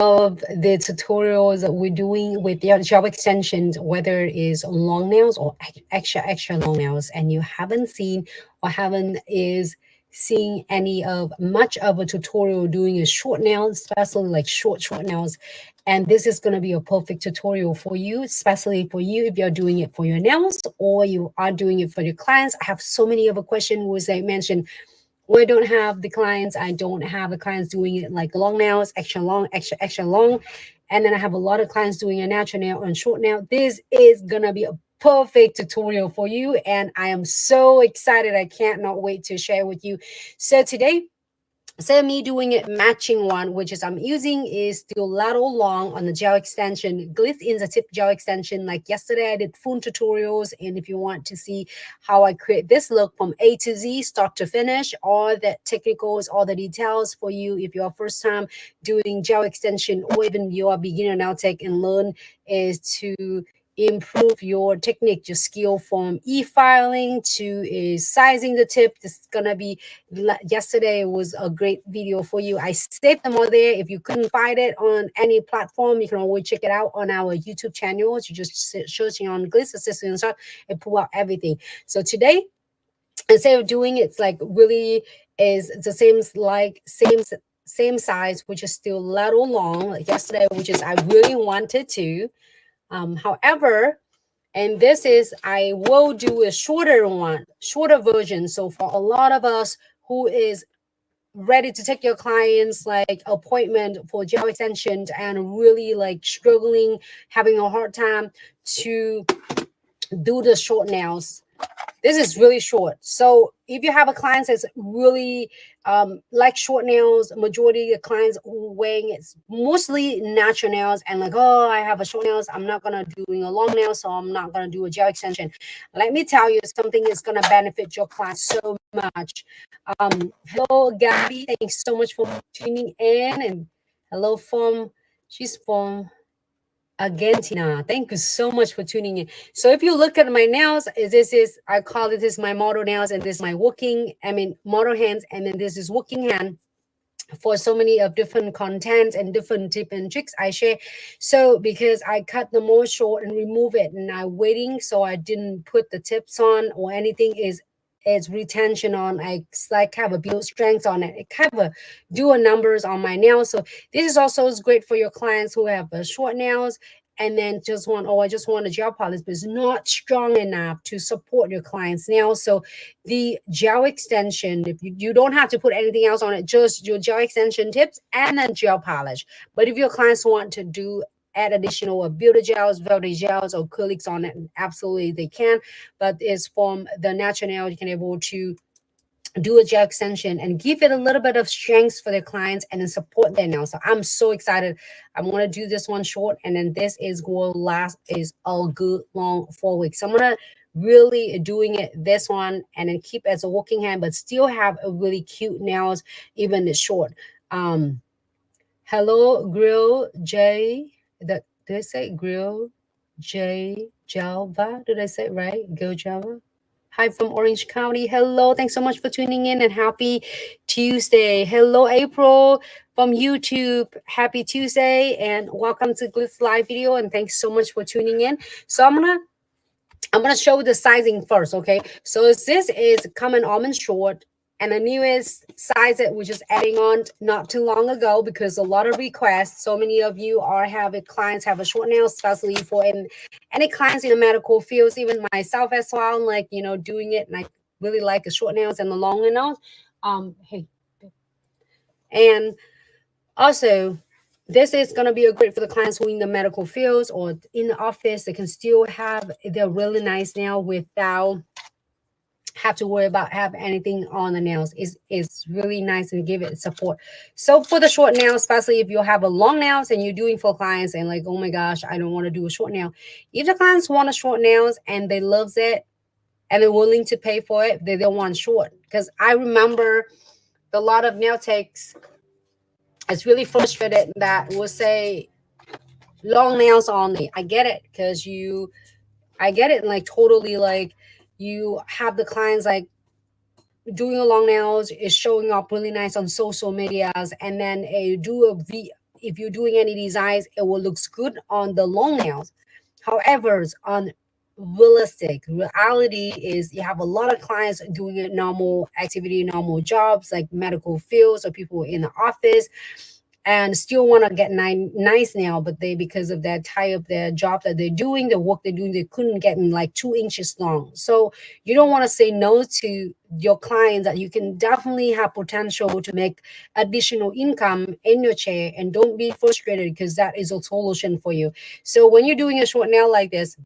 of the tutorials that we're doing with the gel extensions, whether it is long nails or extra long nails, and you haven't seen or haven't is seeing any of much of a tutorial doing a short nail, especially like short nails. And this is going to be a perfect tutorial for you, especially for you if you're doing it for your nails or you are doing it for your clients. I have so many other questions, as I mentioned. We don't have the clients. I don't have the clients doing it like long nails, extra long, extra long. And then I have a lot of clients doing a natural nail and short nail. This is going to be a perfect tutorial for you. And I am so excited. I can't not wait to share with you. So today, instead of me doing it matching one, which is I'm using is still lateral long on the gel extension, Glitz Insta-Tip gel extension. Like yesterday, I did full tutorials. And if you want to see how I create this look from A to Z, start to finish, all the technicals, all the details for you, if you're first time doing gel extension or even you're a beginner now, take and learn is to improve your technique, your skill from e-filing to sizing the tip. This is gonna be yesterday was a great video for you. I saved them all there. If you couldn't find it on any platform, you can always check it out on our YouTube channel. You just searching on Glitz Assistant and stuff and pull out everything. So today, instead of doing it's like really is the same size, which is still lateral long like yesterday, which is I really wanted to. However, and this is, I will do a shorter version. So for a lot of us who is ready to take your clients like appointment for gel extensions and really like struggling, having a hard time to do the short nails. This is really short. So if you have a client that's really like short nails, majority of clients wearing it's mostly natural nails and like, oh, I have a short nails, I'm not gonna doing a long nail, so I'm not gonna do a gel extension. Let me tell you something is gonna benefit your clients so much. Hello, Gabby. Thanks so much for tuning in, and hello she's from Argentina. Thank you so much for tuning in. So if you look at my nails, I call it my model nails, and this is my model hands, and then this is working hand for so many of different contents and different tips and tricks I share. So because I cut them more short and remove it, and I'm waiting, so I didn't put the tips on or anything it's retention on. I like have a build strength on it. It kind of do a numbers on my nails. So this is also is great for your clients who have short nails and then I just want a gel polish, but it's not strong enough to support your client's nails. So the gel extension, if you don't have to put anything else on it, just your gel extension tips and then gel polish. But if your clients want to add additional Builder Gels, Velvetty Gels, or acrylics on it, absolutely they can. But it's from the natural nail, you can able to do a gel extension and give it a little bit of strength for their clients and then support their nails. So I'm so excited. I'm going to do this one short, and then this is going to last is a good long 4 weeks. So I'm going to really doing it this one and then keep as a working hand, but still have a really cute nails, even it's short. Hello, Grill J. Did I say Grill J Java? Did I say it right? Go Java. Hi from Orange County. Hello. Thanks so much for tuning in and happy Tuesday. Hello, April from YouTube. Happy Tuesday and welcome to Glitz live video. And thanks so much for tuning in. So I'm gonna show the sizing first, okay? So this is common almond short. And the newest size that we're just adding on not too long ago because a lot of requests. So many of you clients have a short nail, especially for any clients in the medical fields, even myself as well, like, doing it. And I really like the short nails and the long nails. Hey. And also, this is going to be great for the clients who are in the medical fields or in the office. They can still have their really nice nail without have to worry about have anything on the nails. It's really nice and give it support. So for the short nail, especially if you have a long nails and you're doing for clients and like, oh my gosh, I don't want to do a short nail. If the clients want a short nails and they loves it and they're willing to pay for it, they don't want short. Because I remember a lot of nail techs, it's really frustrated that will say long nails only. I get it because I get it like totally like you have the clients like doing a long nails is showing up really nice on social medias, and then if you're doing any designs, it will looks good on the long nails. However, on realistic reality is you have a lot of clients doing a normal activity, normal jobs like medical fields or people in the office, and still want to get nice nail, but they, because of that type of their job that they're doing, the work they're doing, they couldn't get in like 2 inches long. So you don't want to say no to your clients that you can definitely have potential to make additional income in your chair, and don't be frustrated because that is a solution for you. So when you're doing a short nail like this,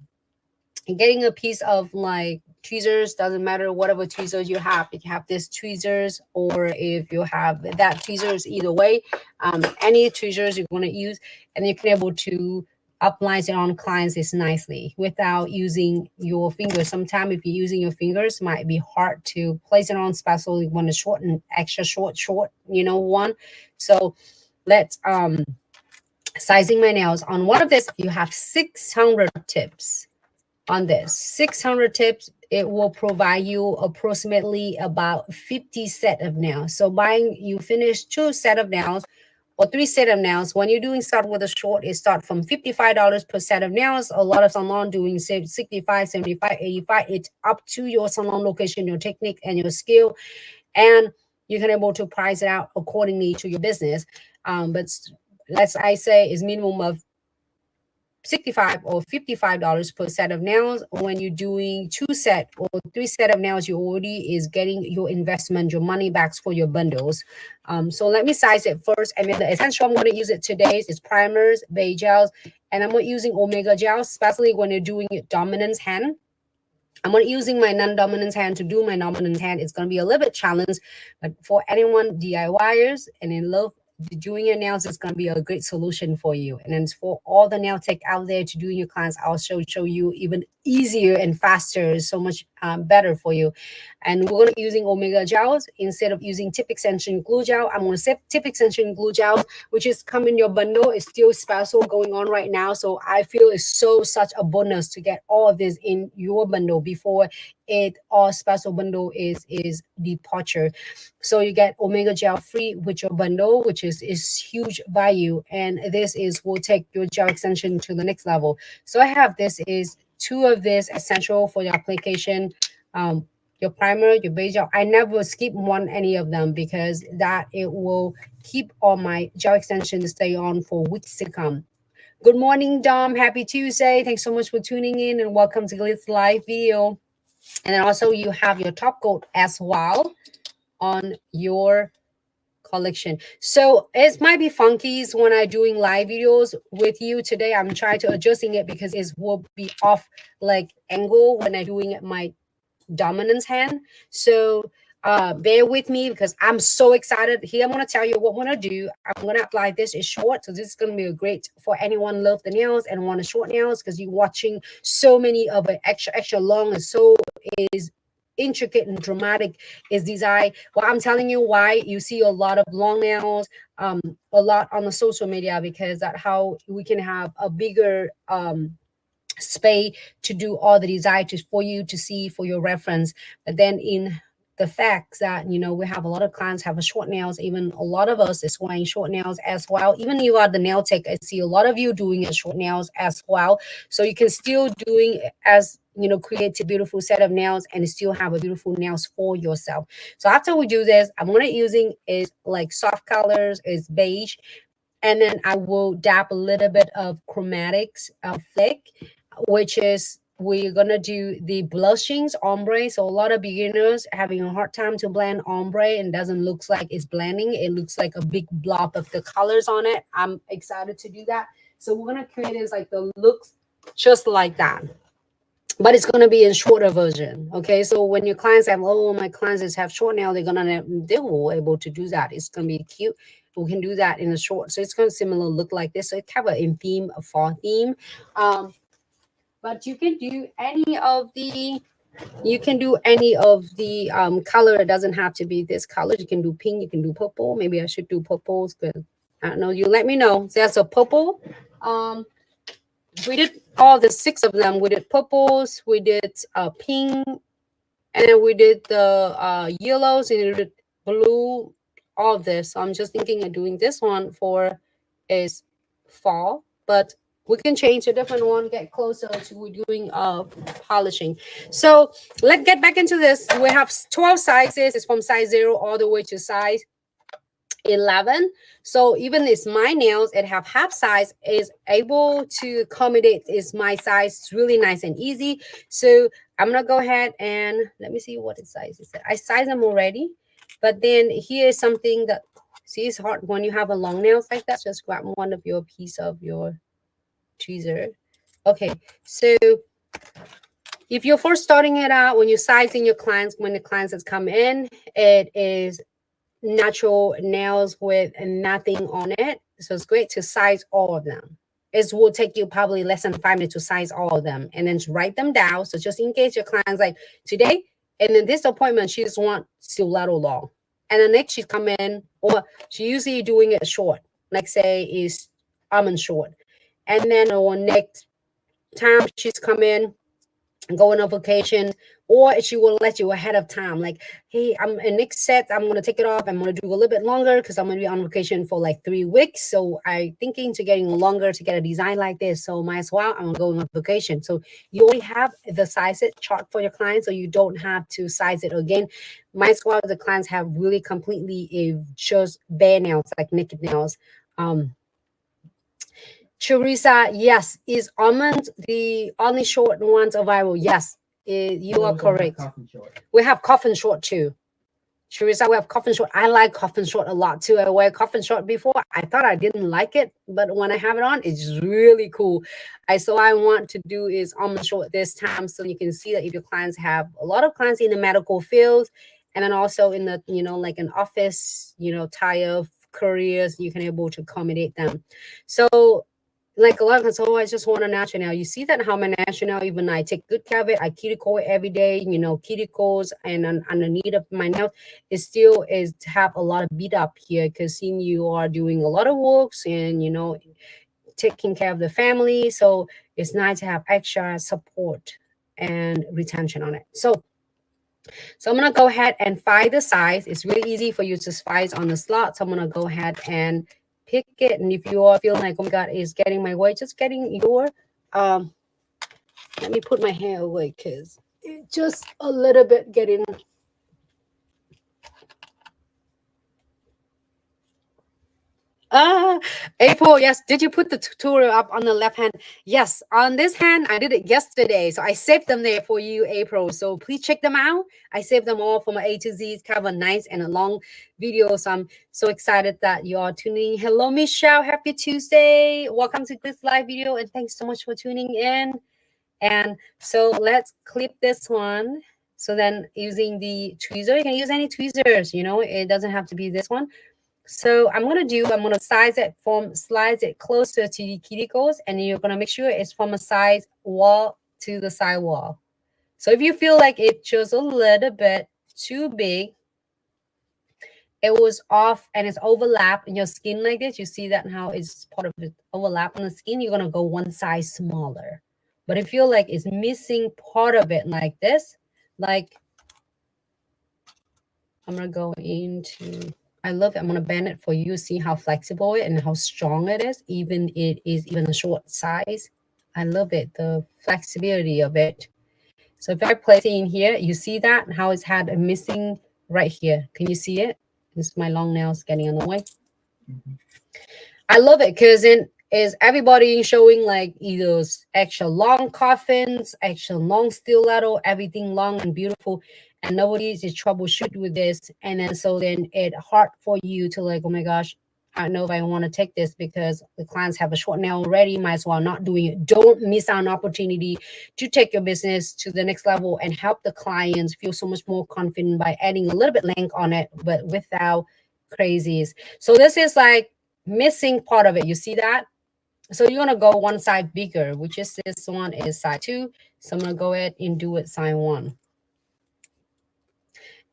getting a piece of like tweezers, doesn't matter whatever tweezers you have, if you have this tweezers or if you have that tweezers, either way, any tweezers you're going to use, and you can able to apply it on clients is nicely without using your fingers. Sometimes if you're using your fingers, might be hard to place it on, especially when it's short and extra short, one. So let's sizing my nails. On one of this, you have 600 tips. On this 600 tips, it will provide you approximately about 50 set of nails. So buying, you finish 2 set of nails or 3 set of nails. When you're doing start with a short, it start from $55 per set of nails. A lot of salon doing 65, 75, 85. It's up to your salon location, your technique, and your skill, and you can able to price it out accordingly to your business. But let's I say is minimum of $65 or $55 per set of nails. When you're doing 2 set or 3 set of nails, you already is getting your investment, your money back for your bundles. So let me size it first. And then the essential I'm going to use it today is primers, beige gels, and I'm using omega gels, especially when you're doing it dominance hand. I'm not using my non-dominant hand to do my dominant hand. It's going to be a little bit challenged, but for anyone DIYers and in love doing your nails, it's going to be a great solution for you. And then for all the nail tech out there to doing your clients, I'll show you even easier and faster, so much better for you. And we're going to be using omega gels instead of using tip extension glue gel. I'm going to save tip extension glue gel, which is come in your bundle. It's still special going on right now, so I feel it's such a bonus to get all of this in your bundle before it all special bundle is departure. So you get omega gel free with your bundle, which is huge value, and this will take your gel extension to the next level. So I have this is 2 of this essential for your application, your primer, your beige gel. I never skip any of them because that it will keep all my gel extension to stay on for weeks to come. Good morning, Dom. Happy Tuesday. Thanks so much for tuning in and welcome to Glitz live video. And then also you have your top coat as well on your collection. So it might be funky when I'm doing live videos with you today. I'm trying to adjusting it because it will be off like angle when I'm doing my dominance hand. So bear with me because I'm so excited. Here I'm going to tell you what I'm going to do. I'm going to apply this. It's short, so this is going to be a great for anyone love the nails and want a short nails, because you're watching so many of it extra long, and so is intricate and dramatic is design. Well, I'm telling you why you see a lot of long nails a lot on the social media, because that's how we can have a bigger space to do all the design for you to see for your reference. But then in the facts that we have a lot of clients have a short nails, even a lot of us is wearing short nails as well. Even you are the nail tech, I see a lot of you doing a short nails as well. So you can still doing as create a beautiful set of nails and still have a beautiful nails for yourself. So after we do this, I'm gonna using is like soft colors, is beige, and then I will dab a little bit of chromatics flick, which is we're gonna do the blushings ombre. So a lot of beginners having a hard time to blend ombre and doesn't look like it's blending. It looks like a big blob of the colors on it. I'm excited to do that. So we're gonna create is like the looks just like that, but it's gonna be in shorter version. Okay, so when your clients have, oh, my clients have short nail, they will able to do that. It's gonna be cute. We can do that in a short, so it's gonna similar look like this. So it kind of in theme, a fall theme. But you can do any of the color. It doesn't have to be this color. You can do pink, you can do purple. Maybe I should do purples, because I don't know, you let me know. So that's a purple. We did all the 6 of them. We did purples, we did pink, and then we did the yellows, and we did blue, all of this. So I'm just thinking of doing this one for is fall, but we can change a different one, get closer to doing polishing. So let's get back into this. We have 12 sizes. It's from size 0 all the way to size 11. So even it's my nails, it have half size, is able to accommodate is my size. It's really nice and easy. So I'm gonna go ahead and let me see what size is it. I size them already, but then here's something that, see, it's hard when you have a long nails like that. Just grab one of your piece of your tweezer. Okay, so if you're first starting it out, when you're sizing your clients, when the clients has come in, it is natural nails with nothing on it. So it's great to size all of them. It will take you probably less than 5 minutes to size all of them and then to write them down. So just in case your client's like today, and then this appointment, she just wants stiletto long. And the next she's come in, or she usually doing it short, like say is almond short. And then on next time she's come in, going on vacation, or she will let you ahead of time, like, hey, I'm in next set, I'm going to take it off, I'm going to do a little bit longer because I'm going to be on vacation for like 3 weeks, so I thinking to getting longer to get a design like this, so might as well I'm going on vacation. So you already have the size it chart for your client, so you don't have to size it again. Might as well the clients have really completely just bare nails, like naked nails. Teresa, yes. Is almond the only short ones available? Yes, you are correct. We have coffin short too. Teresa, we have coffin short. I like coffin short a lot too. I wear coffin short before. I thought I didn't like it, but when I have it on, it's really cool. I want to do is almond short this time, so you can see that if your clients have a lot of clients in the medical fields, and then also in the like an office type of careers, you can able to accommodate them. So like a lot of times, oh, I just want a natural nail. You see that how my natural nail, even I take good care of it. I cuticle it every day, cuticles and underneath of my nail, it still is to have a lot of beat up here because seeing you are doing a lot of works and, taking care of the family. So it's nice to have extra support and retention on it. So I'm going to go ahead and find the size. It's really easy for you to size on the slot. So I'm going to go ahead and pick it. And if you are feeling like, oh my God, it's getting my way, just getting your, let me put my hair away because it's just a little bit getting. April, yes. Did you put the tutorial up on the left hand? Yes, on this hand, I did it yesterday. So I saved them there for you, April. So please check them out. I saved them all from A to Z. It's kind of a nice and a long video. So I'm so excited that you are tuning in. Hello, Michelle. Happy Tuesday. Welcome to this live video. And thanks so much for tuning in. And so let's clip this one. So then using the tweezer, you can use any tweezers, it doesn't have to be this one. So I'm going to size it slides it closer to the cuticles, and you're going to make sure it's from a side wall to the side wall. So if you feel like it's just a little bit too big, it was off and it's overlap in your skin like this, you see that how it's part of it overlap on the skin, you're going to go one size smaller. But if you feel like it's missing part of it like this, like I'm going to go into... I love it. I'm going to bend it for you. See how flexible it and how strong it is. Even it is even a short size. I love it. The flexibility of it. So if I place it in here, you see that how it's had a missing right here. Can you see it? This my long nails getting in the way. I love it because then is everybody showing like either extra long coffins, extra long stiletto, everything long and beautiful. And nobody's just troubleshoot with this. And then so then it hard for you to like, oh my gosh, I don't know if I want to take this because the clients have a short nail already. Might as well not doing it. Don't miss out an opportunity to take your business to the next level and help the clients feel so much more confident by adding a little bit length on it, but without crazies. So this is like missing part of it. You see that? So you're gonna go one side bigger, which is this one is side 2. So I'm gonna go ahead and do it side 1.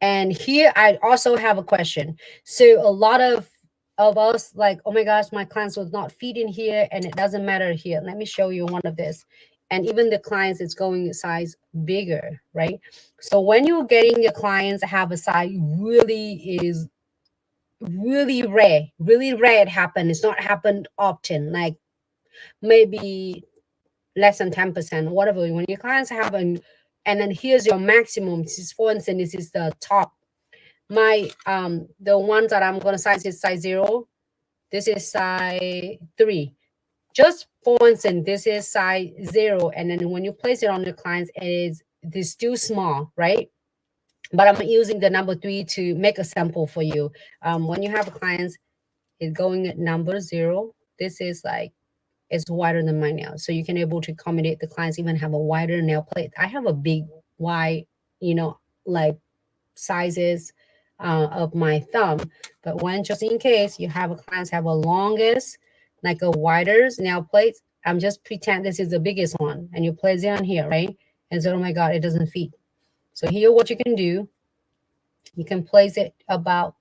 And here I also have a question. So a lot of us like, oh my gosh, my clients will not fit in here and it doesn't matter here. Let me show you one of this. And even the clients, it's going size bigger, right? So when you're getting your clients have a size really is really rare. Really rare it happen. It's not happened often. Like maybe less than 10%, whatever. When your clients have and then here's your maximum. This is, for instance, this is the top. My the ones that I'm gonna size is size 0. This is size 3. Just for instance, this is size 0, and then when you place it on the clients, it is still small, right? But I'm using the number 3 to make a sample for you. When you have clients, it's going at number 0. This is like, it's wider than my nail, so you can able to accommodate the clients even have a wider nail plate. I have a big wide, like sizes of my thumb, but when just in case you have a clients have a longest, like a wider nail plate, I'm just pretend this is the biggest one, and you place it on here, right? And so, oh my god, it doesn't fit. So here what you can do, you can place it about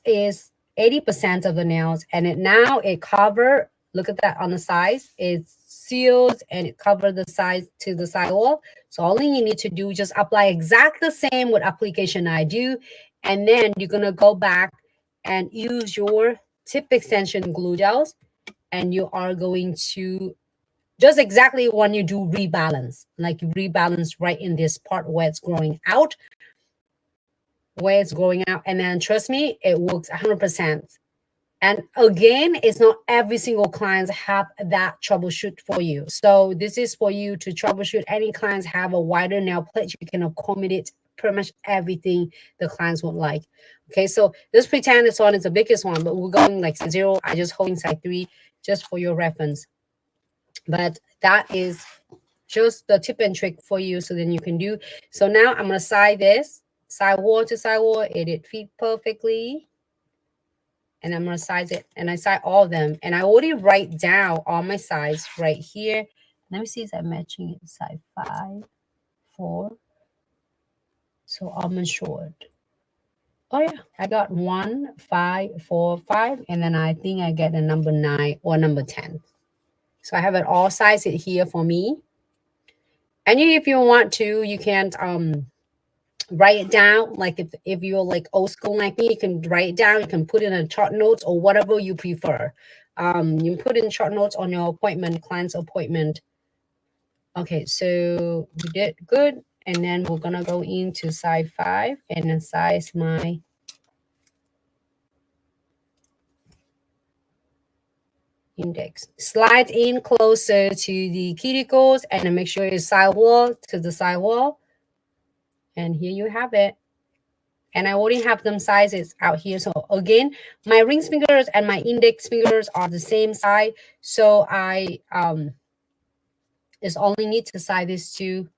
is 80% of the nails, and now it cover, look at that on the sides, it seals and it covers the sides to the sidewall. So all you need to do, just apply exactly the same with application I do, and then you're gonna go back and use your tip extension glue gels, and you are going to just exactly when you do rebalance, like you rebalance right in this part where it's growing out, and then trust me, it works 100%. And again, it's not every single clients have that troubleshoot for you. So this is for you to troubleshoot. Any clients have a wider nail plate, you can accommodate pretty much everything the clients would like. Okay, so let's pretend this one is the biggest one, but we're going like 0. I just hold inside 3 just for your reference. But that is just the tip and trick for you, so then you can do. So now I'm gonna side this side wall to side wall. It fit perfectly. And I'm gonna size it, and I size all of them, and I already write down all my size right here. Let me see if I'm matching it. Size 5, 4. So almond short. Oh yeah, I got 1, 5, 4, 5, and then I think I get a number 9 or number 10. So I have it all sized here for me. And if you want to, you can write it down. Like if you're like old school like me, you can write it down. You can put it in chart notes or whatever you prefer. You can put in chart notes on your appointment, client's appointment. Okay, so we did good. And then we're gonna go into size 5 and then size my index. Slide in closer to the cuticles and then make sure it's sidewall to the sidewall. And here you have it. And I already have them sizes out here. So again, my ring fingers and my index fingers are the same size. So I just only need to size these two.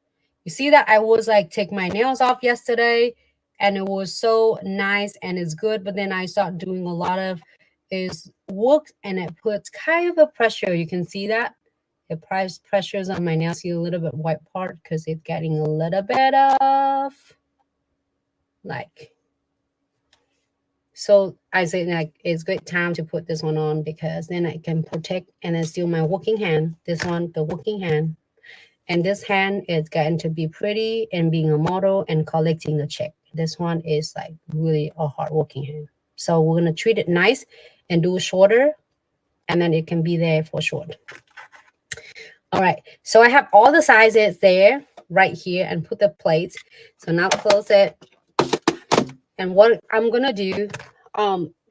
You see that I was like take my nails off yesterday, and it was so nice and it's good. But then I start doing a lot of is work, and it puts kind of a pressure. You can see that it pressures on my nails. See a little bit white part because it's getting a little bit of like. So I say like it's great time to put this one on, because then I can protect and then still my working hand. This one, the working hand. And this hand is getting to be pretty and being a model and collecting a check. This one is like really a hard working hand. So we're gonna treat it nice and do it shorter, and then it can be there for short. All right, so I have all the sizes there right here and put the plates. So now close it. And what I'm gonna do,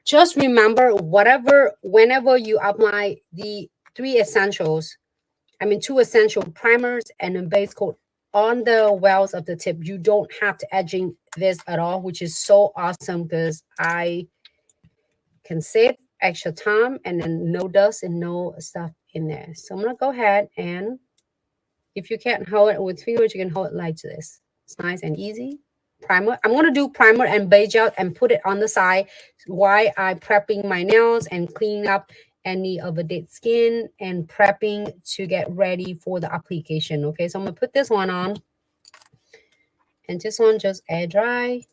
just remember whenever you apply the 2 essential primers and a base coat on the wells of the tip, you don't have to edging this at all, which is so awesome because I can save extra time and then no dust and no stuff in there. So I'm gonna go ahead, and if you can't hold it with fingers, you can hold it like this. It's nice and easy. Primer. I'm gonna do primer and base gel and put it on the side while I'm prepping my nails and cleaning up any of the dead skin and prepping to get ready for the application. Okay, so I'm gonna put this one on, and this one just air dry.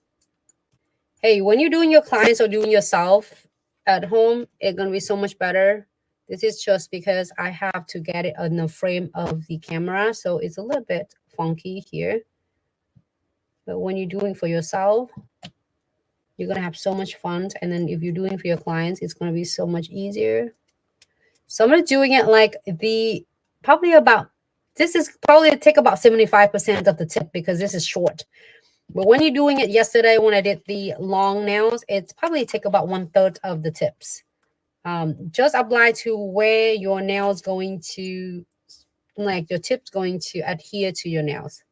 Hey, when you're doing your clients or doing yourself at home, it's gonna be so much better. This is just because I have to get it on the frame of the camera, so it's a little bit funky here. But when you're doing for yourself, You're gonna have so much fun. And then if you're doing for your clients, it's gonna be so much easier. So I'm gonna doing it like the probably about this is probably take about 75% of the tip because this is short. But when you're doing it yesterday, when I did the long nails, it's probably take about 1/3 of the tips. Just apply to where your nails going to, like your tips going to adhere to your nails.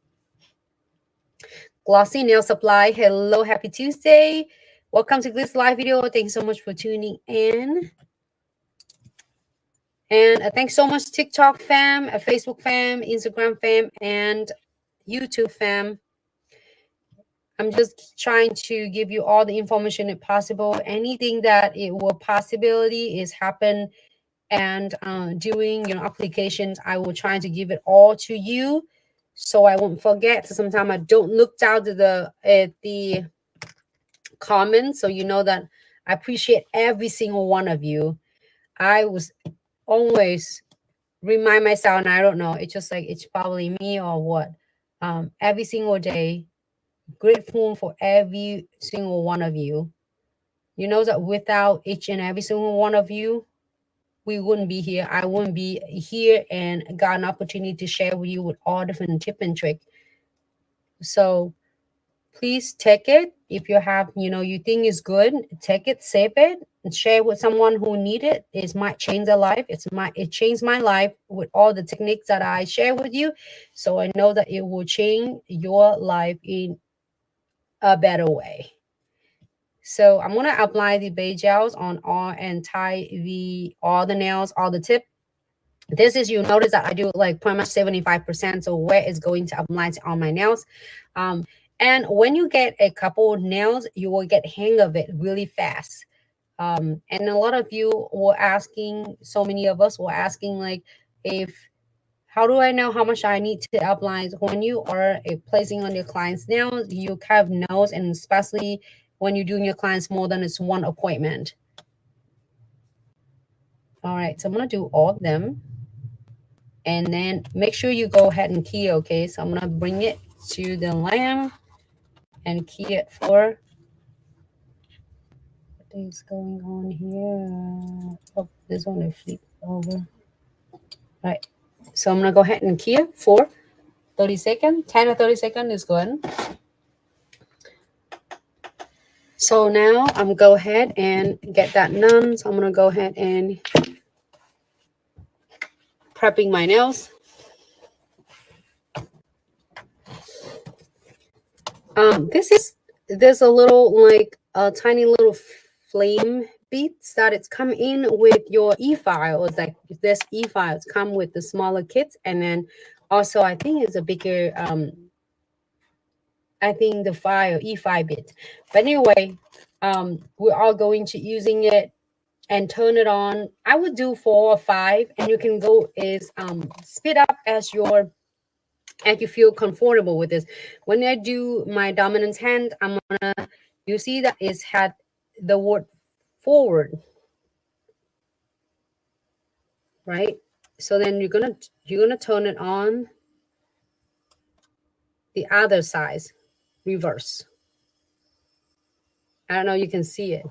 Glossy Nail Supply. Hello, happy Tuesday. Welcome to Glitz live video. Thank you so much for tuning in. And thanks so much, TikTok fam, Facebook fam, Instagram fam, and YouTube fam. I'm just trying to give you all the information if possible. Anything that it will possibility is happen and doing your applications, I will try to give it all to you so I won't forget. Sometimes I don't look down to the comments, so you know that I appreciate every single one of you. I was always remind myself, and I don't know, it's just like it's probably me or what. Every single day, grateful for every single one of you. You know that without each and every single one of you, we wouldn't be here. I wouldn't be here and got an opportunity to share with you with all different tip and trick. So please take it. If you have, you think is good, take it, save it, and share with someone who need it. It might change their life. It changed my life with all the techniques that I share with you. So I know that it will change your life in a better way. So I'm gonna apply the base gels on all and tie all the nails, all the tip. This is, you notice that I do like pretty much 75%. So where it's going to apply to all my nails. And when you get a couple nails, you will get hang of it really fast. And a lot of you were asking, so many of us were asking like, how do I know how much I need to apply? When you are placing on your client's nails, you kind of knows, and especially when you're doing your clients more than it's one appointment. All right, so I'm gonna do all of them. And then make sure you go ahead and key, okay? So I'm gonna bring it to the lamp and key it for what is going on here. Oh, this one is flip over. All right, so I'm gonna go ahead and key it for 30 seconds. 10 or 30 seconds is good. So now I'm gonna go ahead and get that done. So I'm gonna go ahead and prepping my nails. There's a little like a tiny little flame beads that it's come in with your e-file. It's like this e-files come with the smaller kits, and then also I think it's a bigger I think the file e-file bit. But anyway, we're all going to using it and turn it on. I would do 4 or 5, and you can go is speed up as you feel comfortable with this. When I do my dominant hand, I'm gonna, you see that it's had the word forward, right? So then you're gonna turn it on the other side, reverse. I don't know, you can see it.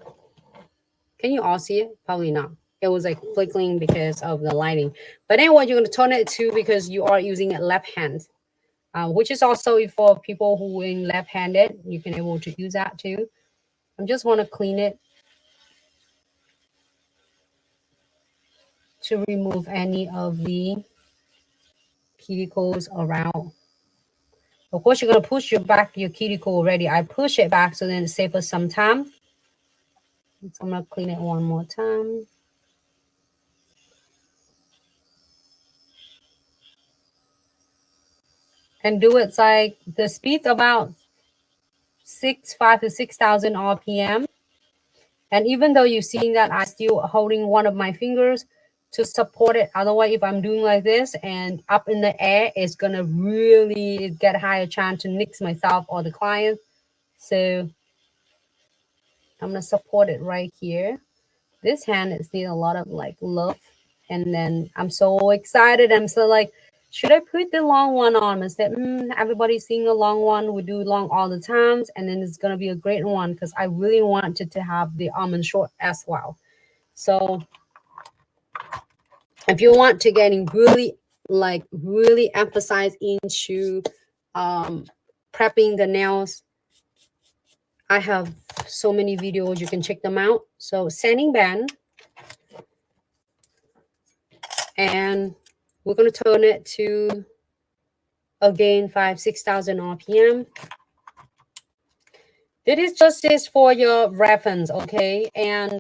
Can you all see it? Probably not. It was like flickering because of the lighting. But anyway, you're gonna turn it to, because you are using it left hand. Which is also for people who are in left-handed, you can able to use that too. I just want to clean it to remove any of the cuticles around. Of course, you're going to push back your cuticle already. I push it back so then it saves us some time. So I'm going to clean it one more time. And do it like the speed about 5 to 6,000 RPM. And even though you're seeing that, I'm still holding one of my fingers to support it. Otherwise, if I'm doing like this and up in the air, it's going to really get a higher chance to nick myself or the client. So I'm going to support it right here. This hand is need a lot of like love. And then I'm so excited. I'm so like, should I put the long one on? I said, everybody's seeing a long one. We do long all the times, and then it's gonna be a great one because I really wanted to have the almond short as well. So if you want to getting really really emphasize into prepping the nails, I have so many videos, you can check them out. So sanding band, and we're going to turn it to again 5,000-6,000 RPM. This is for your reference, okay? And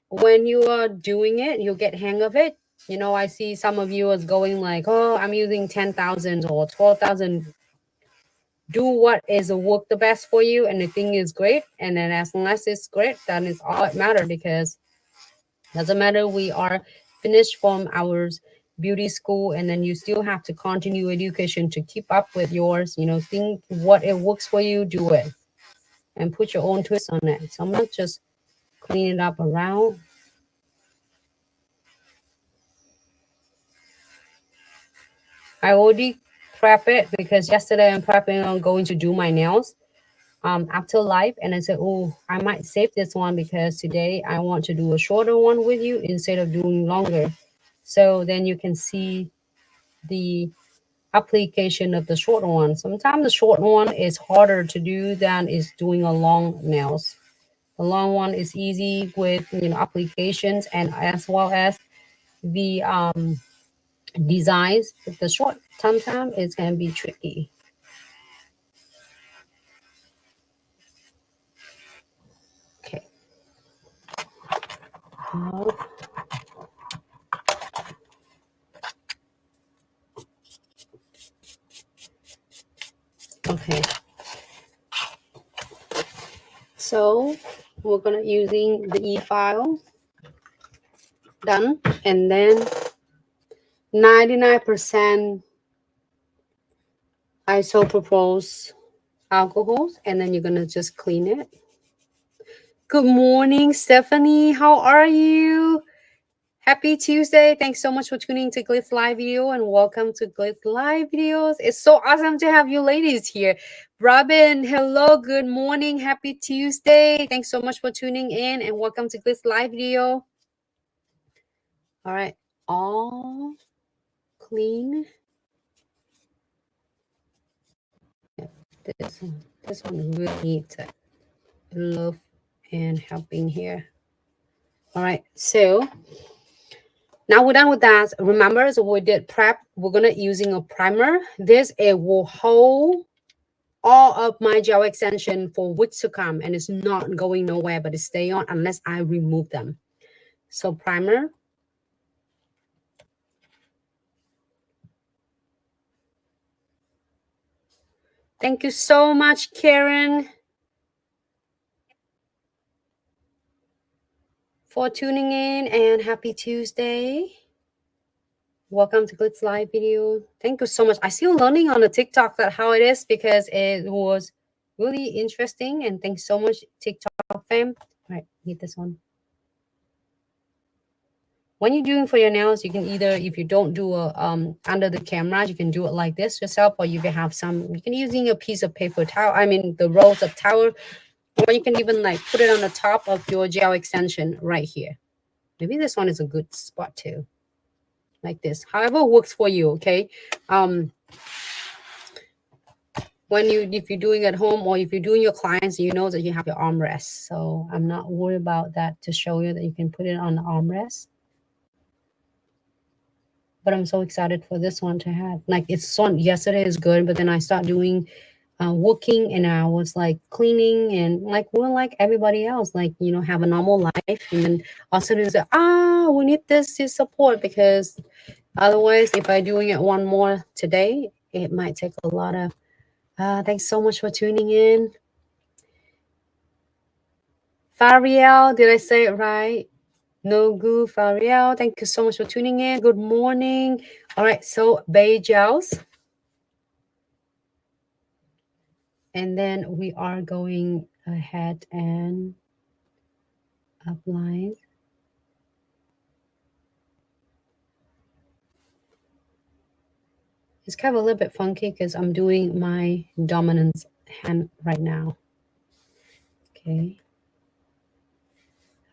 when you are doing it, you'll get hang of it. You know, I see some of you is going like, oh, I'm using 10,000 or 12,000. Do what is work the best for you, and the thing is great. And then as long as it's great, then it's all it matters, because doesn't matter we are finished from our beauty school, and then you still have to continue education to keep up with yours. You know, think what it works for you, do it, and put your own twist on it. So I'm not just clean it up around. I already prep it because yesterday I'm prepping on going to do my nails after live, and I said, oh, I might save this one because today I want to do a shorter one with you instead of doing longer. So then you can see the application of the short one. Sometimes the short one is harder to do than is doing a long nails. The long one is easy with, you know, applications and as well as the designs. But the short sometimes it's gonna be tricky. Okay. Okay. So we're gonna using the e-file. Done. And then 99% isopropyl alcohols, and then you're gonna just clean it. Good morning, Stephanie. How are you? Happy Tuesday. Thanks so much for tuning to Glitz Live Video, and welcome to Glitz Live Videos. It's so awesome to have you ladies here. Robin, hello, good morning. Happy Tuesday. Thanks so much for tuning in, and welcome to Glitz Live Video. All right, all clean. This one really needs love and helping here. All right, so now we're done with that. Remember, so we did prep. We're gonna using a primer. This it will hold all of my gel extension for weeks to come, and it's not going nowhere, but it stay on unless I remove them. So primer. Thank you so much, Karen, for tuning in, and happy Tuesday. Welcome to Glitz Live Video. Thank you so much. I'm still learning on the TikTok that how it is, because it was really interesting, and thanks so much, TikTok fam. All right, need this one. When you're doing for your nails, you can either, if you don't do a under the camera, you can do it like this yourself, or you can have some, you can using a piece of paper towel, I mean the rolls of towel, or you can even like put it on the top of your gel extension right here. Maybe this one is a good spot too, like this, however works for you. Okay, when you, if you're doing at home or if you're doing your clients, you know that you have your armrest, so I'm not worried about that, to show you that you can put it on the armrest. But I'm so excited for this one to have. Like, it's on yesterday is good, but then I start doing working, and I was like cleaning, and like we're like everybody else, like, you know, have a normal life, and then also there's we need this to support, because otherwise if I doing it one more today, it might take a lot of thanks so much for tuning in. Fariel, did I say it right? No good, Fariel. Thank you so much for tuning in. Good morning. All right, so bay gels. And then we are going ahead and apply. It's kind of a little bit funky because I'm doing my dominant hand right now. Okay.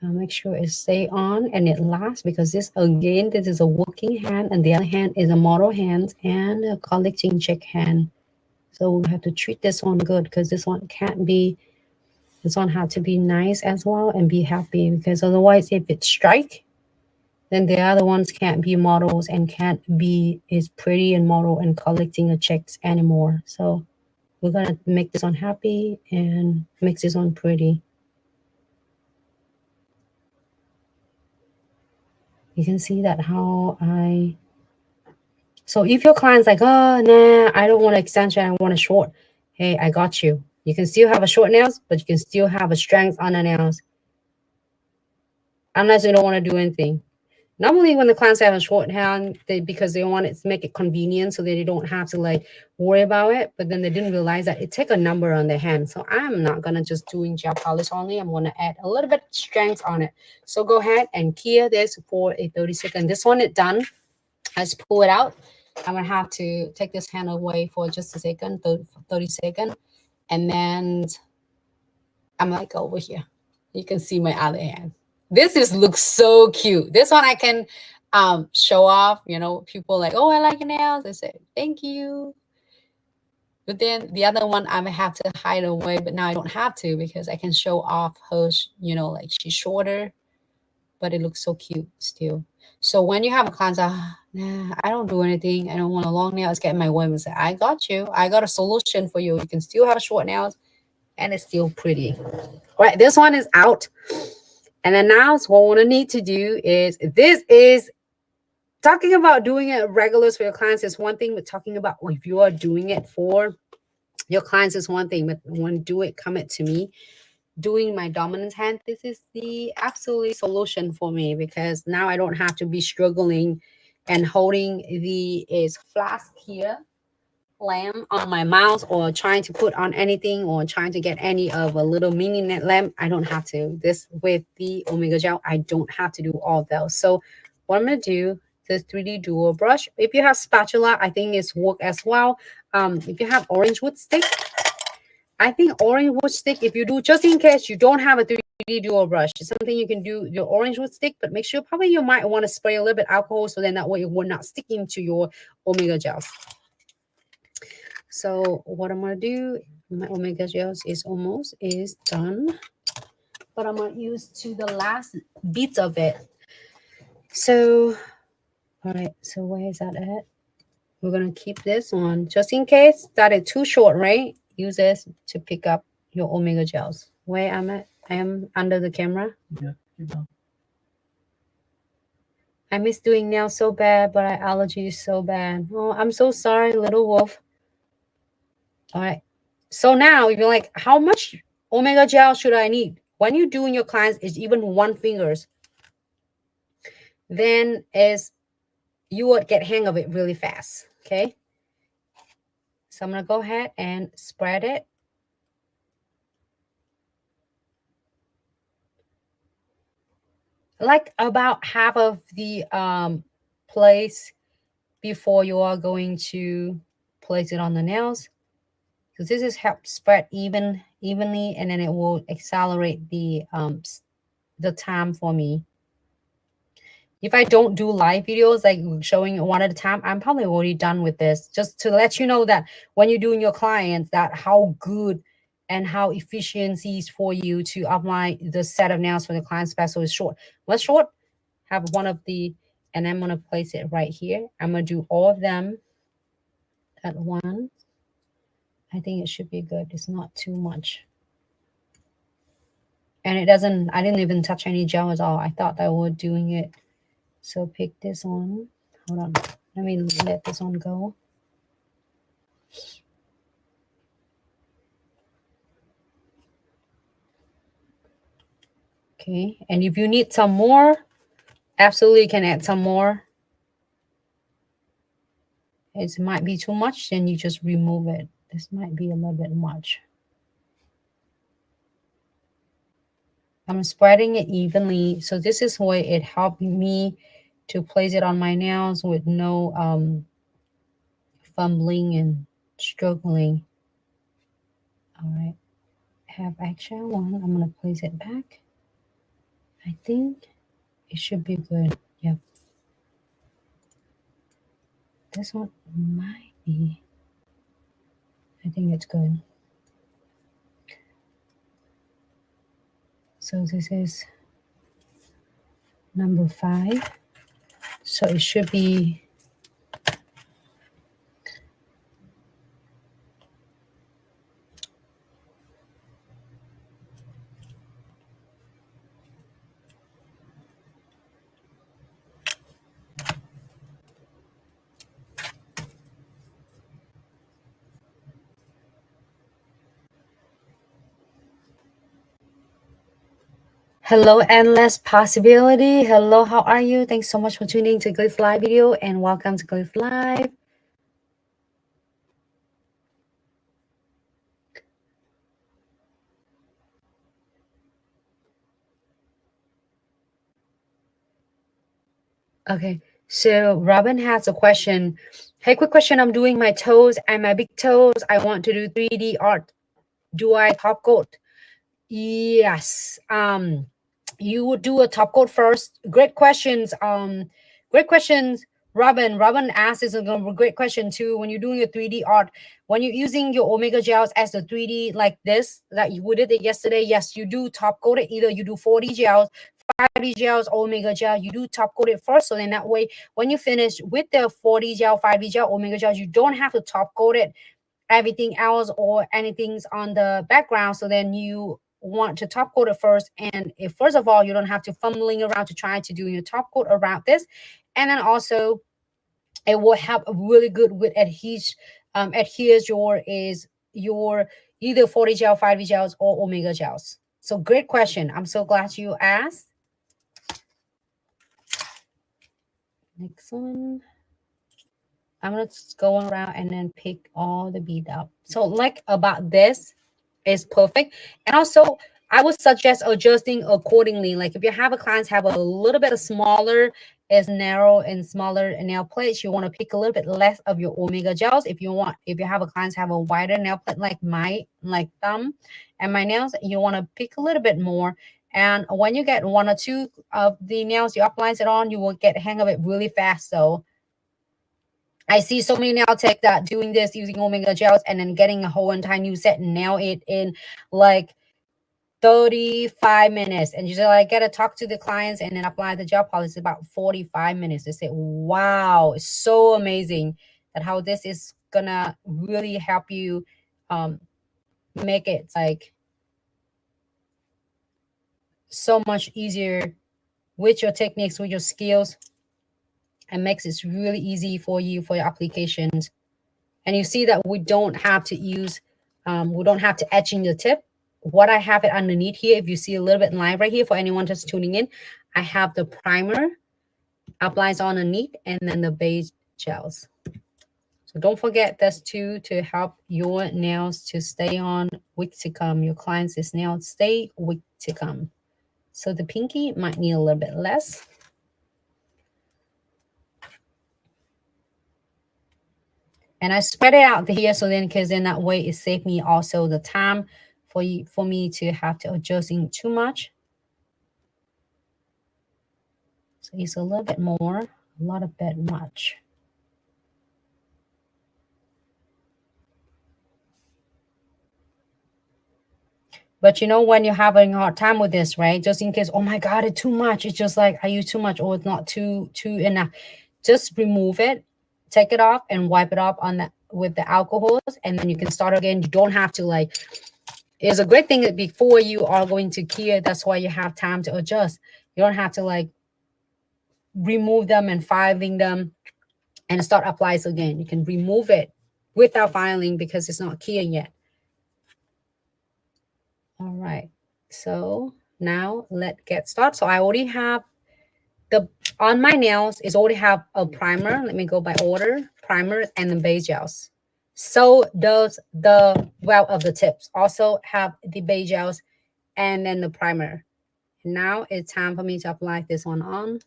I'll make sure it stay on and it lasts, because this again, this is a working hand and the other hand is a model hand and a collecting check hand. So we have to treat this one good, because this one can't be, this one has to be nice as well and be happy, because otherwise if it strike, then the other ones can't be models and can't be is pretty and model and collecting a checks anymore. So we're gonna make this one happy and make this one pretty. You can see that how I, so if your client's like, oh, nah, I don't want an extension, I want a short. Hey, I got you. You can still have a short nails, but you can still have a strength on the nails. Unless you don't want to do anything. Normally when the clients have a short hand, because they want it to make it convenient so that they don't have to like worry about it. But then they didn't realize that it take a number on their hand. So I'm not going to just doing gel polish only. I'm going to add a little bit of strength on it. So go ahead and cure this for a 30-second. This one is done. Let's pull it out. I'm going to have to take this hand away for just a second, 30 seconds. And then I'm like over here. You can see my other hand. This just looks so cute. This one I can show off. You know, people like, oh, I like your nails. I say, thank you. But then the other one I may have to hide away, but now I don't have to, because I can show off her, you know, like she's shorter, but it looks so cute still. So when you have a client, nah, I don't do anything, I don't want a long nail, it's getting my way, and say, I got you. I got a solution for you. You can still have short nails and it's still pretty. All right, this one is out. And then now what I want to need to do is, this is talking about doing it regulars for your clients is one thing, but talking about if you are doing it for your clients is one thing, but when you do it, come it to me. Doing my dominant hand, this is the absolute solution for me, because now I don't have to be struggling and holding the flask here, lamp on my mouth, or trying to put on anything, or trying to get any of a little mini net lamp. I don't have to. This with the Omega Gel, I don't have to do all those. So what I'm going to do, this 3D dual brush. If you have spatula, I think it's work as well. If you have orange wood stick, I think orange wood stick, if you do, just in case you don't have a 3D dual brush, it's something you can do your orange wood stick, but make sure probably you might want to spray a little bit alcohol, so then that way it will not stick into your Omega Gels. So what I'm going to do, my Omega Gels is almost done, but I'm going to use to the last bits of it. So, all right, so where is that at? We're going to keep this on just in case that is too short, right? Use this to pick up your Omega Gels. Where I'm at, I am under the camera. Yeah, keep on. I miss doing nails so bad, but I allergies so bad. Oh, I'm so sorry, little wolf. All right. So now if you're like, how much Omega Gel should I need? When you're doing your clients, is even one fingers, then you would get hang of it really fast. Okay. So I'm going to go ahead and spread it. Like about half of the place before you are going to place it on the nails. So this is help spread evenly, and then it will accelerate the time for me. If I don't do live videos like showing one at a time, I'm probably already done with this. Just to let you know that when you're doing your clients, that how good and how efficiencies for you to apply the set of nails for the client special is short. What's short? Have one of the, and I'm going to place it right here. I'm going to do all of them at once. I think it should be good. It's not too much. And it doesn't, I didn't even touch any gel at all. I thought I was doing it. So pick this one. Hold on. Let me let this one go. Okay. And if you need some more, absolutely can add some more. It might be too much, then you just remove it. This might be a little bit much. I'm spreading it evenly. So this is why it helped me to place it on my nails with no fumbling and struggling. All right, I have extra one. I'm gonna place it back. I think it should be good. Yep. This one might be. I think it's good. So this is number 5. So it should be hello, endless possibility. Hello, how are you? Thanks so much for tuning to Glitz Live video and welcome to Glitz Live. Okay, so Robin has a question. Hey, quick question. I'm doing my toes and my big toes. I want to do 3D art. Do I top coat? Yes. You would do a top coat first. Great questions. Great questions. Robin asked this is a great question too. When you're doing your 3D art, when you're using your Omega gels as the 3D like this, that you did it yesterday, yes, you do top coat it. Either you do 4D gels, 5D gels, Omega gel. You do top coat it first, so then that way, when you finish with the 4D gel, 5D gel, Omega gels, you don't have to top coat it everything else or anything's on the background. So then you want to top coat it first, and if first of all you don't have to fumbling around to try to do your top coat around this, and then also it will help really good with adheres your either 40 gel, 5 gels, or Omega gels. So great question. I'm so glad you asked. Next one. I'm gonna go around and then pick all the bead up. So like about this is perfect. And also I would suggest adjusting accordingly. Like if you have a clients have a little bit of smaller, is narrow and smaller nail plates, you want to pick a little bit less of your Omega gels. If you have a clients have a wider nail plate like my thumb and my nails, you want to pick a little bit more. And when you get 1 or 2 of the nails you apply it on, you will get the hang of it really fast. So I see so many nail tech that doing this using Omega gels and then getting a whole entire new set and nail it in like 35 minutes. And you just like gotta talk to the clients and then apply the gel polish about 45 minutes. They say, wow, it's so amazing that how this is gonna really help you make it like so much easier with your techniques, with your skills, and makes it really easy for you for your applications. And you see that we don't have to use, we don't have to etch in the tip. What I have it underneath here, if you see a little bit live right here for anyone just tuning in, I have the primer applies on underneath and then the base gels. So don't forget this too to help your nails to stay on week to come. Your clients' nails stay week to come. So the pinky might need a little bit less. And I spread it out here so then because then that way it saved me also the time for me to have to adjusting too much. So it's a little bit more, a lot of bit much. But you know when you're having a hard time with this, right? Just in case, oh my God, it's too much. It's just like I use too much or it's not too enough. Just remove it, take it off and wipe it off on that with the alcohols, and then you can start again. You don't have to like, it's a great thing that before you are going to cure, that's why you have time to adjust. You don't have to like remove them and filing them and start applies again. You can remove it without filing because it's not curing yet. All right, so now let's get started. So I already have on my nails is already have a primer. Let me go by order, primer and the base gels. So does the of the tips also have the base gels and then the primer. Now it's time for me to apply this one on.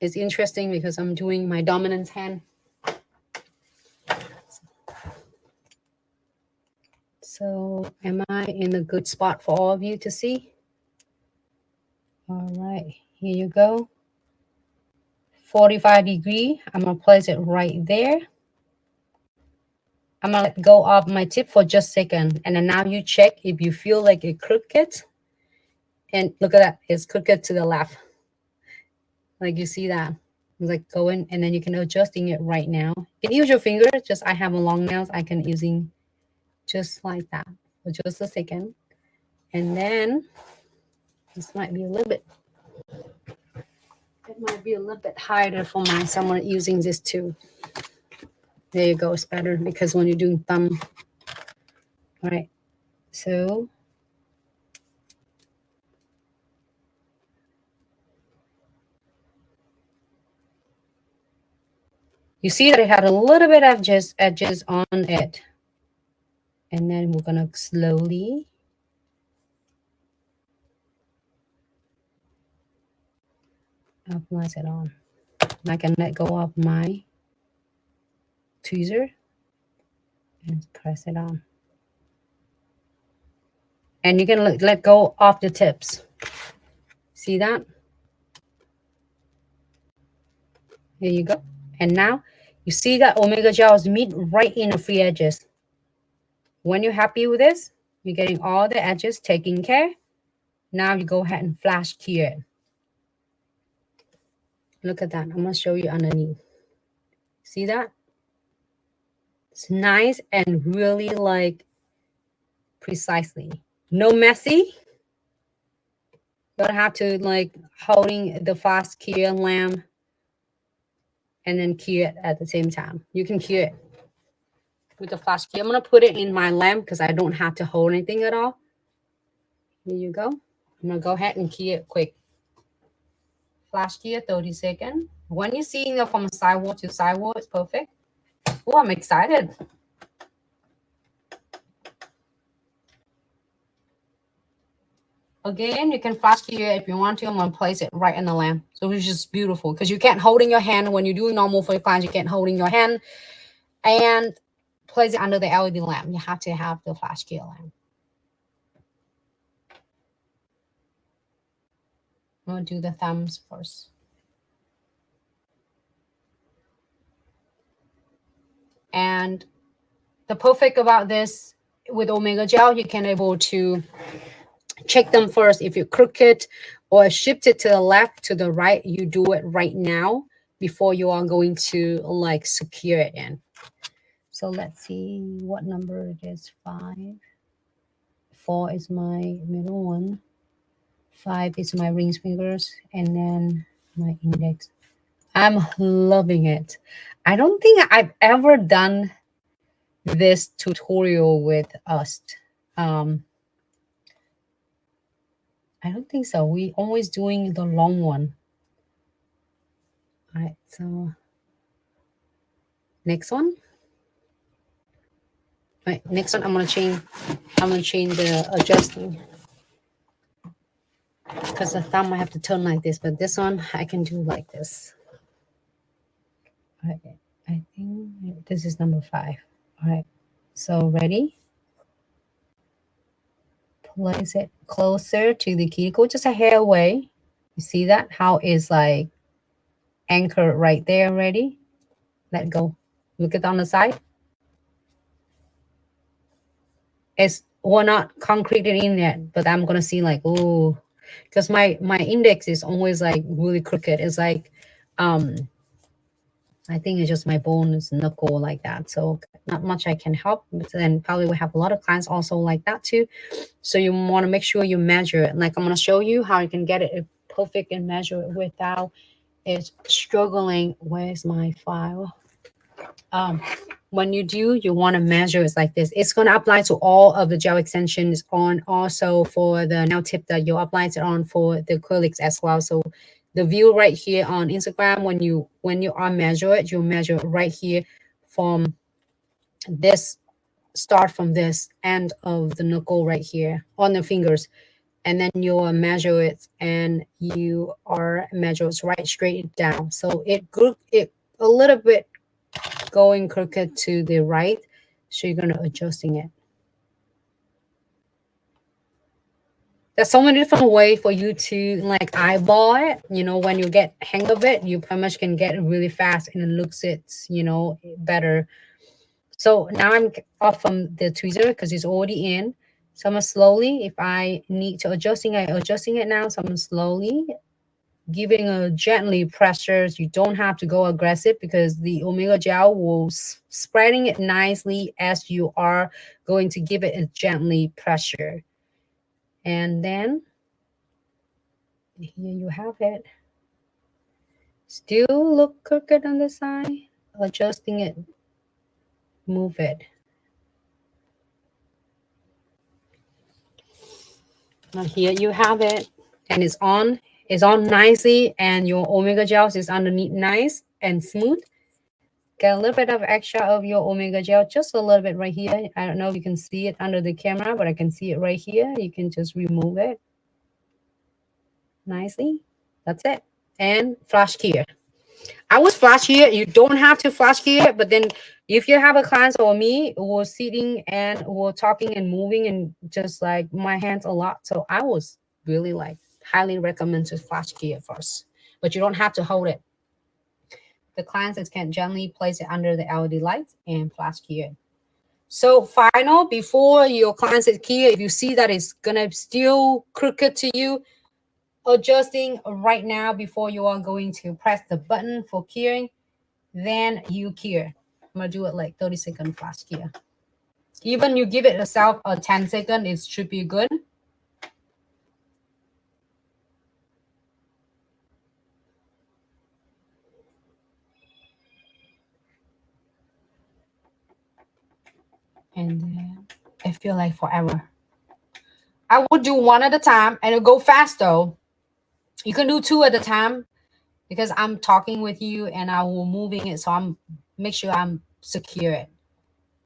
It's interesting because I'm doing my dominant hand So am I in a good spot for all of you to see? All right, here you go. 45 degree. I'm gonna place it right there. I'm gonna let go of my tip for just a second. And then now you check if you feel like it crooked. And look at that, it's crooked to the left. Like you see that. It's like going, and then you can adjusting it right now. You can use your finger, just I have a long nails, I can using just like that for just a second. And then this might be a little bit, it might be a little bit harder for someone using this too. There you go, it's better because when you're doing thumb. All right, so you see that it had a little bit of edges on it. And then we're gonna slowly apply it on. I can let go of my tweezer and press it on. And you can let go of the tips. See that? There you go. And now you see that Omega Gel is meet right in the free edges. When you're happy with this, you're getting all the edges taken care. Now you go ahead and flash cure it. Look at that. I'm going to show you underneath. See that? It's nice and really like precisely. No messy. You don't have to like holding the fast cure lamp and then cure it at the same time. You can cure it with the flash cure. I'm going to put it in my lamp because I don't have to hold anything at all. Here you go. I'm going to go ahead and cure it quick. Flash cure 30 seconds. When you're seeing it from sidewall to sidewall, it's perfect. Oh, I'm excited. Again, you can flash cure if you want to. I'm going to place it right in the lamp. So it's just beautiful because you can't hold in your hand. When you're doing normal for your clients, you can't hold in your hand and place it under the LED lamp. You have to have the flash cure lamp. I'm going to do the thumbs first. And the perfect about this with Omega Gel, you can able to check them first. If you're crooked or shift it to the left, to the right, you do it right now before you are going to like secure it in. So let's see what number it is. 5. 4 is my middle one. 5 is my ring fingers, and then my index. I'm loving it. I don't think I've ever done this tutorial with us. I don't think so. We always doing the long one. All right, so next one. All right, next one I'm gonna change the adjusting. Because the thumb I have to turn like this, but this one I can do like this. All right, I think this is number 5. All right, so ready? Place it closer to the cuticle, just a hair away. You see that? How is like anchored right there already? Let go. Look at on the side. We're not concreted in yet, but I'm gonna see like, oh, because my index is always like really crooked. It's like I think it's just my bones knuckle like that. So not much I can help. But then probably we have a lot of clients also like that too. So you want to make sure you measure it. Like I'm going to show you how you can get it perfect and measure it without it struggling. Where's my file? When you do, you want to measure it like this. It's going to apply to all of the gel extensions on also for the nail tip that you apply it on for the acrylics as well. So the view right here on Instagram, when you are measure it, you measure right here from this, start from this end of the knuckle right here on the fingers, and then you'll measure it and you are measure it right straight down. So it a little bit going crooked to the right, so you're going to adjusting it. there's so many different ways for you to like eyeball it. You know, when you get hang of it, you pretty much can get it really fast and it looks better. So now I'm off from the tweezer because it's already in. So I'm gonna slowly, if I need to adjusting it now. So I'm gonna slowly giving a gently pressures. You don't have to go aggressive because the Omega Gel will spreading it nicely as you are going to give it a gently pressure. And then here you have it. Still look crooked on the side. Adjusting it, move it. Now here you have it, and it's on nicely, and your Omega Gel is underneath nice and smooth. Get a little bit of extra of your Omega Gel, just a little bit right here. I don't know if you can see it under the camera, but I can see it right here. You can just remove it nicely. That's it. And flash cure. I was flash here. You don't have to flash here, but then if you have a client or me, we're sitting and we're talking and moving and just like my hands a lot. So I was really like highly recommend to flash here first, but you don't have to hold it. The clients can gently place it under the LED lights and flash here. So final, before your clients is here, if you see that it's gonna still crooked to you, adjusting right now before you are going to press the button for curing, then you cure. I'm gonna do it like 30-second flash cure. Even you give it yourself a 10-second, it should be good. And then I feel like forever. I would do one at a time and it'll go fast though. You can do two at a time because I'm talking with you and I will moving it, so I'm make sure I'm secure it.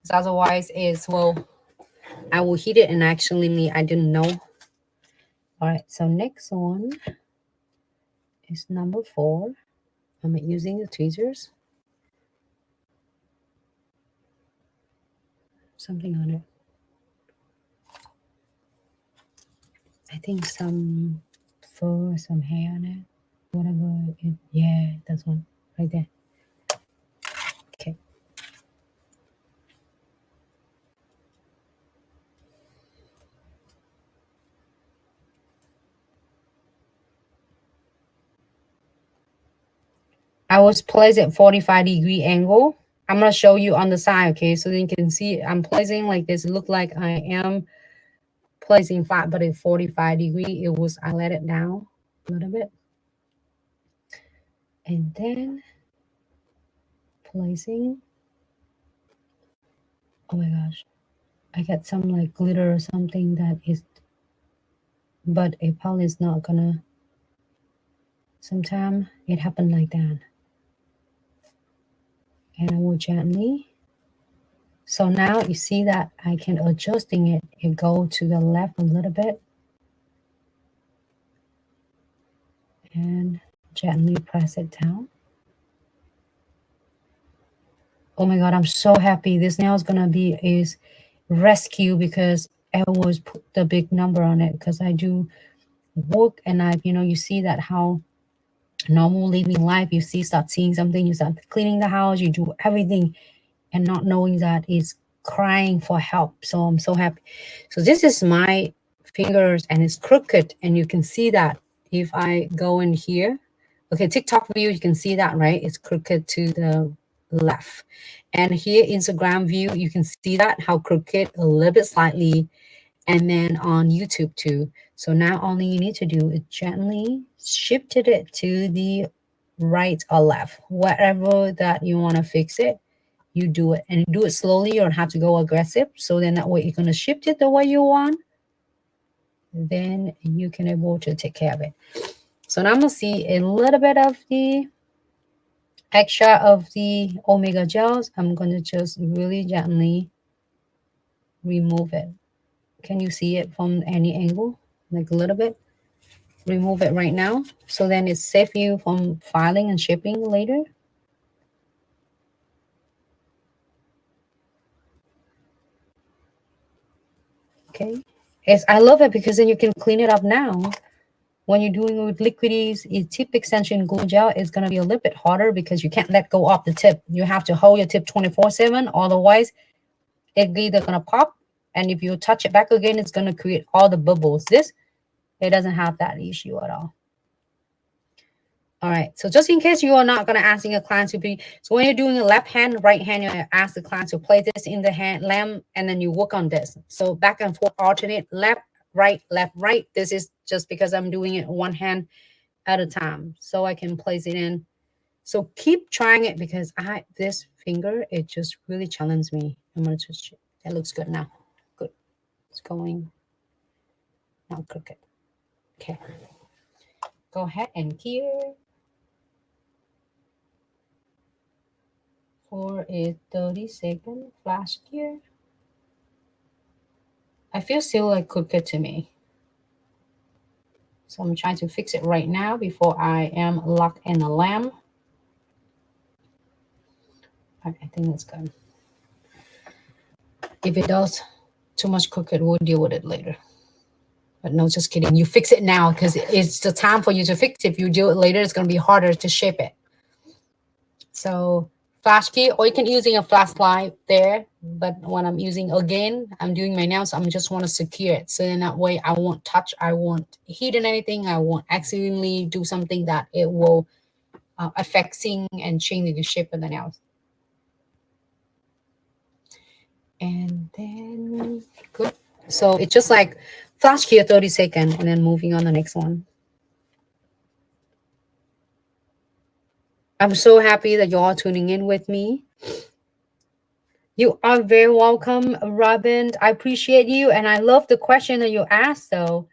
Because otherwise I will hit it and actually I didn't know. All right, so next one is number 4. I'm using the tweezers. Something on it. I think some fur, some hair on it. Whatever it, yeah, that's one right there. Okay. I was placed at 45-degree angle. I'm gonna show you on the side, okay? So then you can see I'm placing like this. It look like I am placing flat, but at 45-degree, it was I let it down a little bit. And then placing. Oh my gosh. I got some like glitter or something that is, but it probably is not gonna, sometime it happened like that. And I will gently. So now you see that I can adjusting it. It go to the left a little bit. And gently press it down. Oh my God, I'm so happy. This nail is gonna be is rescue because I always put the big number on it because I do work and you see that how normal living life, you start seeing something, you start cleaning the house, you do everything and not knowing that it's crying for help. So I'm so happy. So this is my fingers and it's crooked and you can see that if I go in here. Okay, TikTok view, you can see that, right? It's crooked to the left. And here, Instagram view, you can see that, how crooked, a little bit slightly. And then on YouTube too. So now all you need to do is gently shift it to the right or left. Whatever that you want to fix it, you do it. And do it slowly. You don't have to go aggressive. So then that way you're going to shift it the way you want. Then you can able to take care of it. So now I'm going to see a little bit of the extra of the Omega gels. I'm going to just really gently remove it. Can you see it from any angle? Like a little bit? Remove it right now. So then it saves you from filing and shipping later. Okay. I love it because then you can clean it up now. When you're doing it with liquids, a tip extension glue gel is going to be a little bit harder because you can't let go off the tip. You have to hold your tip 24/7. Otherwise, it's either going to pop. And if you touch it back again, it's going to create all the bubbles. This, it doesn't have that issue at all. All right, so just in case you are not going to asking a client to be, so when you're doing a left hand, right hand, you ask the client to place this in the hand lamp, and then you work on this. So back and forth, alternate, left, right, left, right. This is just because I'm doing it one hand at a time, so I can place it in. So keep trying it because this finger, it just really challenged me. I'm going to touch it. That looks good now. Good. It's going, not crooked. Okay. Go ahead and here. For a 30-second flash here. I feel still like crooked to me. So I'm trying to fix it right now before I am locked in the lamp. I think that's good. If it does too much crooked, we'll deal with it later. But no, just kidding. You fix it now because it's the time for you to fix it. If you do it later, it's going to be harder to shape it. So flash key, or you can using a flashlight there. But when I'm using again, I'm doing my nails, I'm just want to secure it. So in that way, I won't touch, I won't hit in anything. I won't accidentally do something that it will affecting and changing the shape of the nails. And then good. So it's just like flash key 30 seconds and then moving on the next one. I'm so happy that you're all tuning in with me. You are very welcome, Robin. I appreciate you. And I love the question that you asked. So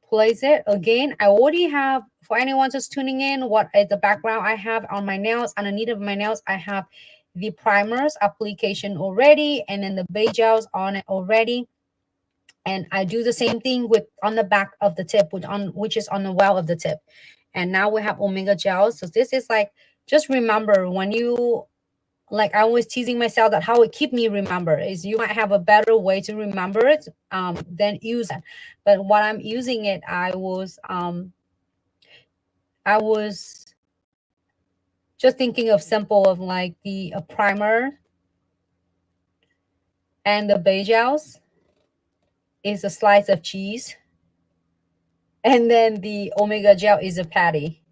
place it again. I already have, for anyone just tuning in, what is the background I have on my nails. Underneath of my nails, I have the primers application already. And then the beige gels on it already. And I do the same thing with on the back of the tip, which is on the well of the tip. And now we have Omega gels. So this is like, just remember when you, like I always teasing myself that how it keep me remember is you might have a better way to remember it than use it. But what I'm using it, I was just thinking of simple of like the primer and the beige gels is a slice of cheese. And then the Omega gel is a patty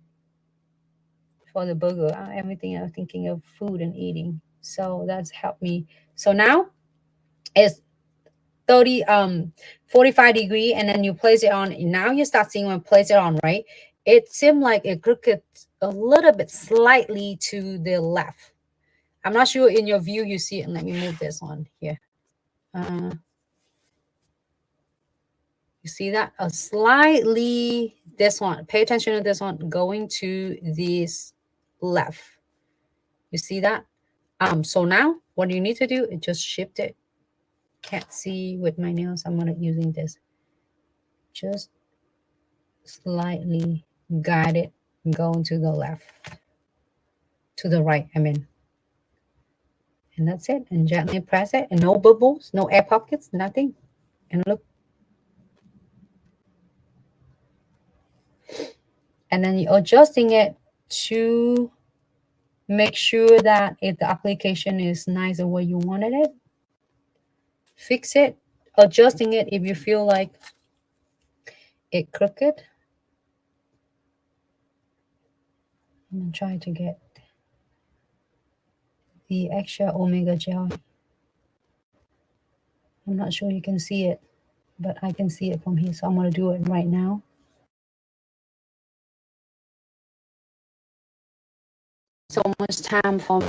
for the burger. Everything I'm thinking of food and eating. So that's helped me. So now it's 45 degree, and then you place it on. And now you start seeing when place it on, right? It seemed like it crooked a little bit slightly to the left. I'm not sure in your view you see it. And let me move this one here. You see that? A slightly, this one, pay attention to this one, going to this left. You see that? So now what you need to do is just shift it. Can't see with my nails. I'm gonna using this. Just slightly guide it, going to the left, to the right, I mean. And that's it. And gently press it. And no bubbles, no air pockets, nothing. And look. And then you're adjusting it to make sure that if the application is nice the way you wanted it. Fix it, adjusting it if you feel like it crooked. I'm gonna try to get the extra Omega gel. I'm not sure you can see it, but I can see it from here. So I'm gonna do it right now. So much time from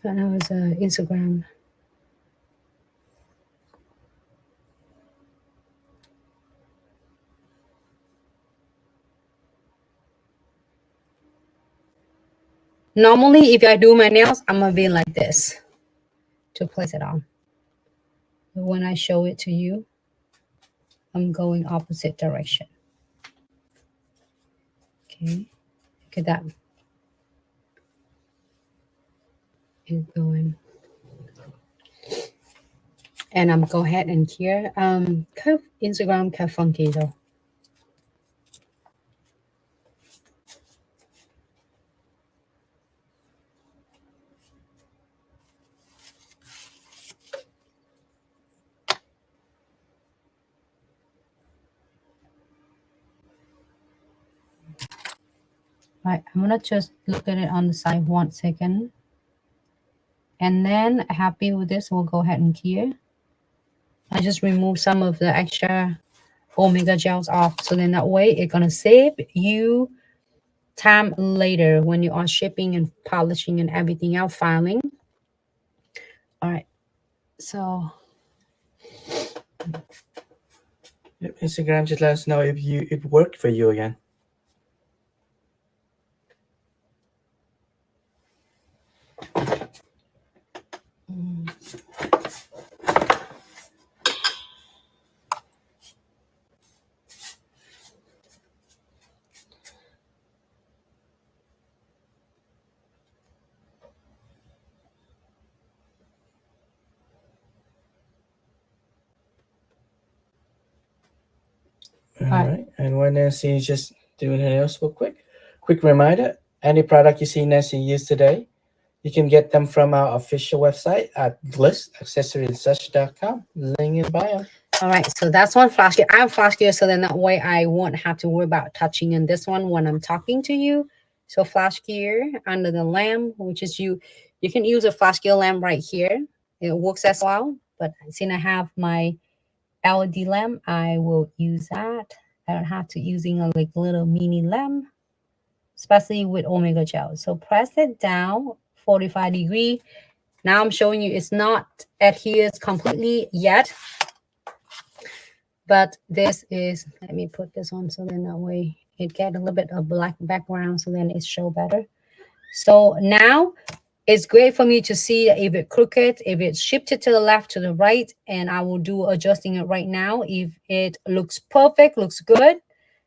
that was Instagram. Normally, if I do my nails, I'm gonna be like this to place it on. But when I show it to you, I'm going opposite direction. Okay, look at that. It's going. And I'm go ahead and here. Kind of Instagram kind of funky though. Right, I'm gonna just look at it on the side 1 second. And then happy with this, we'll go ahead and clear. I just remove some of the extra omega gels off, so then that way it's gonna save you time later when you are shipping and polishing and everything out, filing. All right, so Instagram, just let us know if it worked for you again. All right. And when Nancy is just doing her nails real quick reminder, any product you see Nancy use today, you can get them from our official website at glitzaccessoryandsuch.com. Link in bio. All right, so that's one flash gear. I have flash gear, so then that way I won't have to worry about touching in this one when I'm talking to you. So flash gear under the lamp, which is you can use a flash gear lamp right here. It works as well, but since I have my LED lamp, I will use that. I don't have to using a like little mini lamp, especially with omega gel. So press it down 45 degree. Now I'm showing you it's not adheres completely yet, but this is, let me put this on so then that way it get a little bit of black background so then it show better. So now it's great for me to see if it's crooked, if it's shifted to the left, to the right, and I will do adjusting it right now. If it looks perfect, looks good,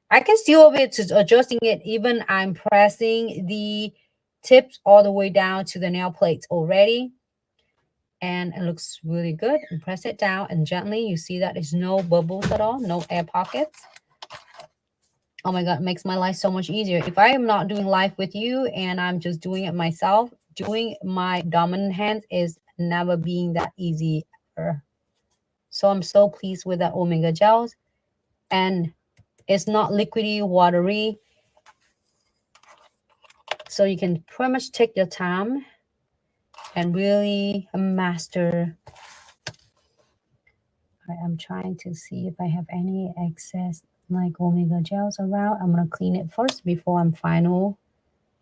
I can still be adjusting it even I'm pressing the tips all the way down to the nail plates already. And it looks really good. And press it down and gently, you see that there's no bubbles at all, no air pockets. Oh my God, it makes my life so much easier. If I am not doing live with you and I'm just doing it myself, doing my dominant hands is never being that easy. So I'm so pleased with the omega gels, and it's not liquidy, watery. So you can pretty much take your time and really master. I'm trying to see if I have any excess like omega gels around. I'm gonna clean it first before I'm final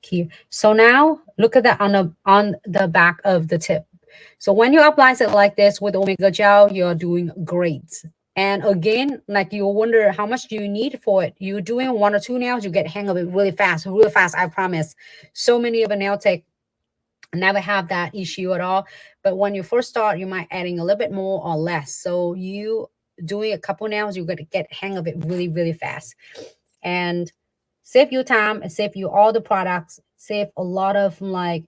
here. So now look at that on the back of the tip. So when you apply it like this with omega gel, you're doing great. And again, like you wonder how much do you need for it. You're doing 1 or 2 nails, you get hang of it really fast, I promise. So many of a nail tech never have that issue at all. But when you first start, you might adding a little bit more or less. So you doing a couple nails, you're going to get hang of it really, really fast. And save you time and save you all the products, save a lot of like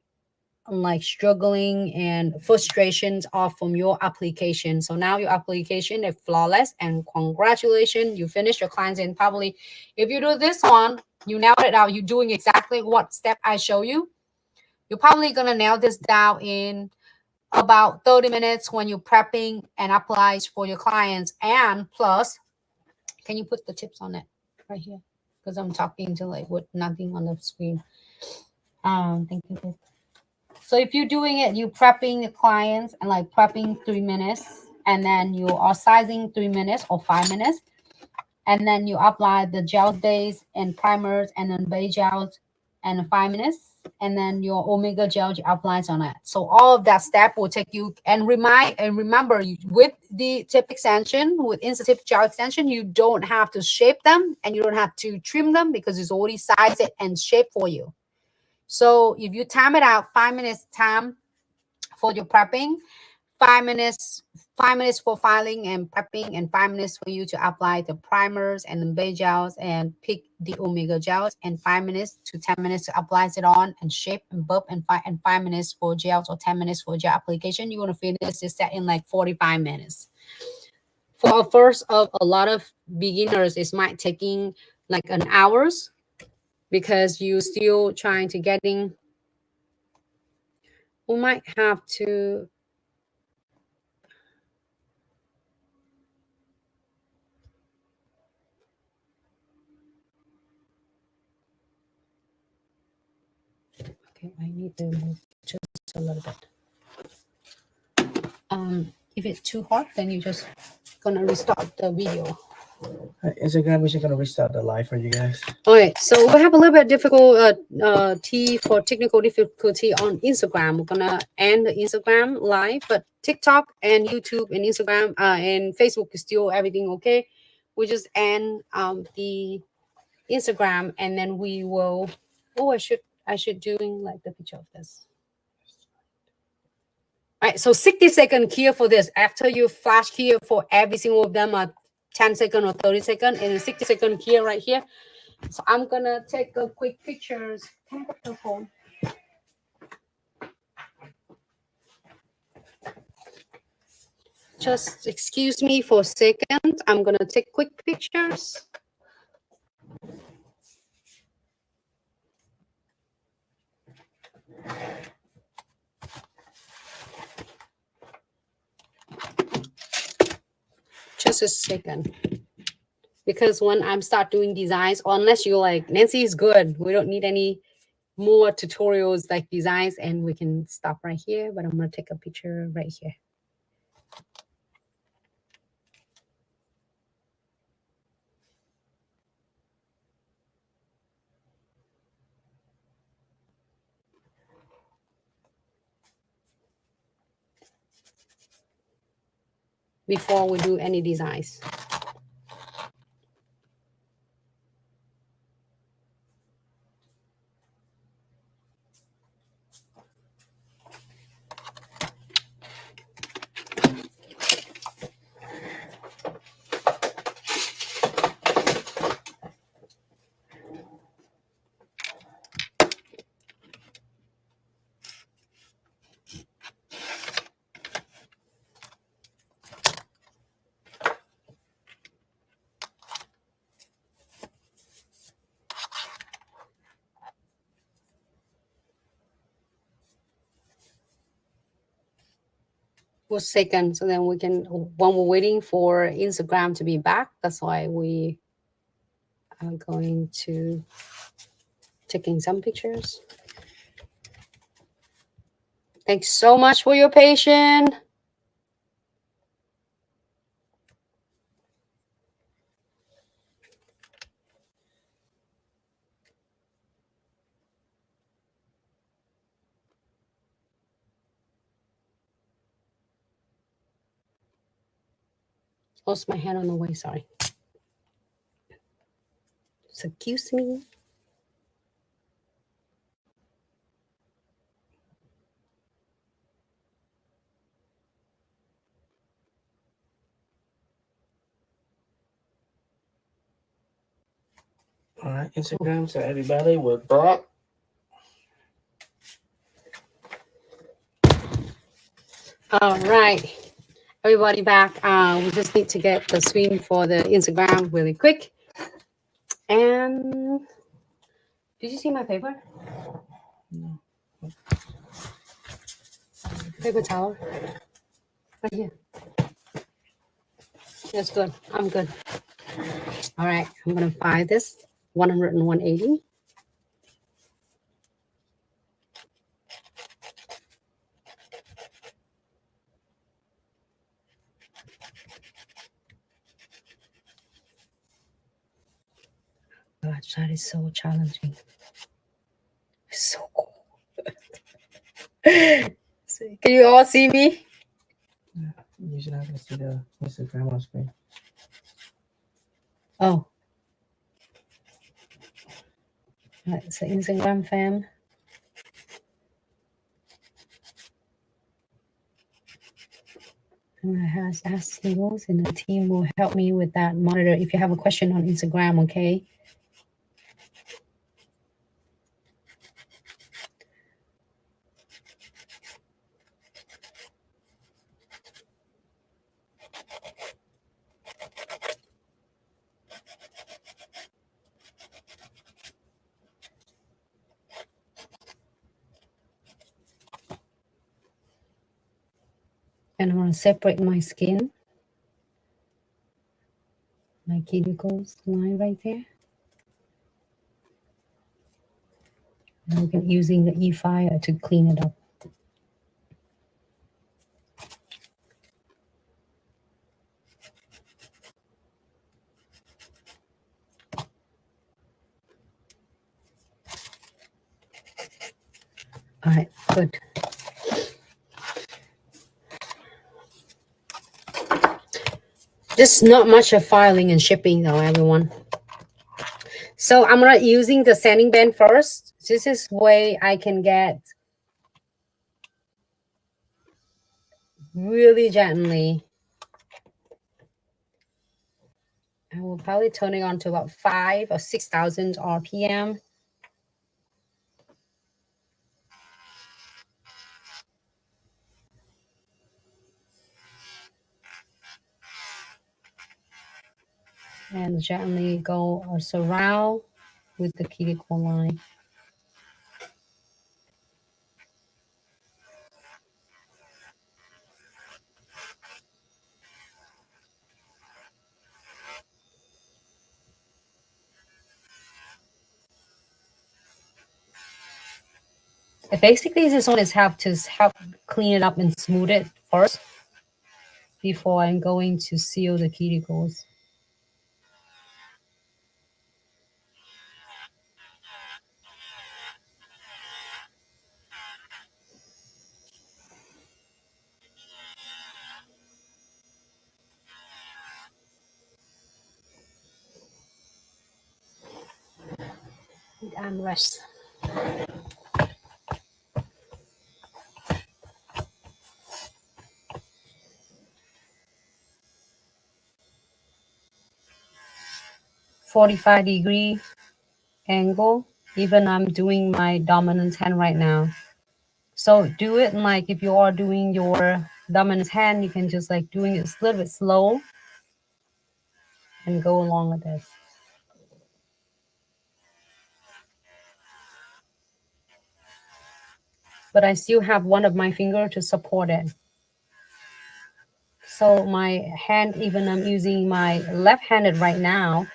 struggling and frustrations off from your application. So now your application is flawless, and congratulations, you finished your cleansing. Probably if you do this one, you nailed it out. You're doing exactly what step I show you. You're probably gonna nail this down in about 30 minutes when you're prepping and applies for your clients. And plus, can you put the tips on it right here? Because I'm talking to like with nothing on the screen. Thank you. So if you're doing it, you're prepping the clients and like prepping 3 minutes, and then you are sizing 3 minutes or 5 minutes, and then you apply the gel base and primers and then base gels and 5 minutes, and then your omega gel applies on it. So all of that step will take you, and remember with the tip extension, with Insta-Tips gel extension, you don't have to shape them and you don't have to trim them because it's already sized it and shaped for you. So if you time it out, 5 minutes time for your prepping, 5 minutes 5 minutes for filing and prepping, and 5 minutes for you to apply the primers and the base gels and pick the omega gels, and 5 minutes to 10 minutes to apply it on and shape and bulb, and 5 minutes for gels, or 10 minutes for gel application. You want to finish this set in like 45 minutes. For a first of a lot of beginners, it might taking like an hours, because you still trying to getting. We might have to. Okay, I need to move just a little bit. If it's too hot, then you just gonna restart the video. Instagram, we're just gonna restart the live for you guys. Okay, so we have a little bit difficult for technical difficulty on Instagram. We're gonna end the Instagram live, but TikTok and YouTube and Instagram and Facebook is still everything okay. We just end the Instagram, and then we will. Oh, I should doing like the picture of this. All right, so 60-second here for this. After you flash here for every single of them, 10 second or 30 second, and 60-second here right here. So I'm gonna take a quick pictures. Can I get the phone? Just excuse me for a second. I'm gonna take quick pictures. Just a second. Because when I'm start doing designs, unless you're like, Nancy is good, we don't need any more tutorials like designs, and we can stop right here, but I'm gonna take a picture right here. Before we do any designs. For a second, so then we can, when we're waiting for Instagram to be back, that's why we are going to taking some pictures. Thanks so much for your patience. Lost my hand on the way, sorry. Excuse me. All right, Instagram. So everybody, we're back. All right, everybody back. We just need to get the screen for the Instagram really quick. And did you see my paper? No. Paper towel. Right here. That's good. I'm good. All right, I'm gonna buy this 100 and 180. Gosh, that is so challenging. So cool. Can you all see me? Yeah, you should have to see the Instagram on screen. Oh. It's an Instagram fam. I'm gonna ask Singles, and the team will help me with that monitor if you have a question on Instagram, okay? And I'm gonna separate my skin, my cuticles line right there. And we can using the e-fire to clean it up. All right, good. Just not much of filing and shipping though, everyone. So I'm not using the sanding band first. This is way I can get really gently. I will probably turn it on to about 5,000 or 6,000 RPM. And gently go or surround with the cuticle line. Basically, this one is have to help clean it up and smooth it first before I'm going to seal the cuticles. Armrest. .45-degree angle. Even I'm doing my dominant hand right now. So do it like if you are doing your dominant hand, you can just like doing it a little bit slow and go along with this. But I still have one of my finger to support it. So my hand, even I'm using my left-handed right now,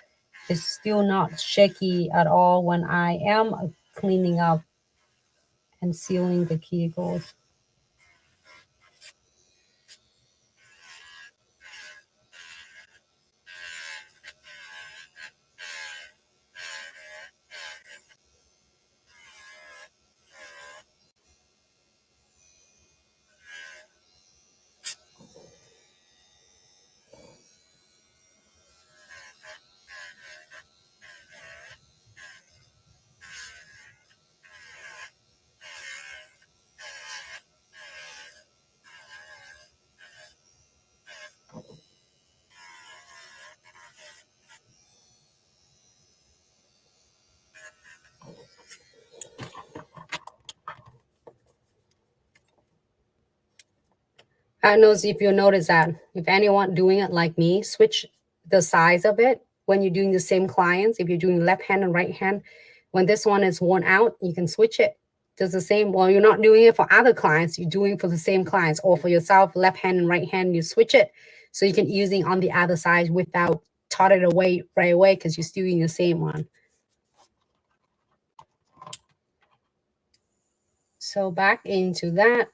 is still not shaky at all when I am cleaning up and sealing the cuticles. I don't know if you notice that. If anyone doing it like me, switch the size of it when you're doing the same clients. If you're doing left hand and right hand, when this one is worn out, you can switch it. Does the same. Well, you're not doing it for other clients. You're doing for the same clients, or for yourself, left hand and right hand. You switch it so you can using on the other side without tot it away right away because you're still using the same one. So back into that.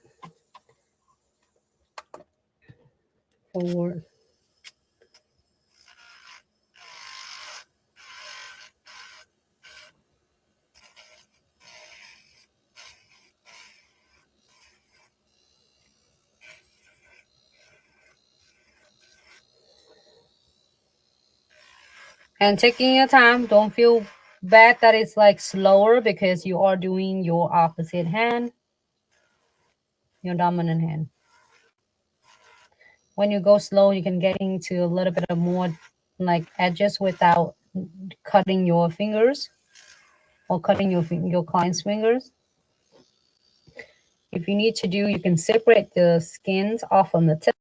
Forward. And taking your time. Don't feel bad that it's like slower because you are doing your opposite hand, your dominant hand. when you go slow, you can get into a little bit of more like edges without cutting your fingers or cutting your client's fingers. If you need to do, you can separate the skins off on the tip.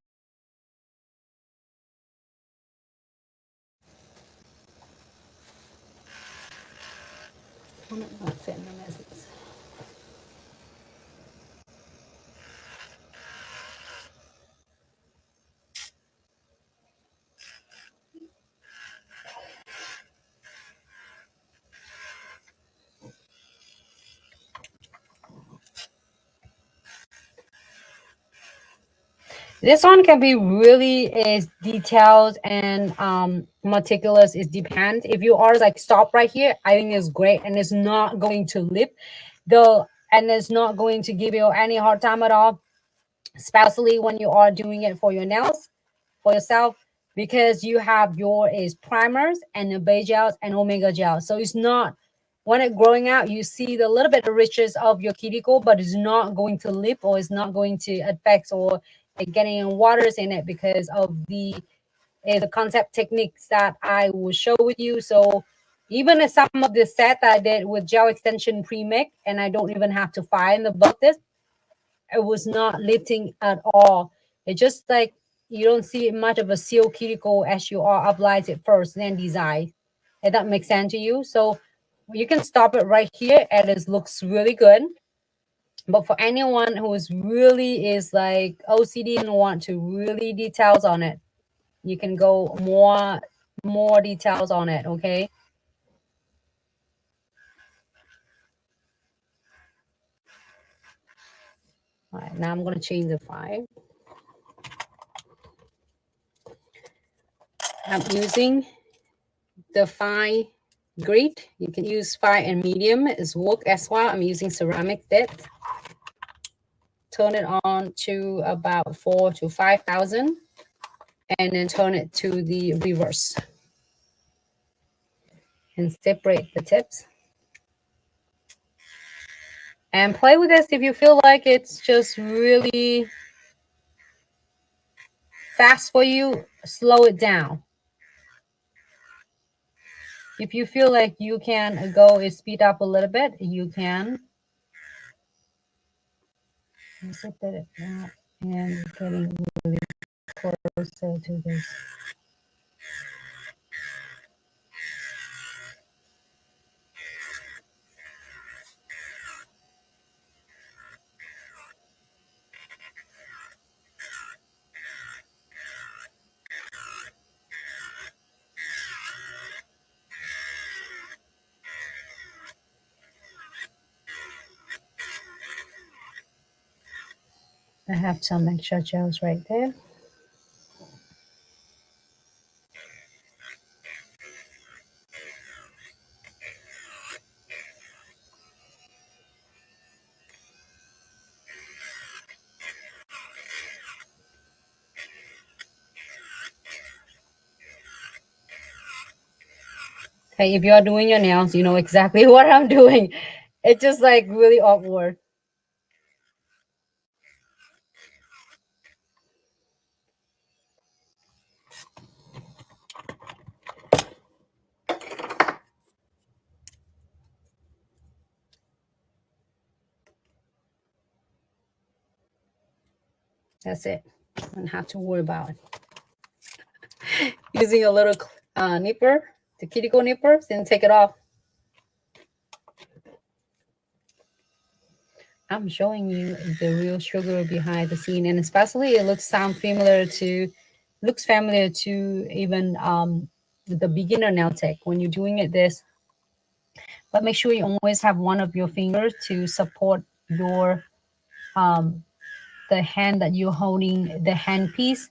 This one can be really is detailed and meticulous. It depends. If you are like stop right here, I think it's great, and it's not going to lip though, and it's not going to give you any hard time at all, especially when you are doing it for your nails for yourself, because you have your is primers and the base gels and omega gel. So it's not, when it growing out, you see the little bit of riches of your cuticle, but it's not going to lip or it's not going to affect or getting waters in it because of the concept techniques that I will show with you. So even if some of the set that I did with gel extension pre-mix, and I don't even have to find the buff this, it was not lifting at all. It just like you don't see much of a seal cuticle as you are applies it first, then design. If that makes sense to you. So you can stop it right here, and it looks really good. But for anyone who is really is like OCD and want to really details on it, you can go more details on it. Okay. All right, now I'm going to change the 5. I'm using the 5 grade. You can use 5 and medium is work as well. I'm using ceramic depth. Turn it on to about 4 to 5,000, and then turn it to the reverse and separate the tips. And play with this if you feel like it's just really fast for you, slow it down. If you feel like you can go and speed up a little bit, you can. Separate it now and getting really closer to this. I have some extra gels right there. Hey, if you're doing your nails, you know exactly what I'm doing. It's just like really awkward. That's it. I don't have to worry about it. Using a little nipper, the cuticle nipper, then take it off. I'm showing you the real sugar behind the scene, and especially it looks familiar to even the beginner nail tech when you're doing it this. But make sure you always have one of your fingers to support your the hand that you're holding the hand piece.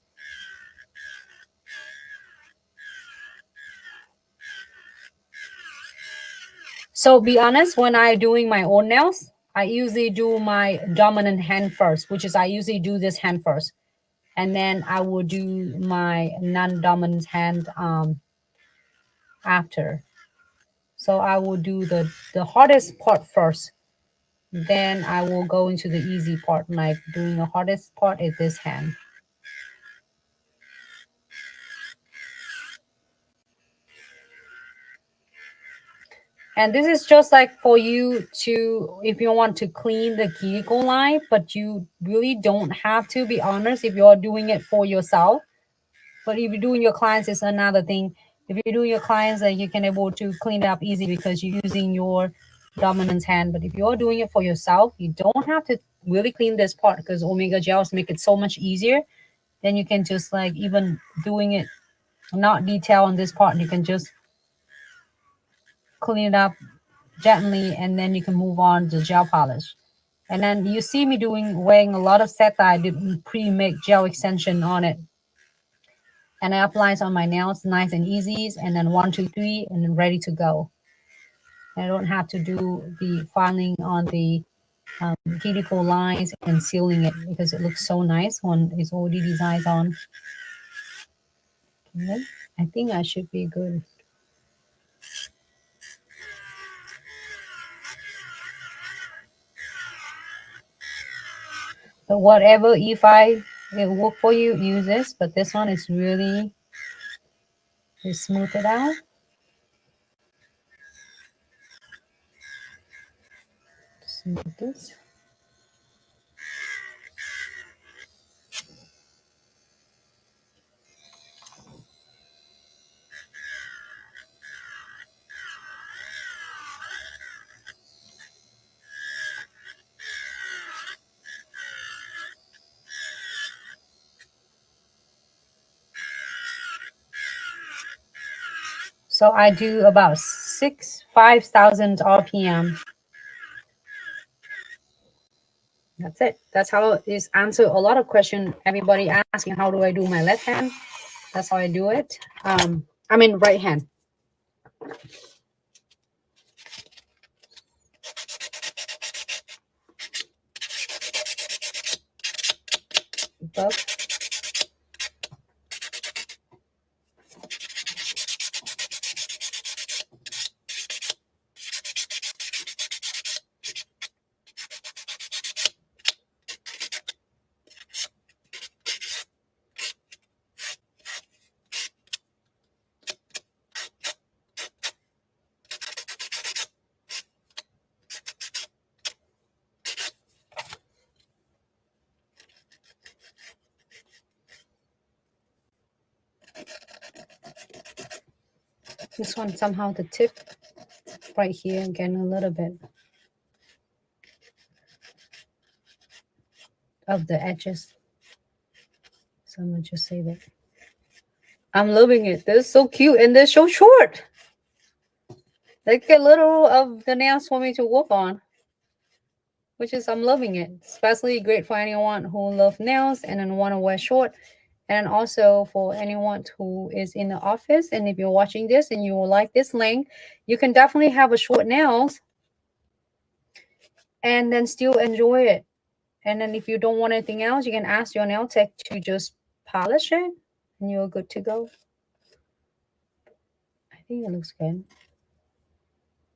So be honest, when I'm doing my own nails, I usually do my dominant hand first, which is I usually do this hand first. And then I will do my non-dominant hand after. So I will do the hardest part first. Then I will go into the easy part, like doing the hardest part is this hand. And this is just like for you to, if you want to clean the cuticle line, but you really don't have to, be honest, if you're doing it for yourself. But if you're doing your clients, it's another thing. If you're doing your clients, then you can able to clean it up easy because you're using your dominant hand. But if you're doing it for yourself, you don't have to really clean this part because omega gels make it so much easier. Then you can just like even doing it, not detail on this part, you can just clean it up gently, and then you can move on to gel polish. And then you see me wearing a lot of set that I did pre-make gel extension on it. And I apply it on my nails, nice and easy, and then 1, 2, 3, and then ready to go. I don't have to do the filing on the cuticle lines and sealing it because it looks so nice when it's already designed on. Okay. I think I should be good. But whatever, if it work for you, use this. But this one is really, smooth it out. Smooth this. So I do about 5,000 RPM. That's it. That's how it answer a lot of questions. Everybody asking, how do I do my left hand? That's how I do it. I mean, right hand. Above. This one somehow the tip right here getting a little bit of the edges. So I'm gonna just save it. I'm loving it. This is so cute and they're so short. They get little of the nails for me to work on, which is I'm loving it. Especially great for anyone who love nails and then want to wear short. And also for anyone who is in the office, and if you're watching this and you will like this length, you can definitely have a short nails and then still enjoy it. And then if you don't want anything else, you can ask your nail tech to just polish it and you're good to go. I think it looks good.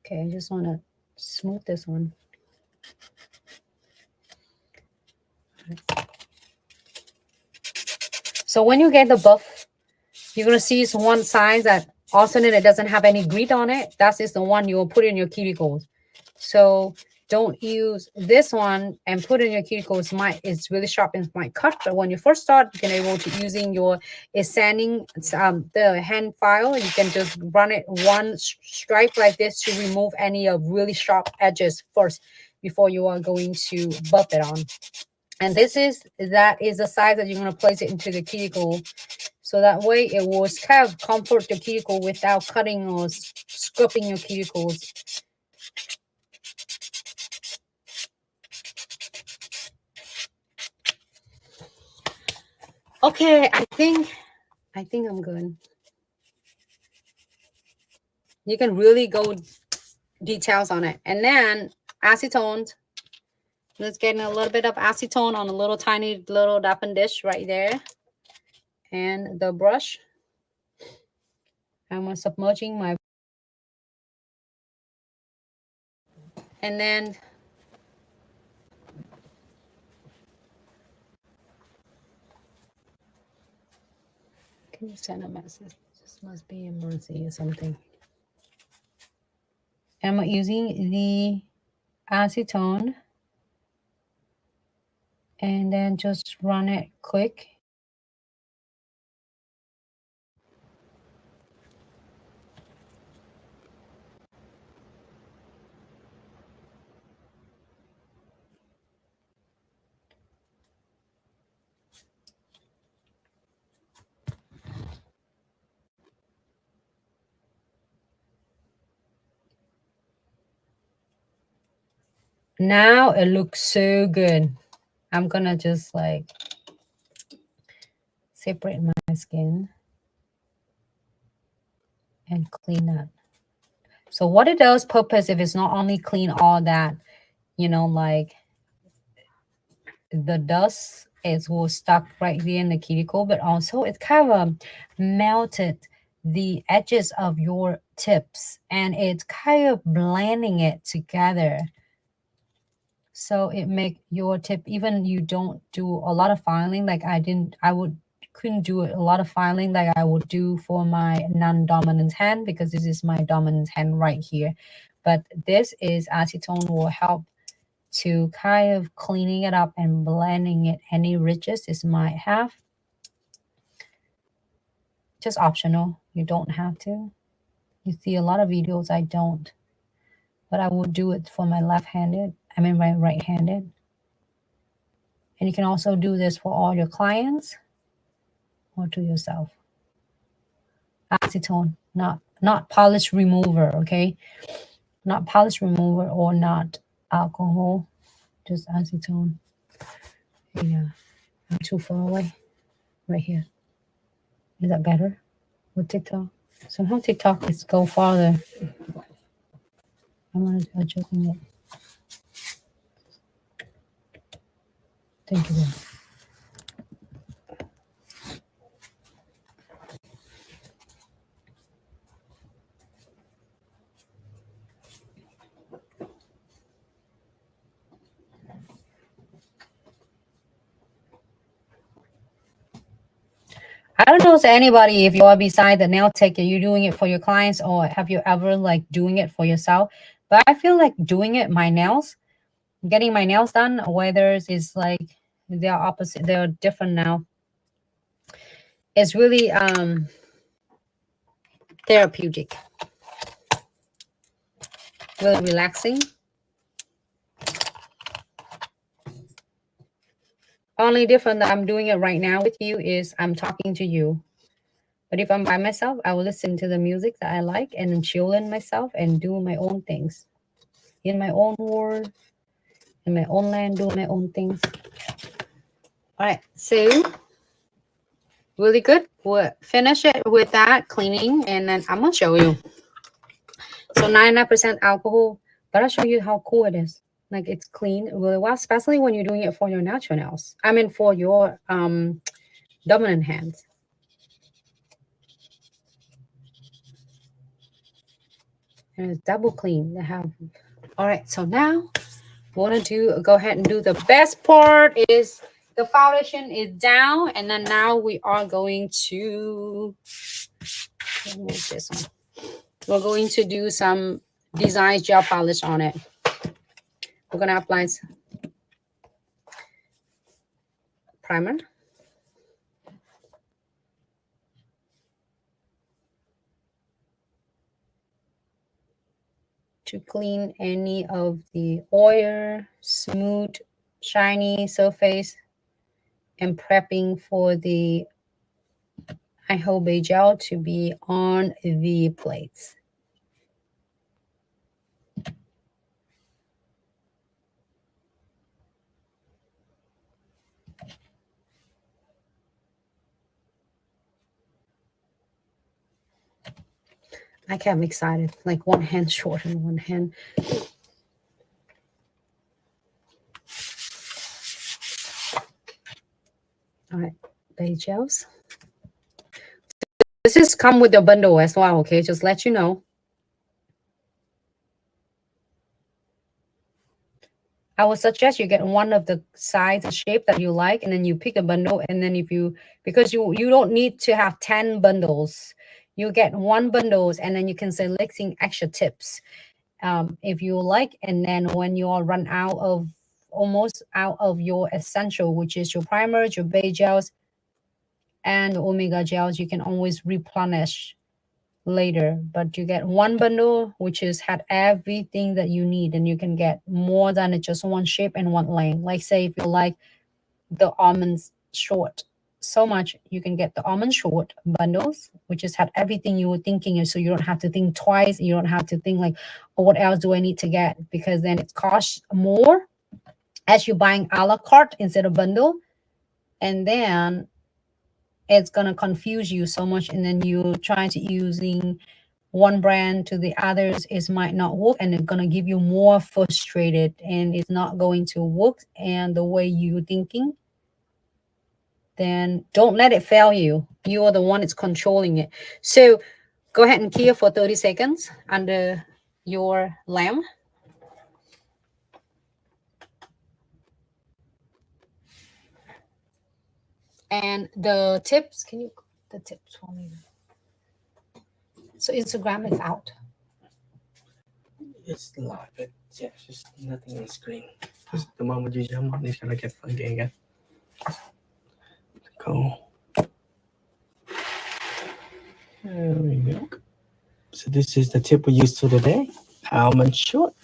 Okay, I just want to smooth this one. So when you get the buff, you're going to see it's one size that alternate, it doesn't have any grit on it. That is the one you will put in your cuticles. So don't use this one and put in your cuticles. It's really sharp and might cut. But when you first start, you can able to using your sanding the hand file. You can just run it one stripe like this to remove any of really sharp edges first before you are going to buff it on. And that is the size that you're going to place it into the cuticle. So that way it will kind of comfort the cuticle without cutting or scraping your cuticles. Okay, I think I'm good. You can really go details on it. And then acetone. Let's get a little bit of acetone on a little tiny little dappen dish right there. And the brush. I'm submerging my. And then can you send a message? This must be emergency or something. And I'm using the acetone and then just run it quick. Now it looks so good. I'm gonna just like separate my skin and clean that. So what it does purpose, if it's not only clean all that, you know, like the dust is will stuck right here in the cuticle, but also it kind of melted the edges of your tips and it's kind of blending it together. So it make your tip, even you don't do a lot of filing like couldn't do a lot of filing like I would do for my non-dominant hand, because this is my dominant hand right here. But this is acetone will help to kind of cleaning it up and blending it, any ridges this might have. Just optional, you don't have to. You see a lot of videos I don't, but I would do it for my left-handed, I mean my right-handed. And you can also do this for all your clients or to yourself. Acetone, not polish remover, okay? Not polish remover or not alcohol, just acetone. Yeah, I'm too far away. Right here. Is that better with TikTok? Somehow TikTok is go farther. I'm gonna adjust it. Thank you. I don't know to anybody if you are beside the nail tech, are you doing it for your clients or have you ever like doing it for yourself? But I feel like doing it my nails, getting my nails done, whether it's like they're opposite, they're different now. It's really therapeutic, really relaxing. Only different that I'm doing it right now with you is I'm talking to you. But if I'm by myself, I will listen to the music that I like and then chill in myself and do my own things. In my own world, in my own land, do my own things. All right, so really good. We'll finish it with that cleaning and then I'm gonna show you. So 99% alcohol, but I'll show you how cool it is. Like it's clean really well, especially when you're doing it for your natural nails. I mean for your dominant hands. And it's double clean. They have. All right, so now want to go ahead and do the best part is the foundation is down, and then now we are going to move this one. We're going to do some design gel polish on it. We're gonna apply primer. To clean any of the oil, smooth, shiny surface, and prepping for the iHold gel to be on the plates. I am excited, like one hand short and one hand. All right, beige gels. This is come with the bundle as well, okay? Just let you know. I would suggest you get one of the size and shape that you like, and then you pick a bundle, and then if you, because you don't need to have 10 bundles. You get one bundles, and then you can selecting extra tips. if you like. And then when you are run out of almost out of your essential, which is your primers, your base gels, and omega gels, you can always replenish later. But you get one bundle which is had everything that you need, and you can get more than just one shape and one length. Like say if you like the almonds short so much, you can get the almond short bundles, which is had everything you were thinking, so you don't have to think twice. You don't have to think like, oh, what else do I need to get? Because then it costs more as you're buying a la carte instead of bundle, and then it's gonna confuse you so much, and then you try to using one brand to the others, it might not work, and it's gonna give you more frustrated, and it's not going to work and the way you're thinking. Then don't let it fail you. You are the one that's controlling it. So go ahead and cure for 30 seconds under your lamp. And the tips, can you the tips for me? So Instagram is out. It's live, but yeah, it's just nothing on the screen. Just the moment you jump on, it's gonna get funky again. Cool. There we go. So this is the tip we used for today. Almond short.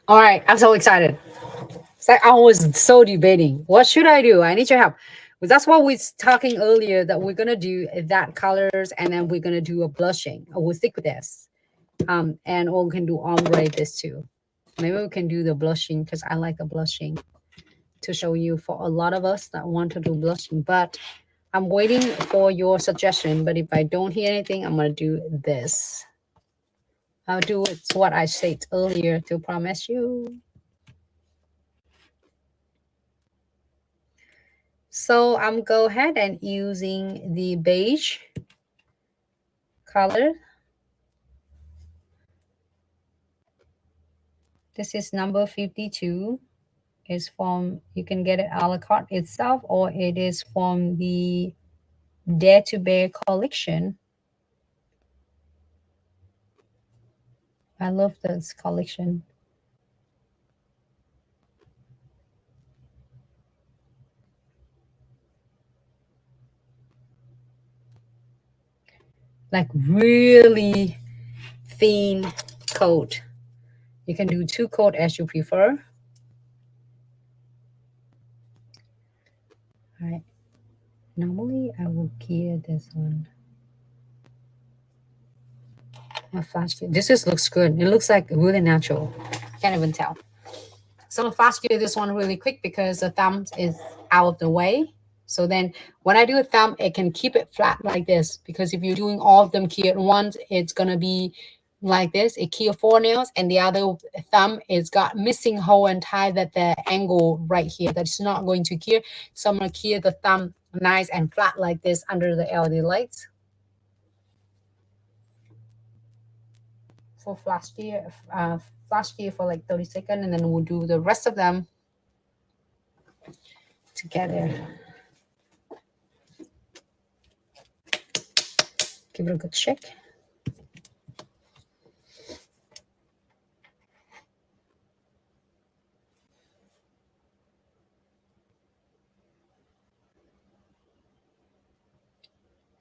All right, I'm so excited. It's like I was so debating. What should I do? I need your help. Well, that's what we was talking earlier, that we're gonna do that colors, and then we're gonna do a blushing. We'll stick with this. And we can do ombre this too. Maybe we can do the blushing because I like the blushing to show you for a lot of us that want to do blushing. But I'm waiting for your suggestion. But if I don't hear anything, I'm gonna do this. I'll do it what I said earlier to promise you. So I'm go ahead and using the beige color. This is number 52. It's from, you can get it a la carte itself, or it is from the Dare to Bear collection. I love this collection. Like really thin coat. You can do 2 coat as you prefer. All right. Normally I will gear this one. My flash gear. This looks good. It looks like really natural. Can't even tell. So I'm gonna flash gear this one really quick because the thumb is out of the way. So then when I do a thumb, it can keep it flat like this, because if you're doing all of them key at once, it's gonna be like this. It key 4 nails, and the other thumb is got missing hole and tie that the angle right here that's not going to key. So I'm gonna key the thumb nice and flat like this under the LED lights. For flash gear for like 30 seconds, and then we'll do the rest of them together. Give it a good shake.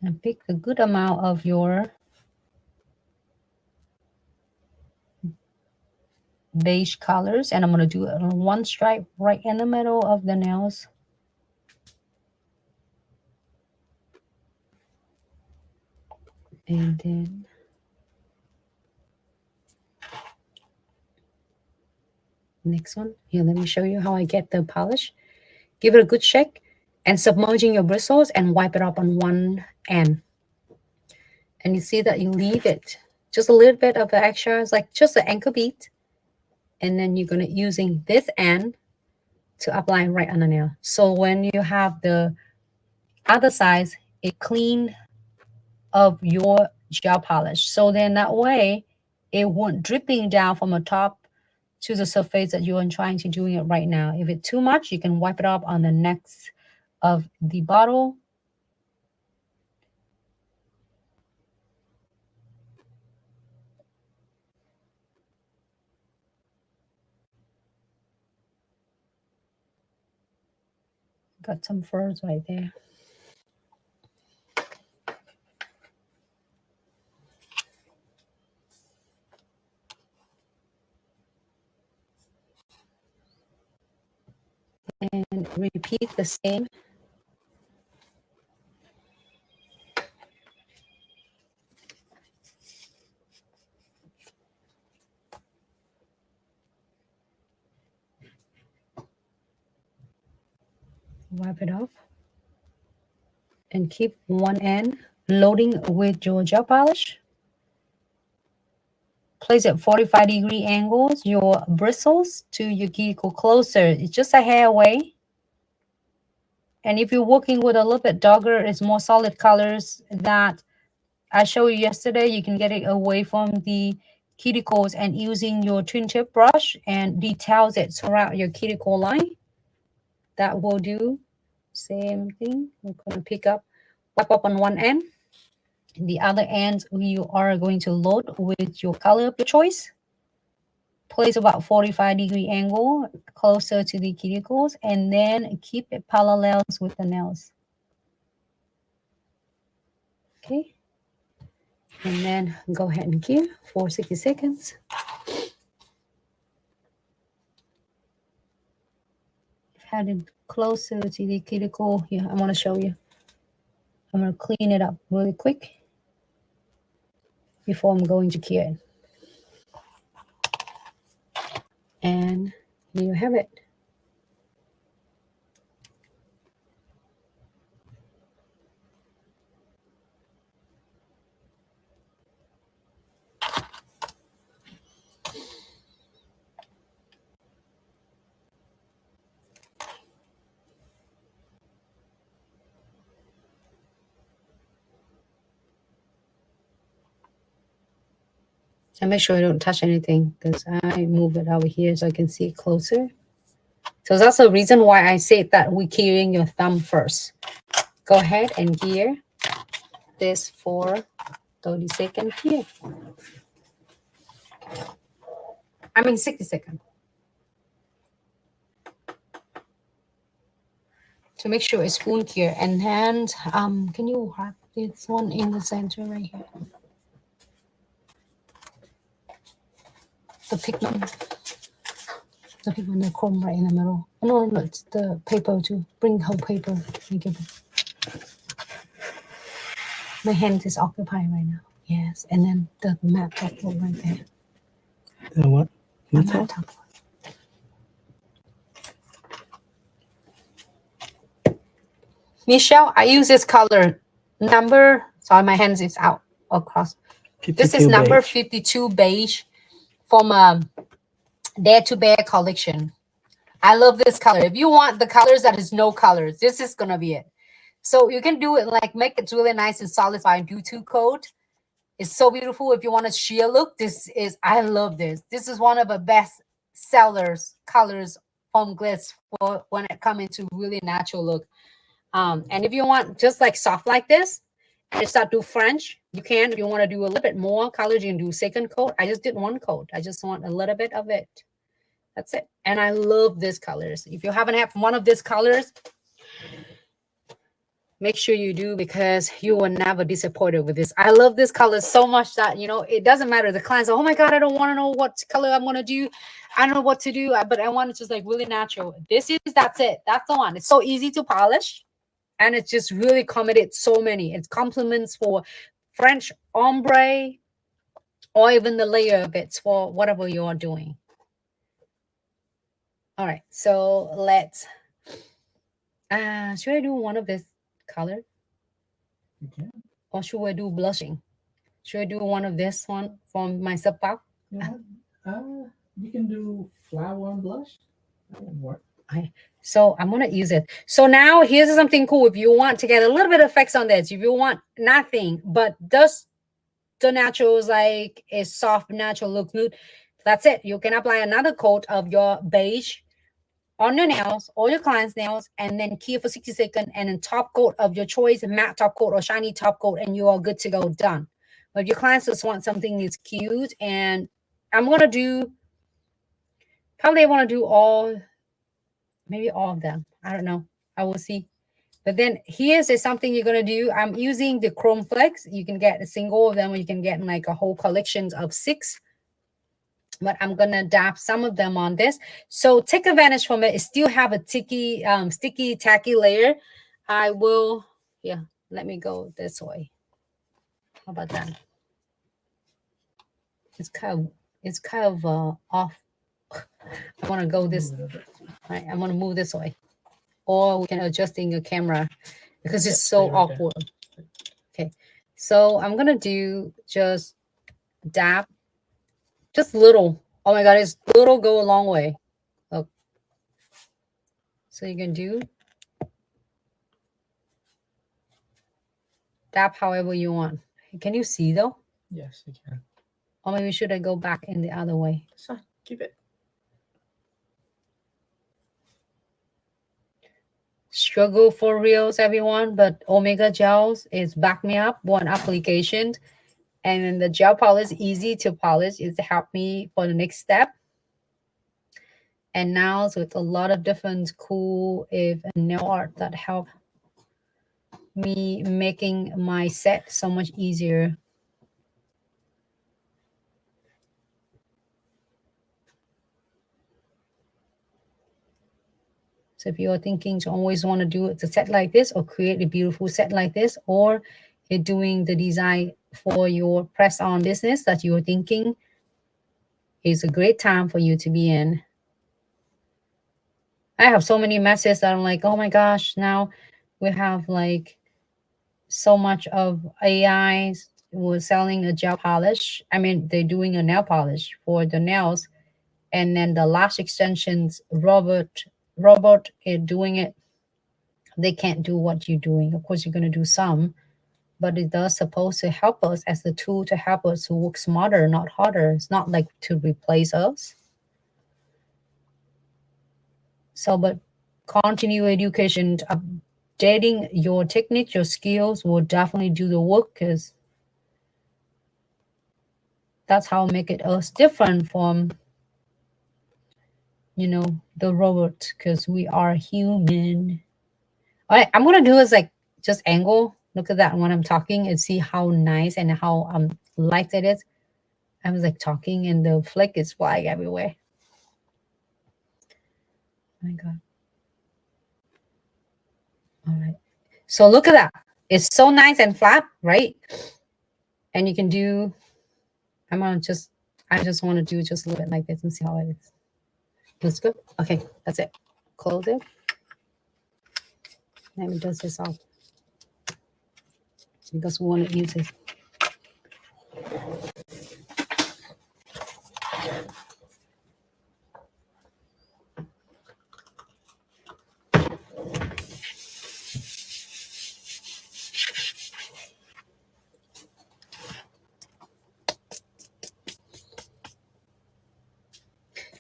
And pick a good amount of your beige colors, and I'm going to do one stripe right in the middle of the nails. And then next one. Here, let me show you how I get the polish. Give it a good shake and submerging your bristles and wipe it up on one end. And you see that you leave it just a little bit of the extra, it's like just an ankle bead. And then you're going to using this end to apply right on the nail. So when you have the other side, it clean of your gel polish. So then that way it won't dripping down from the top to the surface that you are trying to do it right now. If it's too much, you can wipe it up on the next of the bottle Got some furs right there. And repeat the same. Wipe it off. And keep one end loading with your gel polish. Place at 45-degree angles your bristles to your cuticle closer. It's just a hair away. And if you're working with a little bit darker, it's more solid colors that I showed you yesterday, you can get it away from the cuticles and using your twin tip brush and details it throughout your cuticle line. That will do. Same thing. I'm going to pick up, wipe up on one end. The other end, you are going to load with your color of your choice. Place about 45-degree angle closer to the cuticles and then keep it parallel with the nails. Okay. And then go ahead and cure for 60 seconds. Had it closer to the cuticle. Here, I want to show you. I'm going to clean it up really quick before I'm going to cure it. And here you have it. And make sure I don't touch anything because I move it over here so I can see it closer. So that's the reason why I said that we're curing your thumb first. Go ahead and gear this for 30 seconds here. 60 seconds. To make sure it's spoon cure. And then, can you wrap this one in the center right here? The pigment, the chrome right in the middle. No, it's the paper too. Bring whole paper. Thank you. My hand is occupied right now. Yes, and then the matte top coat right there. The what? The matte top coat. Michelle, I use this color number. Sorry, my hands is out across. This is number 52 beige from Dare to Bear collection. I love this color. If you want the colors that is no colors, this is gonna be it. So you can do it like make it really nice and solid by Bluetooth coat. It's so beautiful. If you want a sheer look, I love this. This is one of the best sellers colors from Glitz for when it comes into really natural look. And if you want just like soft like this, and start do French, you can. If you want to do a little bit more colors, you can do second coat. I just did one coat. I just want a little bit of it. That's it. And I love these colors. If you haven't had one of these colors, make sure you do because you will never be disappointed with this. I love this color so much that, it doesn't matter. The clients are, oh my God, I don't want to know what color I'm going to do. I don't know what to do, but I want it just like really natural. That's it. That's the one. It's so easy to polish. And it's just really accommodates so many. It complements for French ombre or even the layer bits for whatever you are doing. All right, so let's, should I do one of this color? Okay. Or should I do blushing? Should I do one of this one from my sub pack? Yeah. You can do flower and blush. That would work. So I'm going to use it. So now here's something cool. If you want to get a little bit of effects on this, if you want nothing, but just the naturals, like a soft natural look nude, that's it. You can apply another coat of your beige on your nails, all your clients' nails, and then cure for 60 seconds, and then top coat of your choice, matte top coat or shiny top coat, and you are good to go, done. But if your clients just want something that's cute, and I'm going to do, probably want to do maybe all of them. I don't know. I will see. But then here's is something you're gonna do. I'm using the Chrome Flex. You can get a single of them, or you can get like a whole collection of 6. But I'm gonna dab some of them on this. So take advantage from it. It still have a sticky, tacky layer. I will, yeah, let me go this way. How about that? It's kind of off. I want to go this. Right, I'm gonna move this way, or we can adjusting the camera because it's so awkward. Okay, so I'm gonna do just dab, just little. Oh my God, it's little go a long way. Look, so you can do dab however you want. Can you see though? Yes, you can. Or maybe should I go back in the other way? So keep it. Struggle for reals, everyone, but Omega Gels is back me up one application, and then the gel polish easy to polish. It's helped me for the next step. And now so with a lot of different cool nail art that help me making my set so much easier. So if you're thinking to always want to do a set like this or create a beautiful set like this, or you're doing the design for your press-on business that you're thinking, is a great time for you to be in. I have so many messages that I'm like, oh my gosh, now we have like so much of AI was selling a gel polish. I mean, they're doing a nail polish for the nails, and then the lash extensions, robot is doing it. They can't do what you're doing. Of course, you're going to do some, but it does supposed to help us as the tool to help us to work smarter, not harder. It's not like to replace us. So, but continue education, updating your technique, your skills will definitely do the work, because that's how make it us different from, you know, the robot, because we are human. All right, I'm gonna do is like just angle. Look at that when I'm talking and see how nice and how light it is. I was like talking and the flake is flying everywhere. Oh my God. All right. So look at that. It's so nice and flat, right? And you can do, I just want to do just a little bit like this and see how it is. Looks good. Okay, that's it. Close it. Let me dust this off, because we want to use this.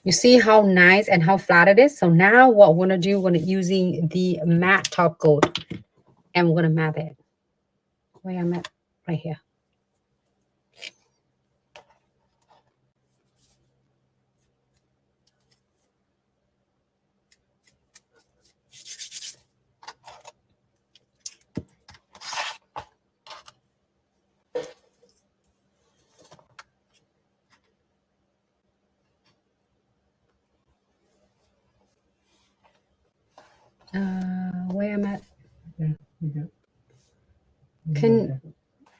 You see how nice and how flat it is? So now what we're going to do, we're going to using the matte top coat, and we're going to map it. Where I'm at, right here. Where I'm at. Yeah, you go. Can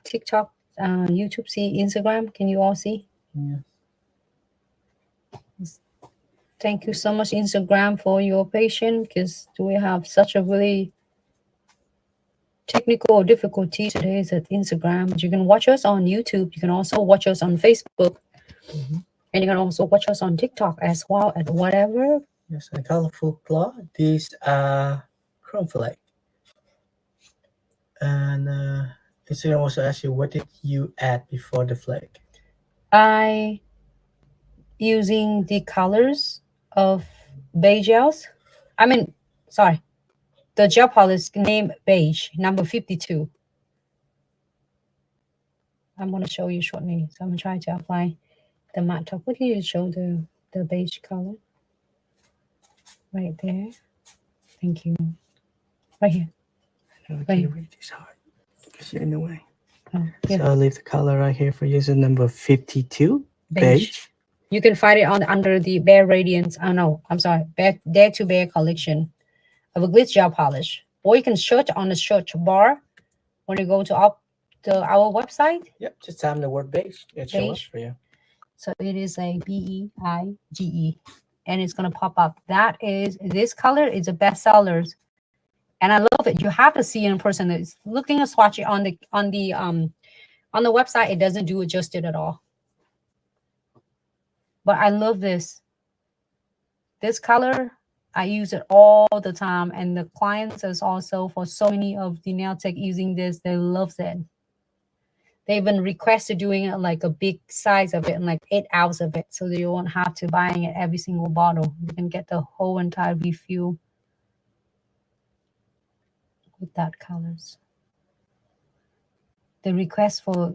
TikTok, YouTube see, Instagram, can you all see? Yeah. Thank you so much, Instagram, for your patience, because we have such a really technical difficulty today is at Instagram. But you can watch us on YouTube. You can also watch us on Facebook. And you can also watch us on TikTok as well, at whatever. Yes, a colorful claw. These are chrome flake. And Instagram also ask you, what did you add before the flake? I using the colors of beige gels. I mean, sorry, the gel polish named beige, number 52. I'm going to show you shortly. So I'm going to try to apply the matte top. What do you show the beige color? Right there. Thank you. Right here. No, I Right. can't reach this hard because you're in the way. Oh, So here. I'll leave the color right here for you. This is number 52, beige. You can find it on under the Bare Radiance. Oh no, I'm sorry, Dare to Bare collection of a glitz gel polish. Or you can search on the search bar when you go to our website. Yep, just time the word beige. It show up Beige. for you. So it is a BEIGE, and it's gonna pop up. This color is a bestsellers, and I love it. You have to see it in person. It's looking at swatching on the website. It doesn't do it justice at all. But I love this. This color, I use it all the time, and the clients is also for so many of the nail tech using this. They love it. They even requested doing it like a big size of it and like 8 ounces of it, so that you won't have to buying it every single bottle. You can get the whole entire refill with that colors. The request for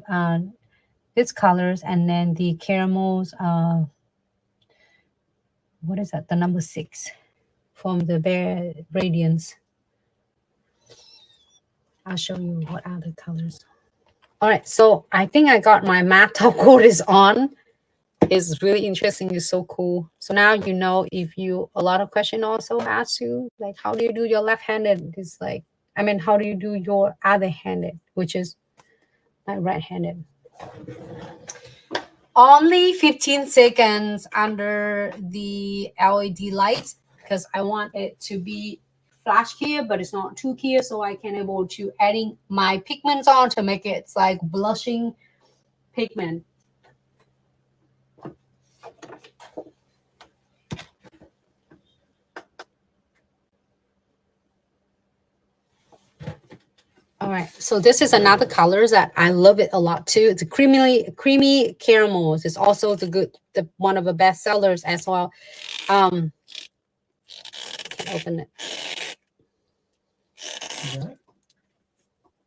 this colors, and then the caramels. What is that? The number 6 from the Bare Radiance. I'll show you what other colors. All right, so I think I got my matte top coat is on. It's really interesting. It's so cool. So now you know, if you, a lot of question also ask you, like, how do you do your left-handed? It's like, I mean, how do you do your other-handed, which is my right-handed? Only 15 seconds under the LED light, because I want it to be flash clear, but it's not too clear, so I can able to adding my pigments on to make it like blushing pigment. All right, so this is another color that I love it a lot too. It's a creamy caramels. It's also one of the best sellers as well. Can't open it. Right.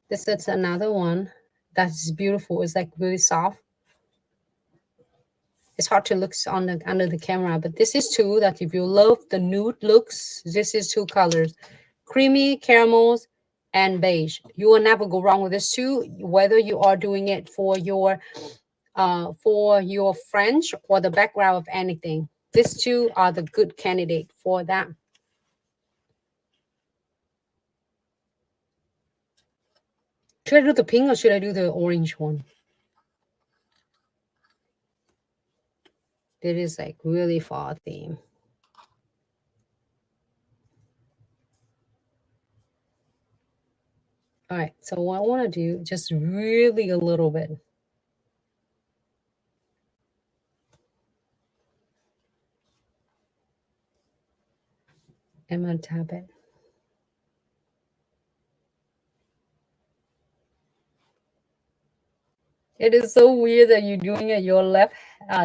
This is another one that's beautiful. It's like really soft. It's hard to look under the camera, but this is two that if you love the nude looks, this is two colors, creamy caramels and beige. You will never go wrong with this two, whether you are doing it for your French or the background of anything. These two are the good candidate for that. Should I do the pink or should I do the orange one? It is like really fall theme. All right, so what I want to do, just really a little bit. I'm going to tap it. It is so weird that you're doing it your left,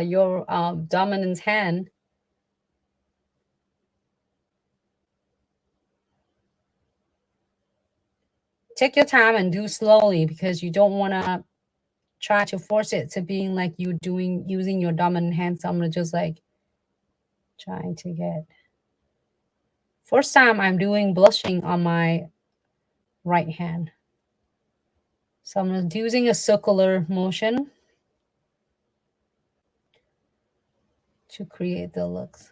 your dominant hand. Take your time and do slowly, because you don't want to try to force it to being like you using your dominant hand. So I'm gonna just like trying to get. First time I'm doing blushing on my right hand. So I'm using a circular motion to create the looks.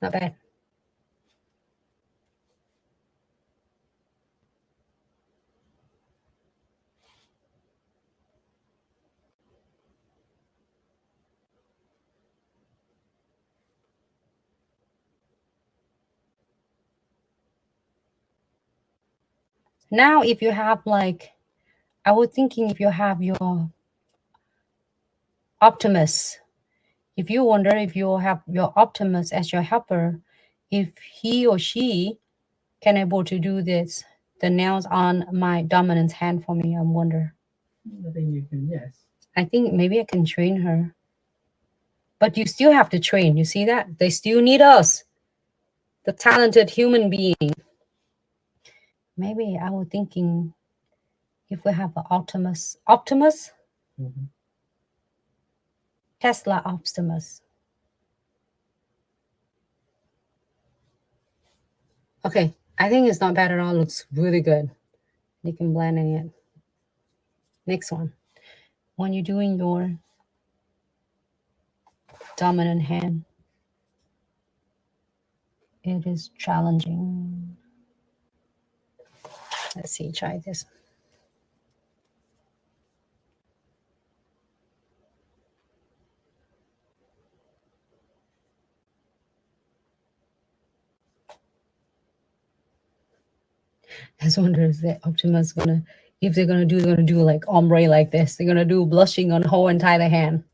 Not bad. Now, if you have like, I was thinking if you have your Optimus, if you wonder if you have your Optimus as your helper, if he or she can able to do this, the nails on my dominant hand for me, I wonder. I think you can, yes. I think maybe I can train her. But you still have to train. You see that? They still need us. the talented human being. Maybe I was thinking if we have an Optimus, Mhm. Tesla Optimus. Okay, I think it's not bad at all. It looks really good. You can blend in it. Next one. When you're doing your dominant hand, it is challenging. Let's see, try this. I just wonder if the Optimus gonna, if they're gonna do like ombre like this. They're gonna do blushing on whole entire hand.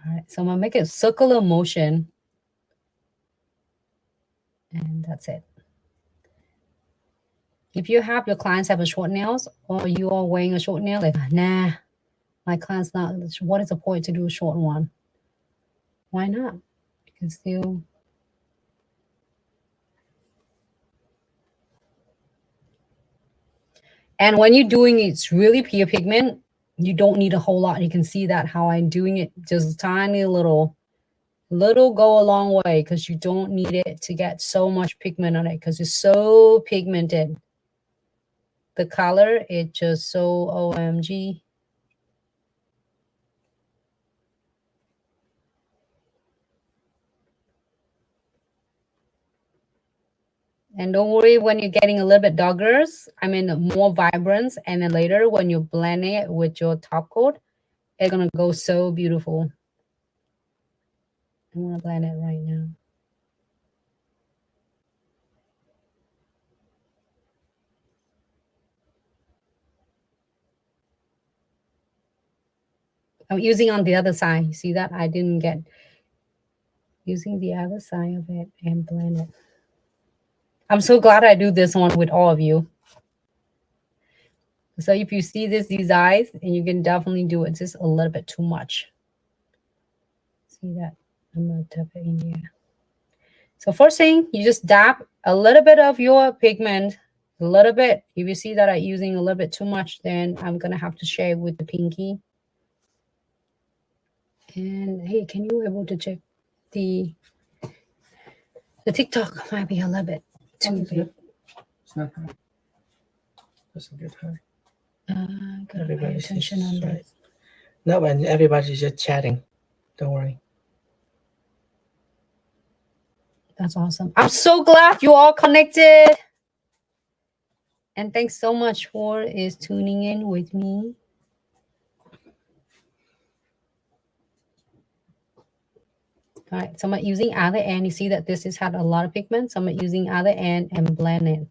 All right, so I'm gonna make a circular motion, and that's it. If you have your clients have a short nails, or you are wearing a short nail, like nah, my client's not. What is the point to do a short one? Why not? You can still. And when you're doing it's really pure pigment, you don't need a whole lot. You can see that how I'm doing it, just tiny little go a long way, because you don't need it to get so much pigment on it, because it's so pigmented. The color, it just so OMG. And don't worry when you're getting a little bit darker, I mean more vibrance, and then later when you're blending it with your top coat, it's gonna go so beautiful. I'm gonna blend it right now. I'm using on the other side. You see that? I didn't get using the other side of it and blend it. I'm so glad I do this one with all of you. So if you see these eyes, and you can definitely do it just a little bit too much. See that? I'm gonna tap it in here. So first thing, you just dab a little bit of your pigment, a little bit. If you see that I'm using a little bit too much, then I'm gonna have to share with the pinky. And hey, can you able to check the TikTok might be a little bit too big. It's not high. That's a good high. Gotta pay attention on that. No, and everybody's just chatting. Don't worry. That's awesome. I'm so glad you all connected. And thanks so much for tuning in with me. All right, so I'm using other end. You see that this has had a lot of pigment. So I'm using other end and blend it.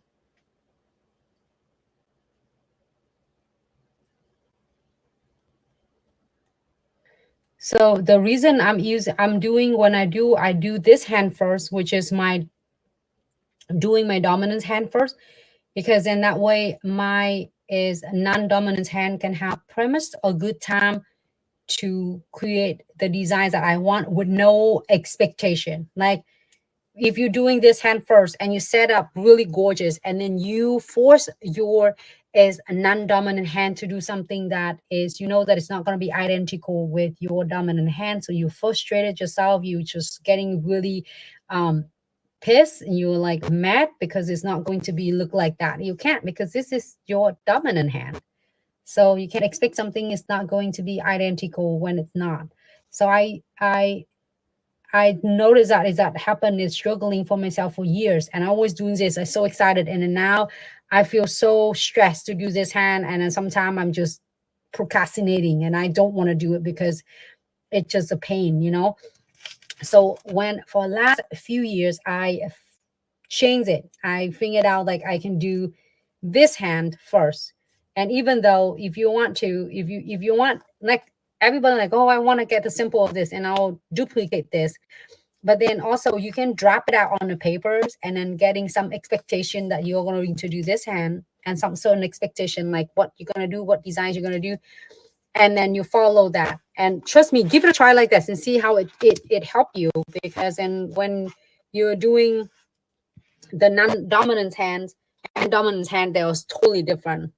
So the reason I'm doing when I do this hand first, which is doing my dominance hand first, because in that way my non-dominant hand can have premised a good time to create the designs that I want with no expectation. Like if you're doing this hand first and you set up really gorgeous, and then you force your as a non-dominant hand to do something that is, you know, that it's not going to be identical with your dominant hand, so you frustrated yourself, you just getting really pissed, and you're like mad because it's not going to be look like that. You can't, because this is your dominant hand. So you can't expect something is not going to be identical when it's not. So I noticed that is that happened is struggling for myself for years, and I was doing this. I'm so excited, and then now I feel so stressed to do this hand, and then sometimes I'm just procrastinating, and I don't want to do it because it's just a pain, you know. So when for last few years I changed it, I figured out like I can do this hand first. And even though if you want to, if you want, like everybody like, oh, I want to get the simple of this and I'll duplicate this. But then also you can drop it out on the papers, and then getting some expectation that you're going to do this hand, and some certain expectation like what you're going to do, what designs you're going to do. and then you follow that. And trust me, give it a try like this and see how it helped you, because then when you're doing the non-dominant hands and dominant hand, they are totally different,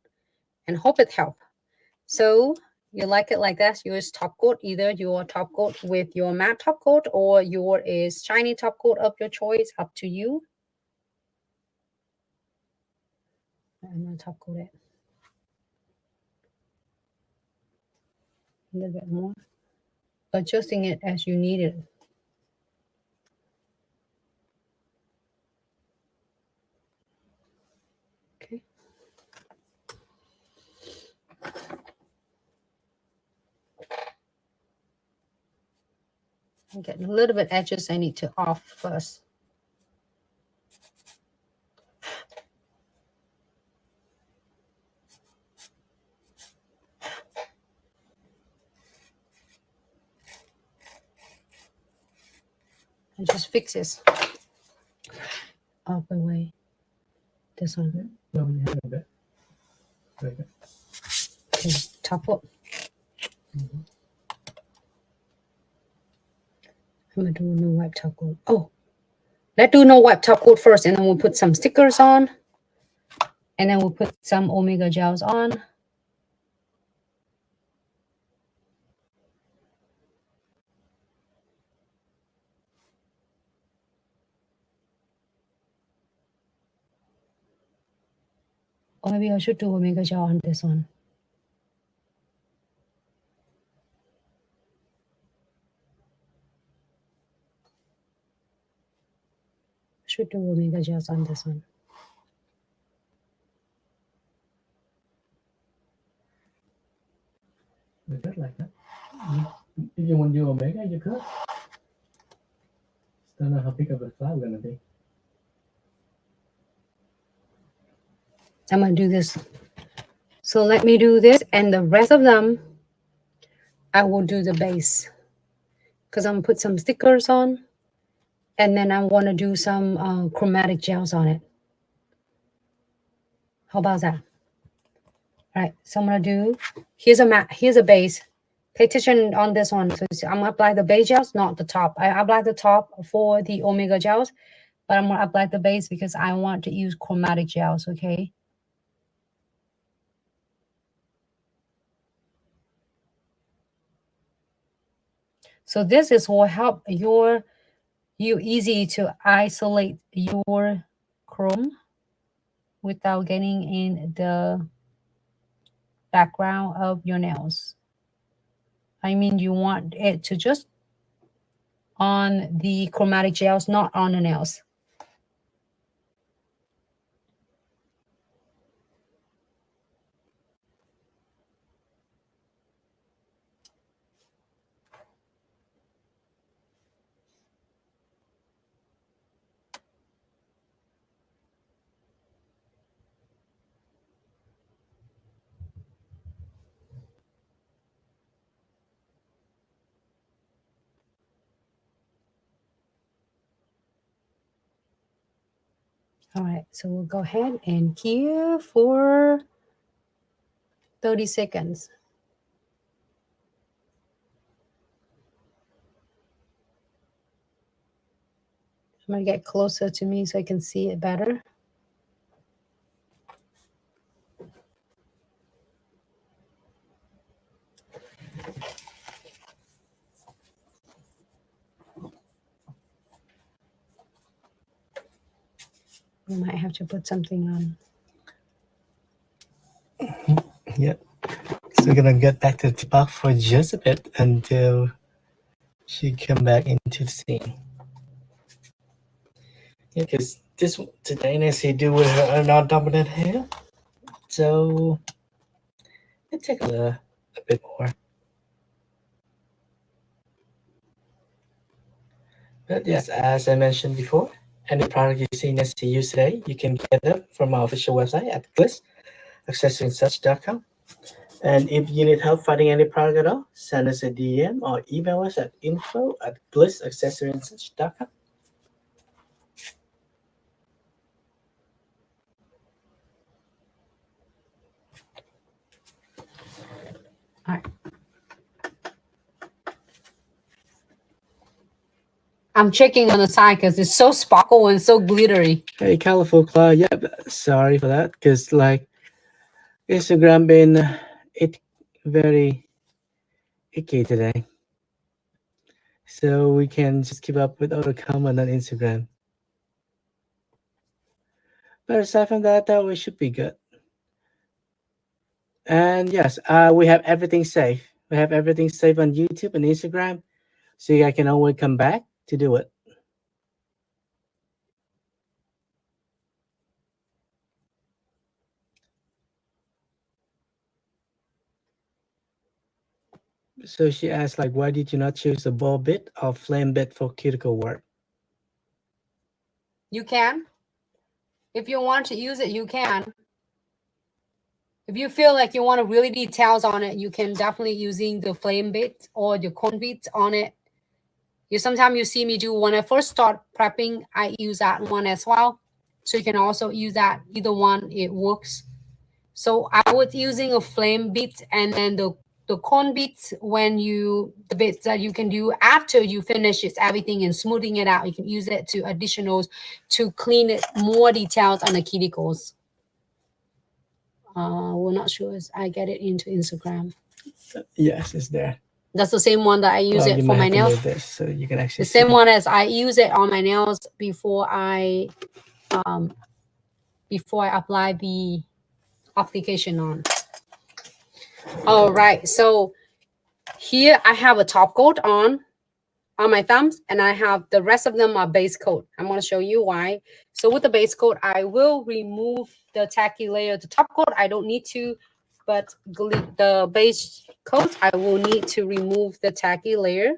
and hope it helped. So you like it like that, use top coat, either your top coat with your matte top coat or your is shiny top coat of your choice, up to you. I'm gonna top coat it a little bit more, adjusting it as you need it. Okay. I'm getting a little bit edges I need to off first. And just fix this off the way. This one. No, you have a bit. Very good. Okay, top coat. I'm gonna do no wipe top coat. Oh, let's do no wipe top coat first, and then we'll put some stickers on, and then we'll put some Omega gels on. Or maybe I should do Omega gel on this one. Should do Omega gels on this one. We could like that. If you want to do Omega, you could. Just don't know how big of a flower gonna be. I'm gonna do this. So let me do this, and the rest of them, I will do the base. Because I'm gonna put some stickers on, and then I want to do some chromatic gels on it. How about that? All right, so I'm gonna do, here's a mat, here's a base. Pay attention on this one. So I'm gonna apply the base gels, not the top. I apply the top for the Omega gels, but I'm gonna apply the base because I want to use chromatic gels, okay? So this is what help you easy to isolate your chrome without getting in the background of your nails. I mean, you want it to just on the chromatic gels, not on the nails. All right, so we'll go ahead and here for 30 seconds. I'm gonna get closer to me so I can see it better. We might have to put something on. Yep. So we're gonna get back to the box for just a bit until she come back into the scene. Yeah, because this today Nancy do with her non-dominant hair, so it take a bit more. But yes, as I mentioned before, any product you see Nancy use today, you can get them from our official website at glitzaccessoryandsuch.com. And if you need help finding any product at all, send us a DM or email us at info@glitzaccessoryandsuch.com. All right, I'm checking on the side because it's so sparkle and so glittery. Hey, colorful cloud. Yep, sorry for that. Because like Instagram been it very icky today, so we can just keep up with all the comment on Instagram. But aside from that, we should be good. And yes, we have everything safe. We have everything safe on YouTube and Instagram, so you guys can always come back to do it. So she asked, like, why did you not choose a ball bit or flame bit for cuticle work? You can. If you want to use it, you can. If you feel like you want to really details on it, you can definitely using the flame bit or the cone bit on it. Sometimes you see me do when I first start prepping, I use that one as well. So you can also use that. Either one, it works. So I was using a flame bit and then the cone bits the bits that you can do after you finish it, everything and smoothing it out. You can use it to additionals to clean it more details on the cuticles. We're not sure as I get it into Instagram. Yes, it's there. That's the same one that I use it for my nails. This so you can actually the same one as I use it on my nails before I apply the application on. All right, so here I have a top coat on my thumbs, and I have the rest of them are base coat. I'm going to show you why. So with the base coat, I will remove the tacky layer. The top coat, I don't need to, but the base coat, I will need to remove the tacky layer.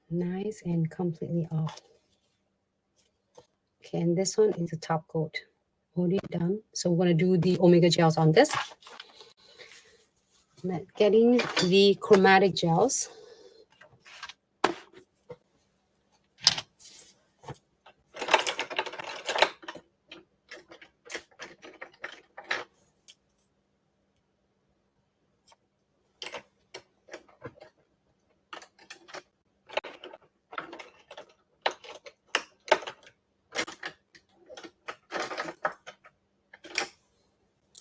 Nice and completely off. Okay, and this one is the top coat. Already done. So we're going to do the omega gels on this. Getting the chromatic gels.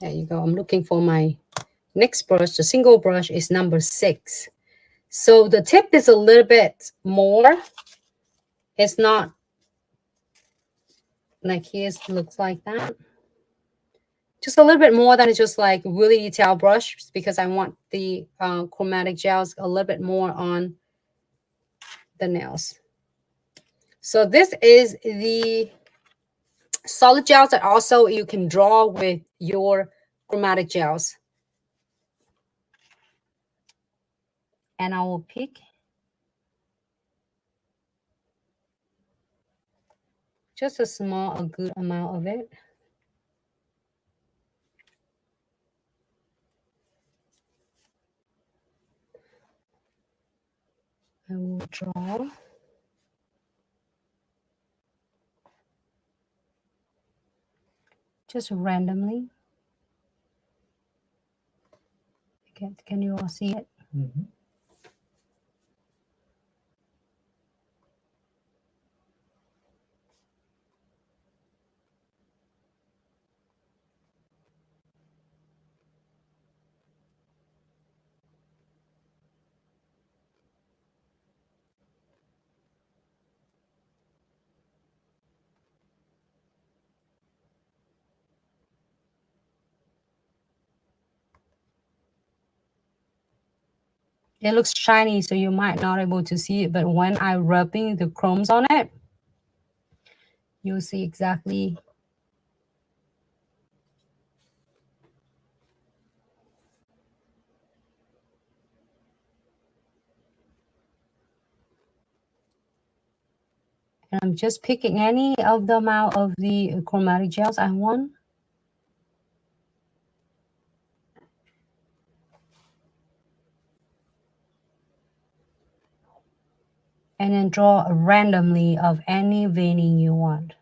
There you go. I'm looking for my next brush. The single brush is number 6. So the tip is a little bit more. It's not like here's looks like that. Just a little bit more than just like really detailed brush, because I want the chromatic gels a little bit more on the nails. So this is the solid gels that also you can draw with your chromatic gels. And I will pick just a good amount of it. I will draw. Just randomly. Can you all see it? Mm-hmm. It looks shiny, so you might not able to see it, but when I'm rubbing the chromes on it, you'll see exactly. And I'm just picking any of the amount of the chromatic gels I want. And then draw randomly of any veining you want.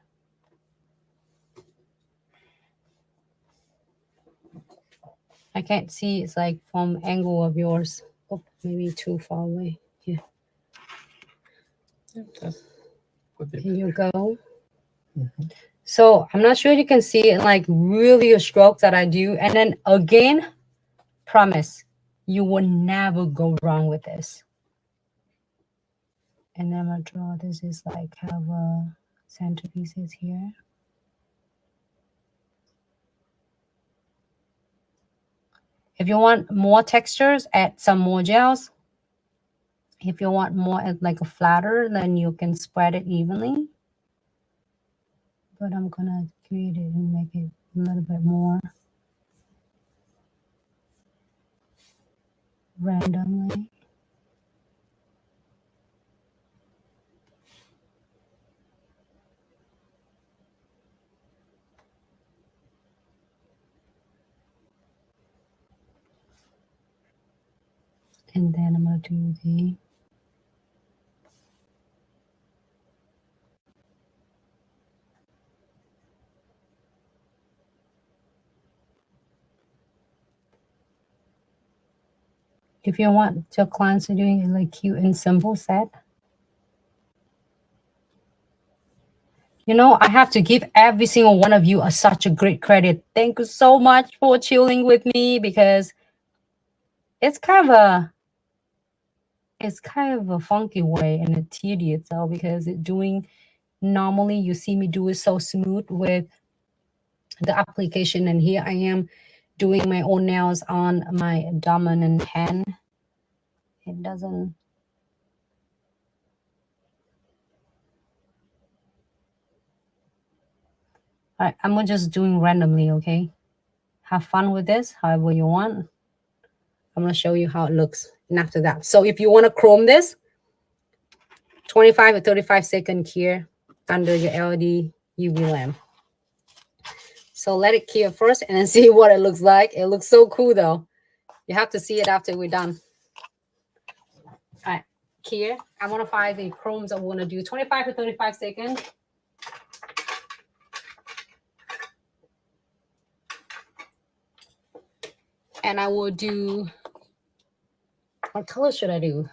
I can't see, it's like from angle of yours. Oh, maybe too far away. Yeah. Here you go. So I'm not sure you can see it, like really a stroke that I do. And then again, promise, you will never go wrong with this. And then I'm gonna draw, this is like have centerpieces here. If you want more textures, add some more gels. If you want more like a flatter, then you can spread it evenly. But I'm gonna create it and make it a little bit more randomly. And then I'm gonna do the if you want your clients to doing it like cute and simple set. You know, I have to give every single one of you such a great credit. Thank you so much for chilling with me, because it's kind of a funky way and a tedious though, because it doing normally you see me do it so smooth with the application, and here I am doing my own nails on my dominant hand. It doesn't. All right, I'm just doing randomly, okay? Have fun with this, however you want. I'm gonna show you how it looks. And after that, so if you want to chrome this, 25 or 35 seconds here under your LED UV lamp. So let it cure first and then see what it looks like. It looks so cool though. You have to see it after we're done. All right, here, I want to find the chromes I'm going to do 25 to 35 seconds. And I will do, what color should I do?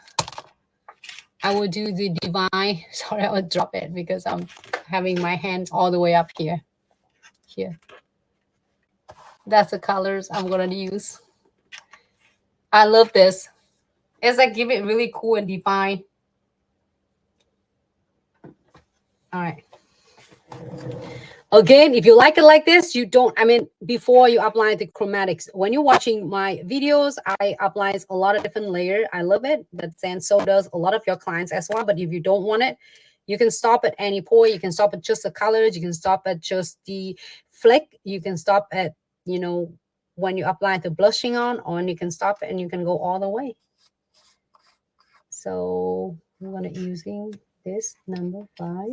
I will do the Divine. Sorry, I'll drop it because I'm having my hands all the way up here. Here. That's the colors I'm going to use. I love this. It's like give it really cool and define. All right. Again, if you like it like this, you don't, I mean, before you apply the chromatics, when you're watching my videos, I apply a lot of different layers. I love it, but then so does a lot of your clients as well. But if you don't want it, you can stop at any point. You can stop at just the colors. You can stop at just the flick. You can stop at, you know, when you apply the blushing on, or you can stop it and you can go all the way. So I'm going to using this number 5.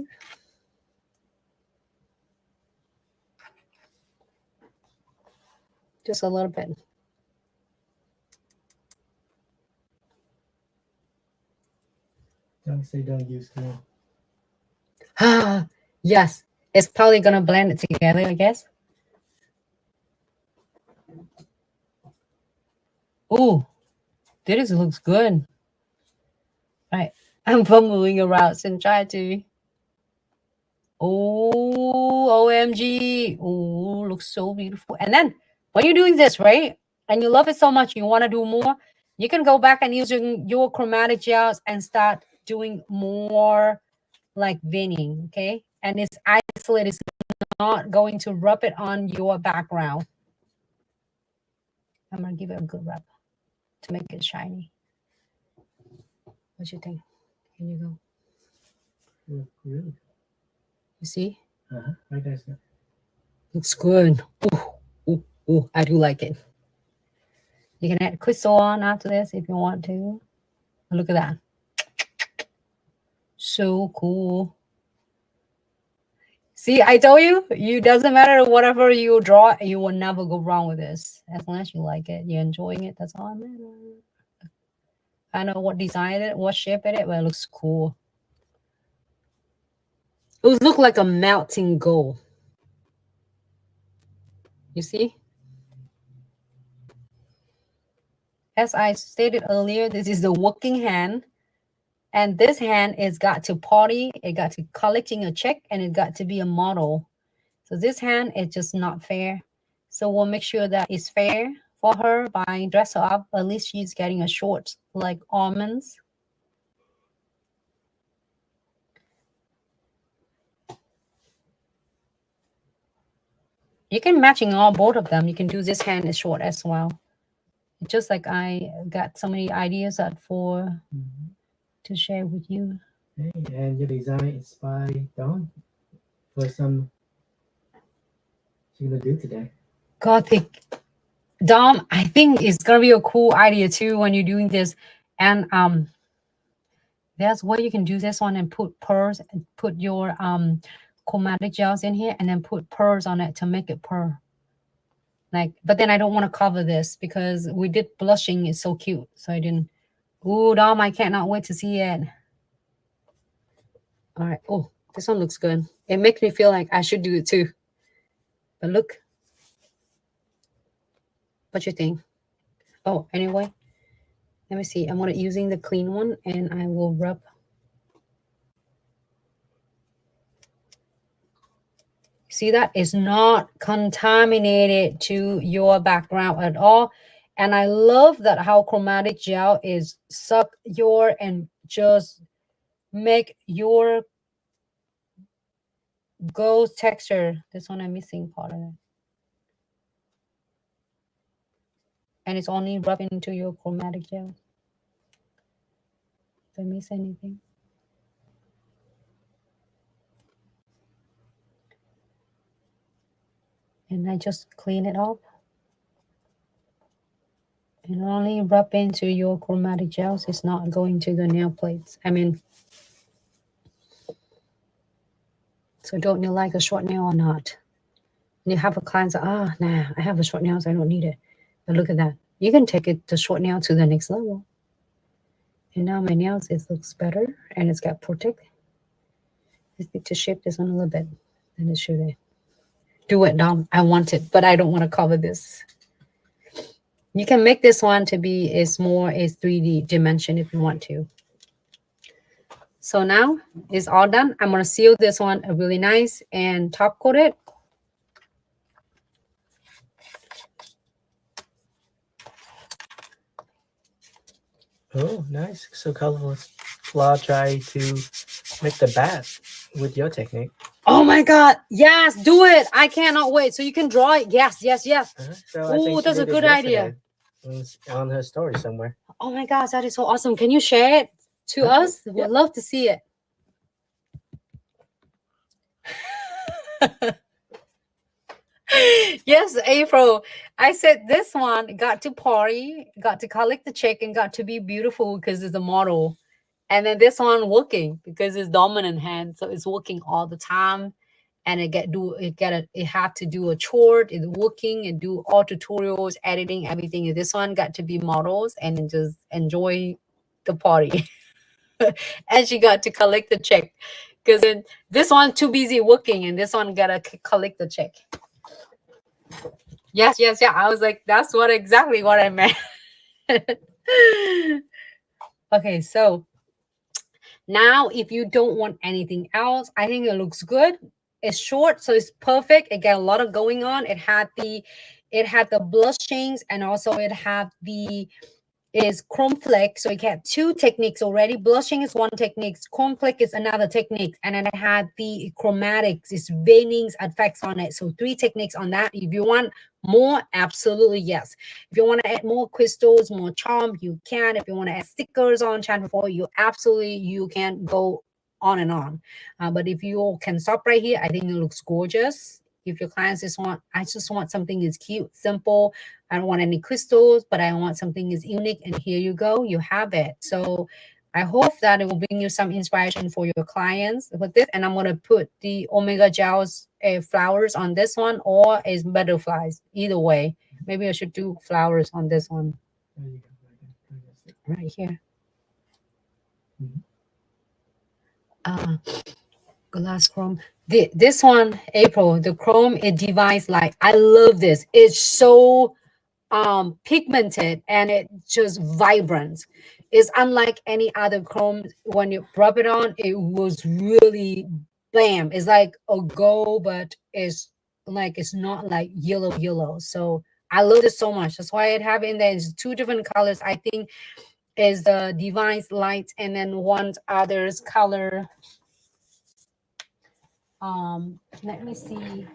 Just a little bit. Don't say don't use me. Ah, yes. It's probably going to blend it together, I guess. Oh, this looks good. Right. I'm fumbling around and try to. Oh, OMG. Oh, looks so beautiful. And then when you're doing this, right, and you love it so much, you want to do more, you can go back and using your chromatic gels and start doing more like veining, okay? And it's isolated. It's not going to rub it on your background. I'm going to give it a good rub to make it shiny. What you think? Here you go. Really? You see? Right there, sir. Looks good. Ooh, I do like it. You can add crystal on after this if you want to. Look at that. So cool. See, I told you, you doesn't matter whatever you draw, you will never go wrong with this. As long as you like it, you're enjoying it, that's all that matters. I know what design it, what shape it, but it looks cool. It would look like a melting gold. You see? As I stated earlier, this is the working hand. And this hand is got to party, it got to collecting a check, and it got to be a model. So this hand is just not fair. So we'll make sure that it's fair for her by dress her up. At least she's getting a short like almonds. You can matching all both of them. You can do this hand as short as well. Just like I got so many ideas that for to share with you. Hey, and your design is by Dawn for some you're gonna do today. Gothic. Dom, I think it's gonna be a cool idea too when you're doing this. And that's where you can do this one and put pearls and put your chromatic gels in here and then put pearls on it to make it purr. Like, but then I don't want to cover this because we did blushing. It's so cute. So I didn't. Ooh, Dom, I cannot wait to see it. All right. Oh, this one looks good. It makes me feel like I should do it too. But look. What you think? Oh, anyway. Let me see. I'm gonna using the clean one and I will rub. See, that is not contaminated to your background at all. And I love that how chromatic gel is suck your and just make your gold texture. This one I'm missing part of it. And it's only rubbing into your chromatic gel. Did I miss anything? And I just clean it up. And only rub into your chromatic gels. It's not going to the nail plates. I mean, so don't you like a short nail or not? And you have a client say, nah, I have a short nails, I don't need it. But look at that. You can take it the short nail to the next level. And now my nails, it looks better and it's got protect. I need to shape this one a little bit. And it should do it, Dom. I want it, but I don't want to cover this. You can make this one to be is more a 3D dimension if you want to. So now it's all done. I'm going to seal this one really nice and top coat it. Oh, nice. So colorful. Well, I'll try to make the bat with your technique. Oh my God. Yes, do it. I cannot wait. So you can draw it. Yes, yes, yes. So oh, that's a good idea. On her story somewhere. Oh my gosh, that is so awesome. Can you share it to us? We'd love to see it. Yes, April. I said this one got to party, got to collect the check, and got to be beautiful because it's a model. And then this one working because it's dominant hand, so it's working all the time. And it have to do a chore, it's working and do all tutorials, editing, everything. And this one got to be models and just enjoy the party. And she got to collect the check because then this one too busy working and this one gotta collect the check. Yes, yes, yeah. I was like, that's exactly what I meant. Okay, so now if you don't want anything else, I think it looks good. It's short, so it's perfect. It got a lot of going on. It had the blushings and also it had the is chrome fleck. So it had two techniques already. Blushing is one technique, chrome fleck is another technique, and then it had the chromatics, it's veinings effects on it. So 3 techniques on that. If you want more, absolutely yes. If you want to add more crystals, more charm, you can. If you want to add stickers on channel 4, you can go on and on. But if you can stop right here, I think it looks gorgeous. If your clients I just want something is cute, simple. I don't want any crystals, but I want something is unique. And here you go, you have it. So I hope that it will bring you some inspiration for your clients with this. And I'm going to put the Omega Gels flowers on this one, or is butterflies. Either way, maybe I should do flowers on this one right here. Glass chrome. This one, April, the chrome is device light. I love this. It's so pigmented and it just vibrant. It's unlike any other chrome. When you rub it on, it was really bam. It's like a gold, but it's like it's not like yellow. So I love this so much. That's why I have it in there. It's two different colors. I think is the device light, and then one other's color. Let me see.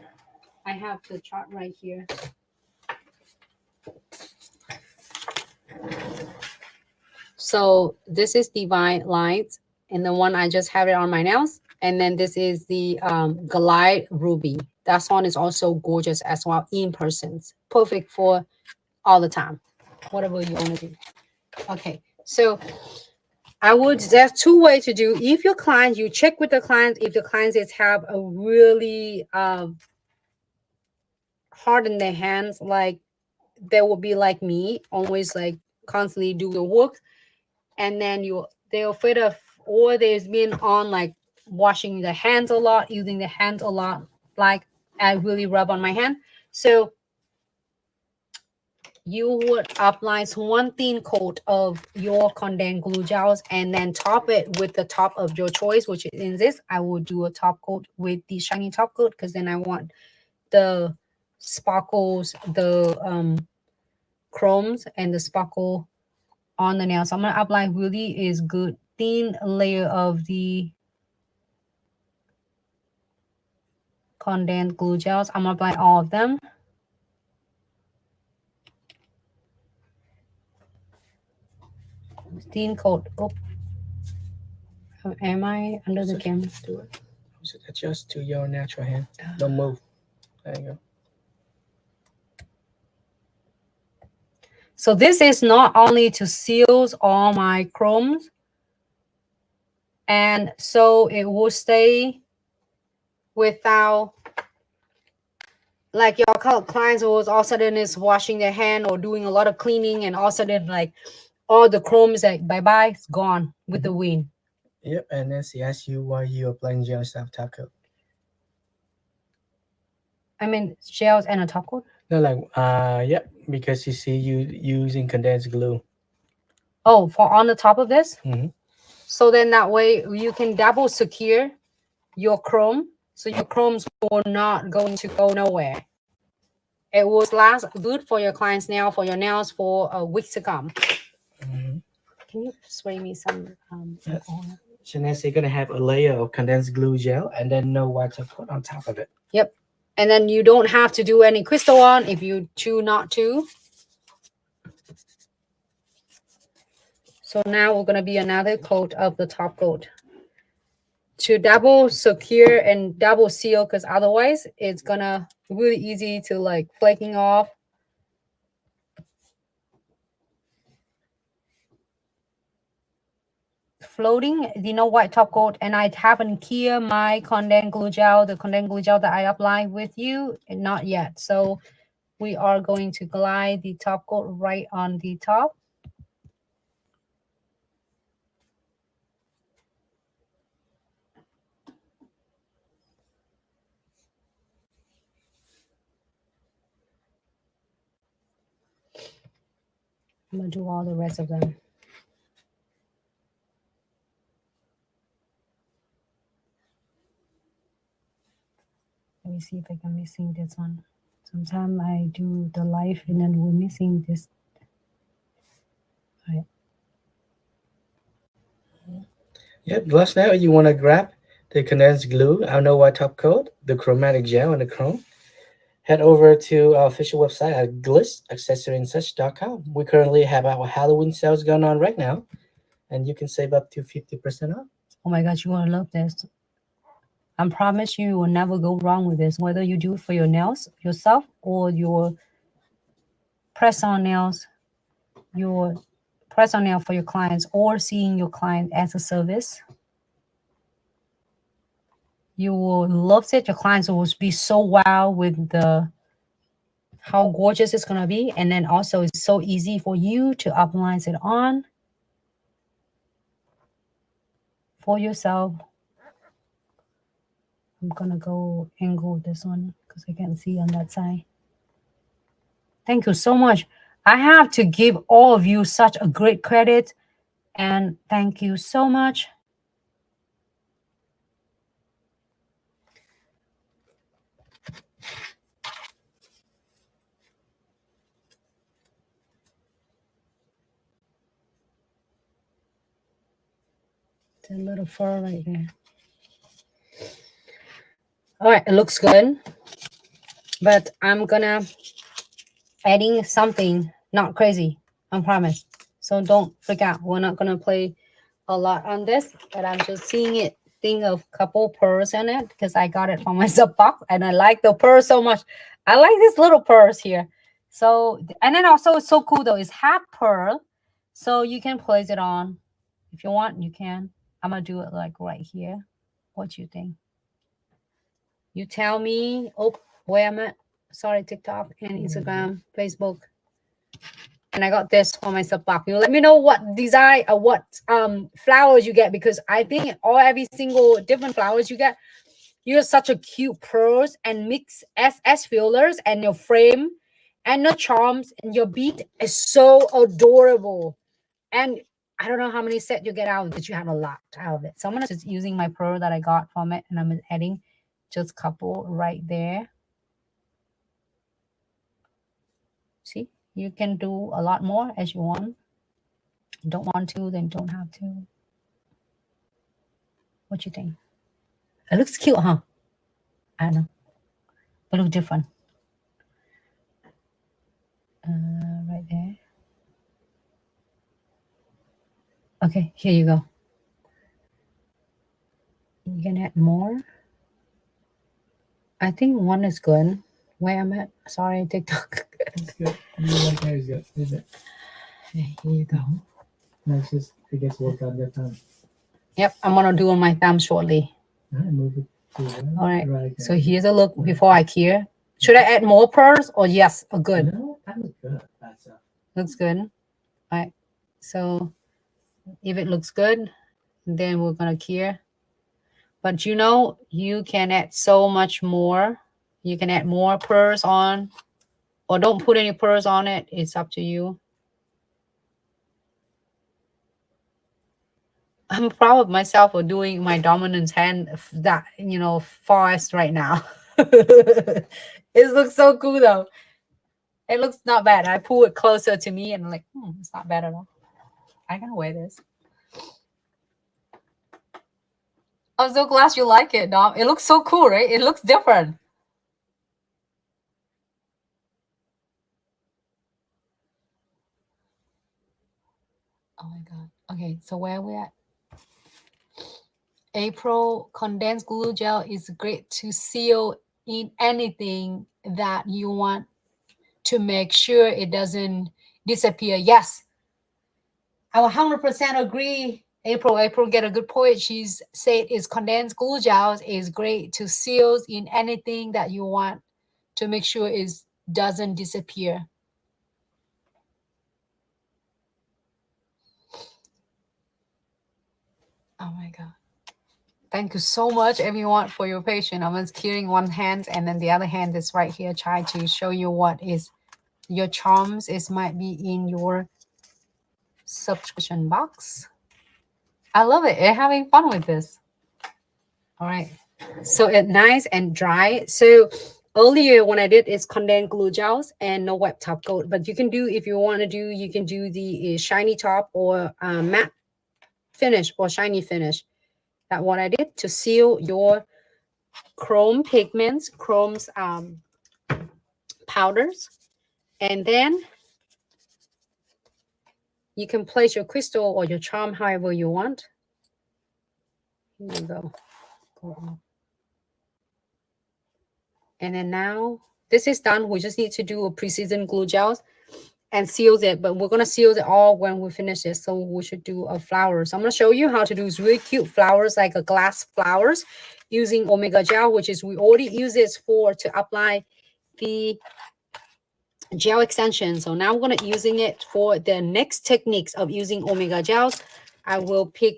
I have the chart right here. So this is Divine Light, and the one I just have it on my nails. And then this is the Glide Ruby. That one is also gorgeous as well in person. Perfect for all the time, whatever you want to do. Okay, so I would, there's two ways to do. If your client, you check with the client, if the clients have a really hard in their hands, like they will be like me, always like constantly do the work, and then they're afraid of, or there's been on like washing the hands a lot, using the hands a lot, like I really rub on my hand. So you would apply one thin coat of your condensed glue gels and then top it with the top of your choice, which is in this. I will do a top coat with the shiny top coat because then I want the sparkles, the chromes and the sparkle on the nail. So I'm going to apply really is good thin layer of the condensed glue gels. I'm going to apply all of them. Thin coat. Oh, am I under the camera? Do it. Adjust to your natural hand. Don't move. There you go. So this is not only to seal all my chromes, and so it will stay without, like your clients was all of a sudden is washing their hand or doing a lot of cleaning, and all of a sudden like all the chrome is like bye-bye, it's gone with the wind. Yep, and then she asked you why you're applying gel instead of top coat. I mean gels and a top coat? No, like yep, because you see you using condensed glue. Oh, for on the top of this? Mm-hmm. So then that way you can double secure your chrome, so your chromes will not going to go nowhere. It will last good for your clients' nail, for your nails for weeks to come. Mm-hmm. Can you spray me some alcohol? Shanessa, you're gonna have a layer of condensed glue gel and then no white top coat on top of it. Yep. And then you don't have to do any crystal on if you choose not to. So now we're gonna be another coat of the top coat to double secure and double seal, because otherwise it's gonna really easy to like flaking off. Floating, white top coat, and I haven't here my condensed glue gel, the condensed glue gel that I apply with you, and not yet. So we are going to glide the top coat right on the top. I'm gonna do all the rest of them. Let me see if I can missing this one. Sometimes I do the live and then we're missing this. All right. Yep, plus now you want to grab the condensed glue, our no white top coat, the chromatic gel, and the chrome. Head over to our official website at glitzaccessoryandsuch.com. We currently have our Halloween sales going on right now, and you can save up to 50% off. Oh my gosh, you will love this. I promise you will never go wrong with this, whether you do it for your nails yourself or your press-on nails, your press-on nail for your clients or seeing your client as a service. You will love it. Your clients will be so wow with the how gorgeous it's gonna be, and then also it's so easy for you to apply it on for yourself. I'm gonna go angle this one because I can't see on that side. Thank you so much. I have to give all of you such a great credit, and thank you so much. The little fur right there. All right, it looks good, but I'm gonna adding something not crazy, I promise. So don't freak out. We're not gonna play a lot on this, but I'm just seeing it. Think of couple pearls in it because I got it from my sub box and I like the pearl so much. I like this little pearls here. So, and then also it's so cool though. It's half pearl, so you can place it on if you want. You can. I'm gonna do it like right here. What you think? You tell me. Oh, where I'm at. Sorry, TikTok and Instagram, Facebook. And I got this for my sub box. You let me know what design or what flowers you get, because I think every single different flowers you get, you're such a cute pearls and mix SS fillers and your frame and your charms and your bead is so adorable. And I don't know how many sets you get out, but you have a lot out of it. So I'm gonna just using my pearl that I got from it, and I'm adding just a couple right there. See, you can do a lot more as you want. Don't want to, then don't have to. What you think? It looks cute, huh? I don't know. It looks different. Right there. Okay, here you go. You can add more. I think one is good. Where I'm at? Sorry, TikTok. It's good. One hair is good, is it? Okay, here you go. No, it's just, I guess, work on your thumb. Yep, I'm gonna do on my thumb shortly. Move it to All right. right So here's a look before I cure. Should I add more pearls or yes? Oh, good. No, that was good. That's Looks good. All right. So if it looks good, then we're gonna cure. But you know, you can add so much more. You can add more pearls on, or don't put any pearls on it. It's up to you. I'm proud of myself for doing my dominance hand that, you know, fast right now. It looks so cool though. It looks not bad. I pull it closer to me and I'm like, it's not bad at all. I can wear this. I'm so glad you like it, Dom. It looks so cool, right? It looks different. Oh my God. Okay, so where are we at? April condensed glue gel is great to seal in anything that you want to make sure it doesn't disappear. Yes, I 100% agree. April get a good point. She's said is condensed glue gels is great to seal in anything that you want to make sure it doesn't disappear. Oh my God. Thank you so much, everyone, for your patience. I'm just curing one hand, and then the other hand is right here, trying to show you what is your charms might be in your subscription box. I love it. I'm having fun with this. All right. So it's nice and dry. So earlier when I did is condensed glue gels and no wet top coat. But you can do, if you want to do, you can do the shiny top or matte finish or shiny finish. That's what I did to seal your chrome pigments, chrome's powders. And then you can place your crystal or your charm however you want. Here you go. And then now this is done. We just need to do a precision glue gels. and seals it, but we're gonna seal it all when we finish this. So we should do a flower. So I'm gonna show you how to do these really cute flowers, like a glass flowers, using Omega Gel, which is we already use this for to apply the gel extension. So now I'm gonna using it for the next techniques of using Omega Gels. I will pick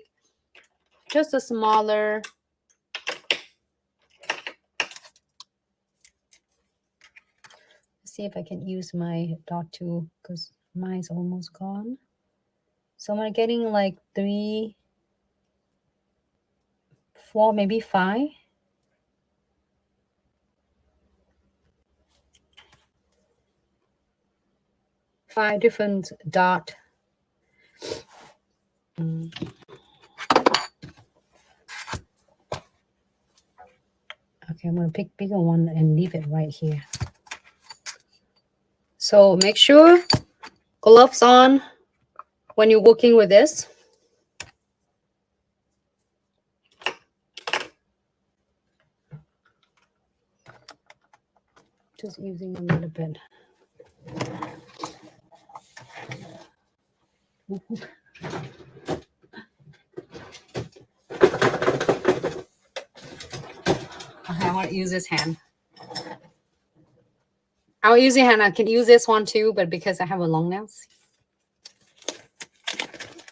just a smaller. See if I can use my dot tool because mine's almost gone. So I'm getting like 3, 4, maybe 5. Five different dot. Okay, I'm gonna pick bigger one and leave it right here. So make sure gloves on when you're working with this. Just using a little bit. Okay, I want to use this hand. I'll use the hand. I can use this one too, but because I have a long nails,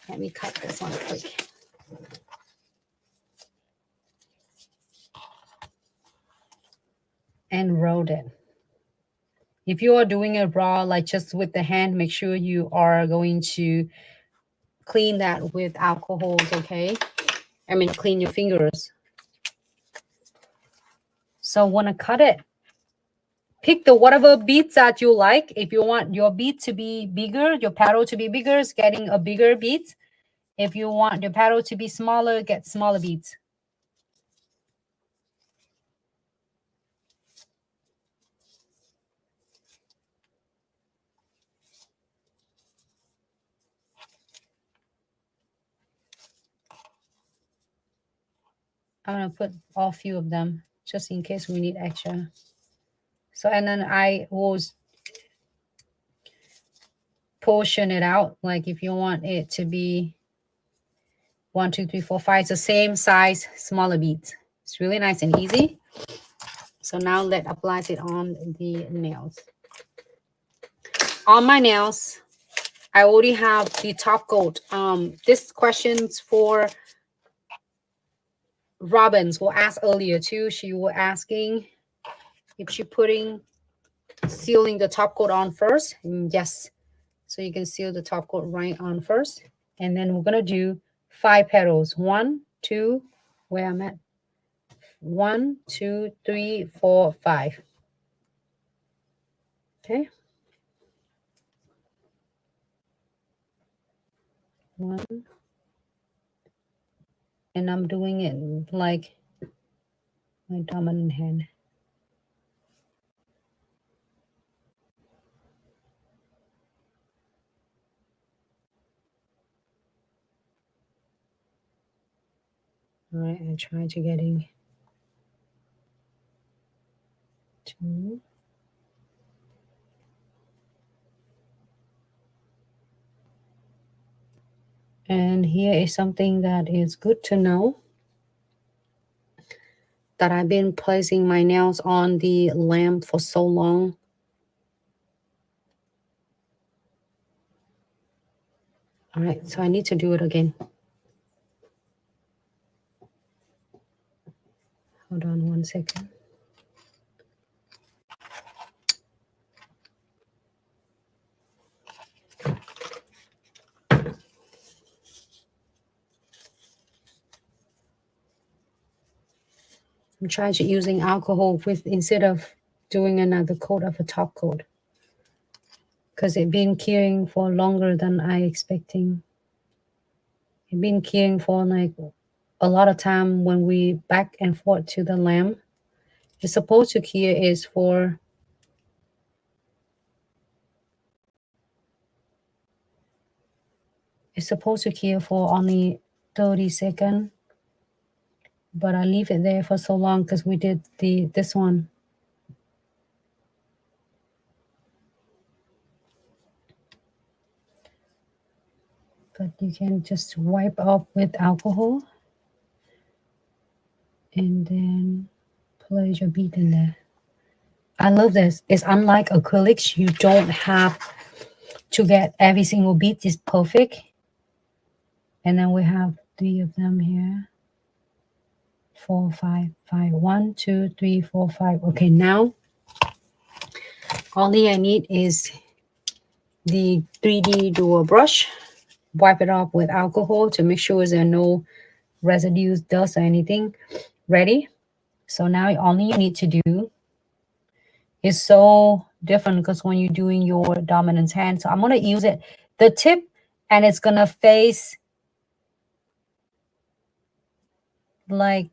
let me cut this one quick. And roll it. If you are doing it raw, like just with the hand, make sure you are going to clean that with alcohol, okay? I mean, clean your fingers. So want to cut it. Pick the whatever beads that you like. If you want your bead to be bigger, your paddle to be bigger, is getting a bigger bead. If you want your paddle to be smaller, get smaller beads. I'm going to put all few of them just in case we need extra. So, and then I will portion it out. Like if you want it to be 1, 2, 3, 4, 5, it's the same size, smaller beads. It's really nice and easy. So now let's apply it on the nails. On my nails, I already have the top coat. This question's for Robbins, who asked earlier too. She was asking if she sealing the top coat on first. Yes. So you can seal the top coat right on first. And then we're going to do 5 petals. 1, 2, where I'm at. 1, 2, 3, 4, 5. Okay. 1. And I'm doing it like my dominant hand. All right, I try to getting 2. And here is something that is good to know, that I've been placing my nails on the lamp for so long. All right, so I need to do it again. Hold on 1 second. I'm trying to using alcohol with instead of doing another coat of a top coat, because it's been curing for longer than I expecting. It's been curing for like a lot of time when we back and forth to the lamp. It's supposed to cure is for only 30 seconds. But I leave it there for so long because we did this one. you can just wipe up with alcohol and then place your bead in there. I love this. It's unlike acrylics. You don't have to get every single bead is perfect. And then we have 3 of them here. 4, 5, 5. 1, 2, 3, 4, 5. Okay, now only I need is the 3D dual brush. Wipe it off with alcohol to make sure there are no residues, dust, or anything. Ready? So now all you need to do is so different because when you're doing your dominant hand, so I'm going to use it, the tip, and it's going to face like,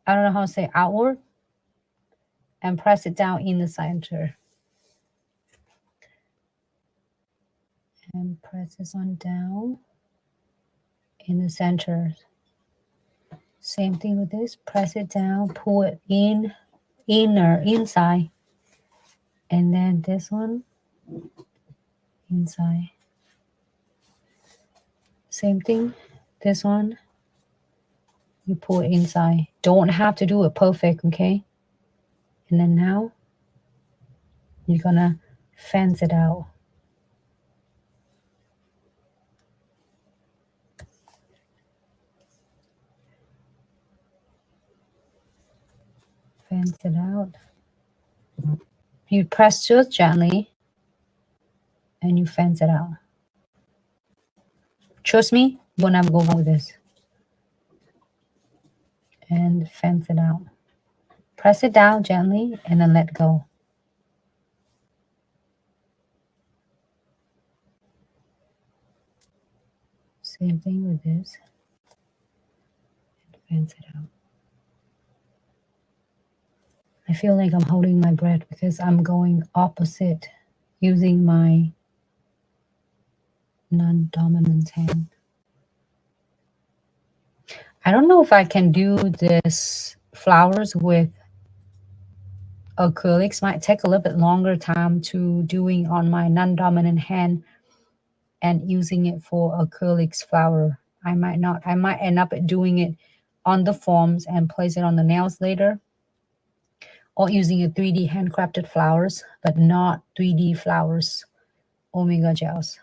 I don't know how to say, outward, and press it down in the center. And press this on down in the center. Same thing with this. Press it down, pull it in, inside. And then this one, inside. Same thing. This one, you pull it inside. Don't have to do it perfect, okay? And then now, you're gonna fence it out. Fence it out. You press just gently, and you fence it out. Trust me, we'll never go wrong with this. And fence it out. Press it down gently, and then let go. Same thing with this. And fence it out. I feel like I'm holding my breath because I'm going opposite using my non-dominant hand. I don't know if I can do this flowers with acrylics. Might take a little bit longer time to doing on my non-dominant hand and using it for acrylics flower. I might not. I might end up doing it on the forms and place it on the nails later, or using a 3D handcrafted flowers, but not 3D flowers Omega gels.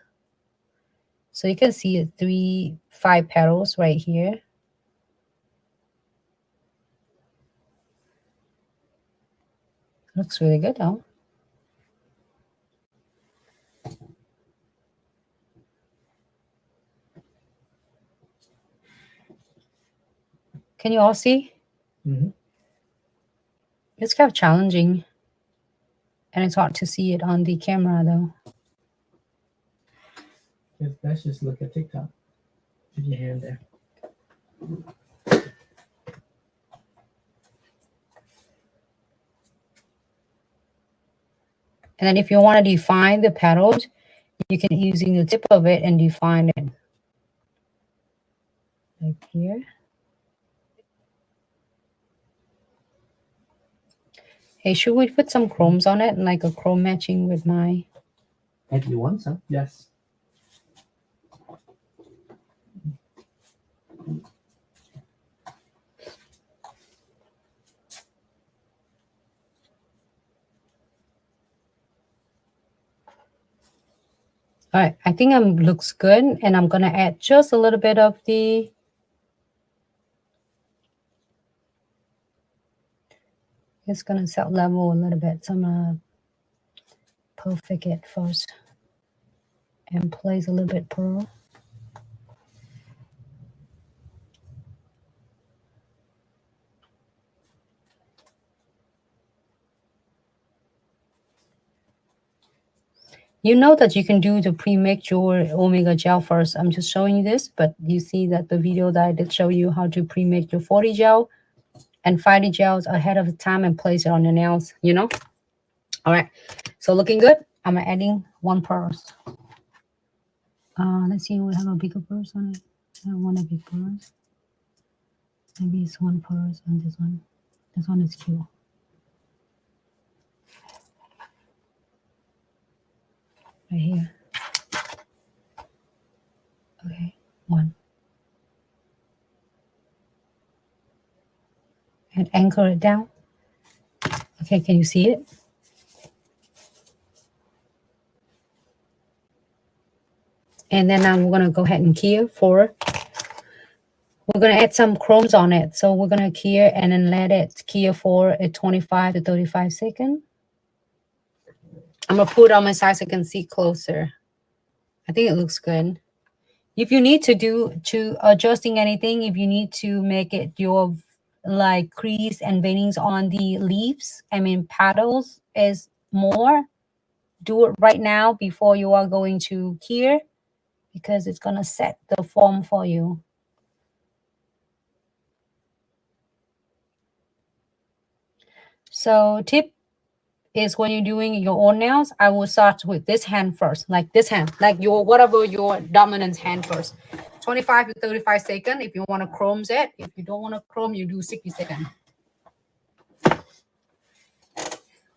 So you can see 5 petals right here. Looks really good, though. Can you all see? Mm-hmm. It's kind of challenging. And it's hard to see it on the camera, though. Let's just look at TikTok. Put your hand there. And then if you want to define the petals, you can using the tip of it and define it. Like here. Hey, should we put some chromes on it? Like a chrome matching with my... If you want some, yes. All right, I think it looks good. And I'm going to add just a little bit of the... It's going to set level a little bit. So I'm going to perfect it first. And place a little bit pearl. You know that you can do the pre-make your Omega gel first. I'm just showing you this, but you see that the video that I did show you how to pre-make your 40 gel and 50 gels ahead of the time and place it on your nails, you know? All right, so looking good. I'm adding 1 purse. Let's see, we have a bigger purse on it. I want a big purse. Maybe it's 1 purse on this one. This one is cute. Right here. and anchor it down. Okay, can you see it? And then now we're going to go ahead and cure for, we're going to add some chromes on it. So we're going to cure and then let it cure for a 25 to 35 seconds. I'm going to put it on my side so you can see closer. I think it looks good. If you need to adjusting anything, if you need to make it your like crease and veinings on the leaves, I mean petals is more, do it right now before you are going to cure, because it's going to set the form for you. So tip is when you're doing your own nails, I will start with this hand first, like this hand, like your whatever your dominant hand first. 25 to 35 seconds if you want to chrome it. If you don't want to chrome, you do 60 seconds.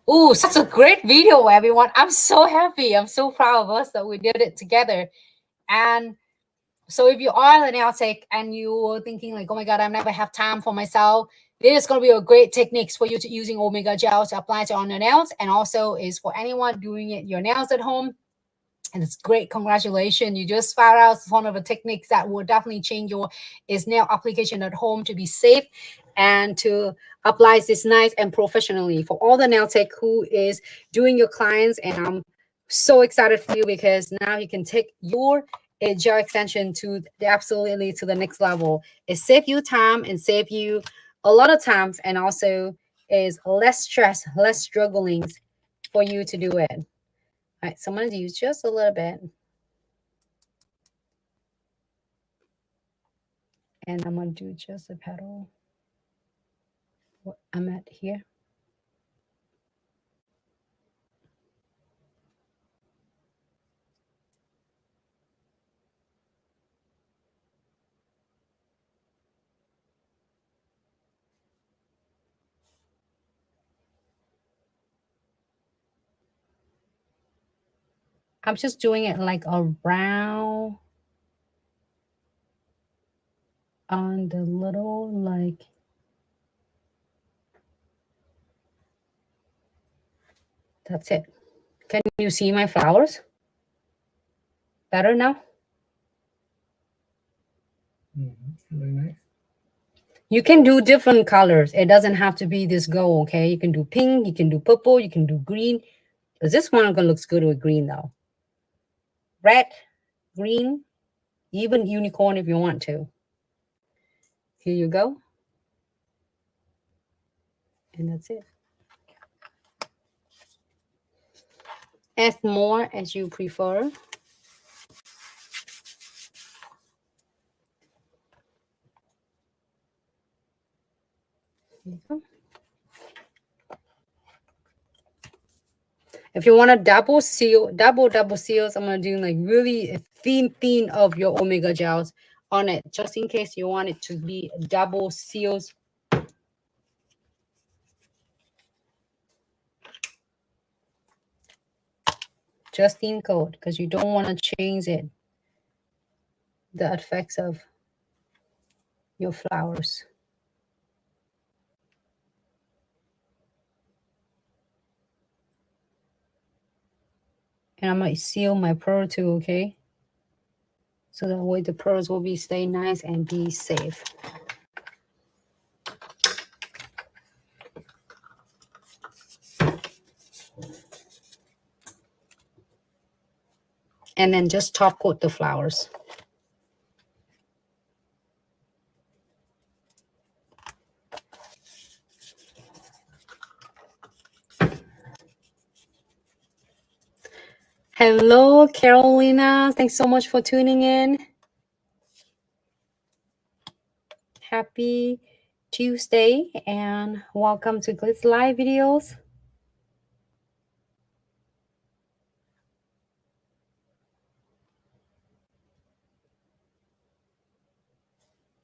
Oh, such a great video, everyone. I'm so happy. I'm so proud of us that we did it together. And so if you are an nail tech and you're thinking like, oh my God, I never have time for myself, this is going to be a great technique for you to using omega gel to apply it on your nails, and also is for anyone doing it your nails at home. And it's great. Congratulations. You just found out one of the techniques that will definitely change your nail application at home to be safe and to apply this nice and professionally for all the nail tech who is doing your clients. And I'm so excited for you because now you can take your gel extension to absolutely to the next level. It saves you time and save you a lot of times, and also is less stress, less struggling for you to do it. All right, so I'm going to use just a little bit. And I'm going to do just a petal. What I'm at here. I'm just doing it like around on the little like, that's it. Can you see my flowers better now? Very nice. You can do different colors. It doesn't have to be this gold, okay? You can do pink, you can do purple, you can do green. Because this one looks good with green though. Red, green, even unicorn if you want to. Here you go. And that's it. Add more as you prefer. Here you go. If you want to double seals, I'm going to do like really a thin of your omega gels on it, just in case you want it to be double seals. Just in coat, because you don't want to change it, the effects of your flowers. And I might seal my pearl too, okay? So that way the pearls will be stay nice and be safe. And then just top coat the flowers. Hello, Carolina. Thanks so much for tuning in. Happy Tuesday and welcome to Glitz Live videos.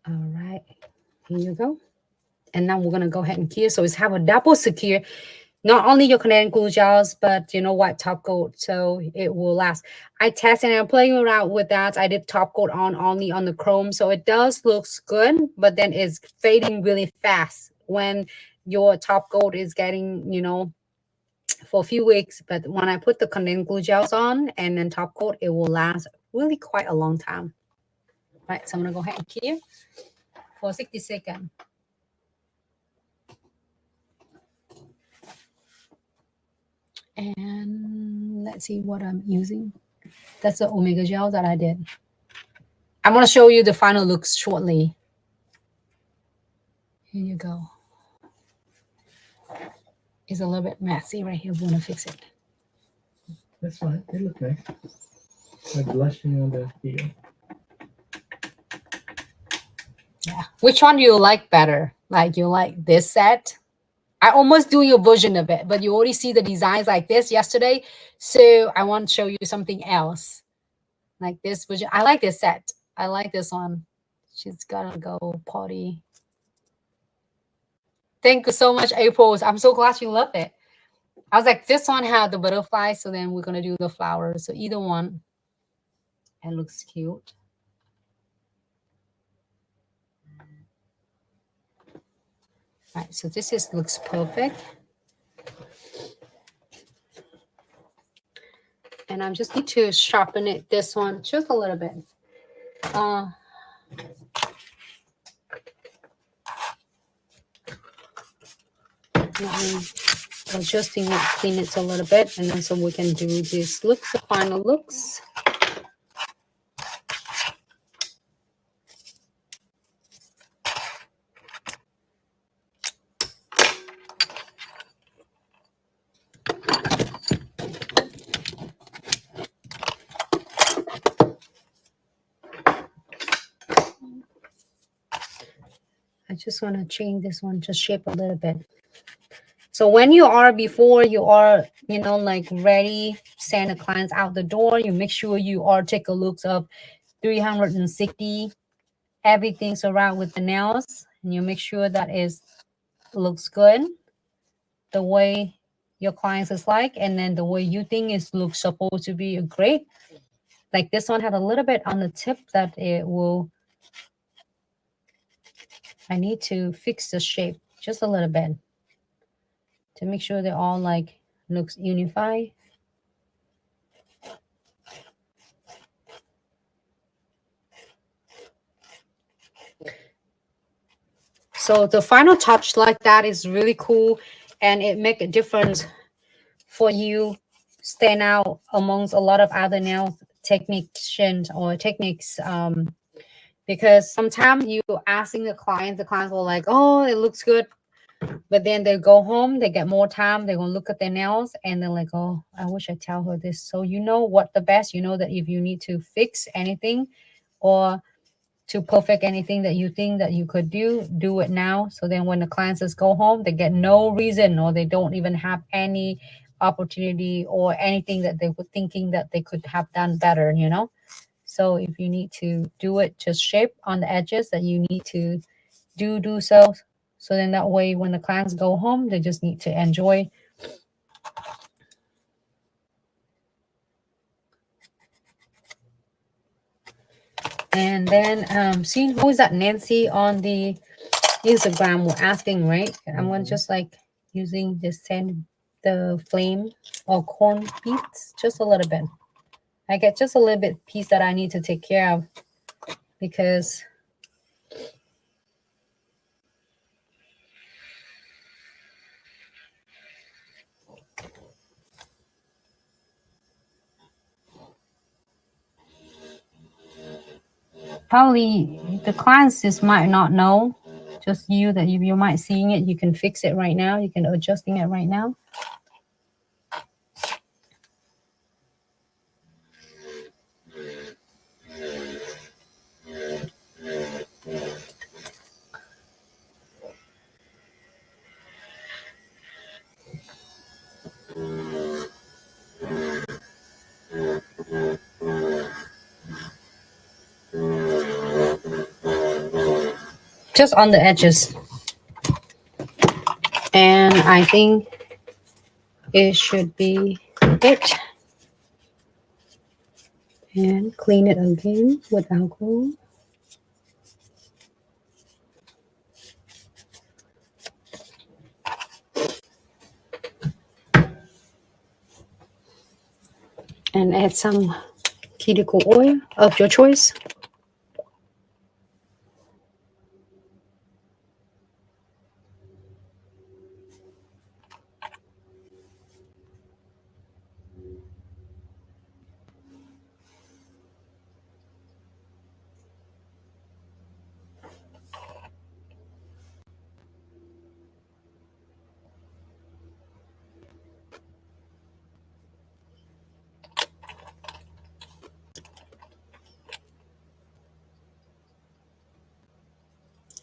All right, here you go. And now we're going to go ahead and cure. So it's have a double secure. Not only your Canadian glue gels, but you know what, top coat, so it will last. I tested and I'm playing around with that. I did top coat on only on the chrome, so it does looks good, but then it's fading really fast when your top coat is getting, you know, for a few weeks. But when I put the condensed glue gels on and then top coat, it will last really quite a long time. Right, so I'm gonna go ahead and keep for 60 seconds. And let's see what I'm using. That's the Omega gel that I did. I'm gonna show you the final looks shortly. Here you go. It's a little bit messy right here. I'm gonna fix it. That's fine. It looks nice. Like blushing on the video. Yeah. Which one do you like better? Like you like this set? I almost doing a version of it, but you already see the designs like this yesterday. So I want to show you something else. Like this version. I like this set. I like this one. She's gotta go potty. Thank you so much, April. I'm so glad you love it. I was like, this one had the butterfly, so then we're gonna do the flowers. So either one, it looks cute. All right, so this looks perfect. And I just need to sharpen it, this one, just a little bit. Let me adjusting it, clean it a little bit, and then so we can do these looks, the final looks. I just want to change this one, just shape a little bit. So when you are, before you are, you know, like ready, send the clients out the door, you make sure you are take a look of 360, everything's around with the nails, and you make sure that is looks good the way your clients is like, and then the way you think is looks supposed to be great. Like this one had a little bit on the tip that it will, I need to fix the shape just a little bit to make sure they all like looks unified. So the final touch like that is really cool, and it make a difference for you stand out amongst a lot of other nail technicians or techniques. Because sometimes you asking the clients will like, oh, it looks good. But then they go home, they get more time, they're gonna look at their nails and they're like, oh, I wish I tell her this. So you know what the best, you know that if you need to fix anything or to perfect anything that you think that you could do it now. So then when the clients just go home, they get no reason or they don't even have any opportunity or anything that they were thinking that they could have done better, you know? So if you need to do it, just shape on the edges that you need to do so. So then that way when the clients go home, they just need to enjoy. And then seeing who is that Nancy on the Instagram were asking, right? I'm gonna just like using the sand, the flame or corn beads, just a little bit. I get just a little bit piece that I need to take care of because probably the clients just might not know, just you that you might seeing it, you can fix it right now, you can adjusting it right now. Just on the edges. And I think it should be it. And clean it again with alcohol. And add some cuticle oil of your choice.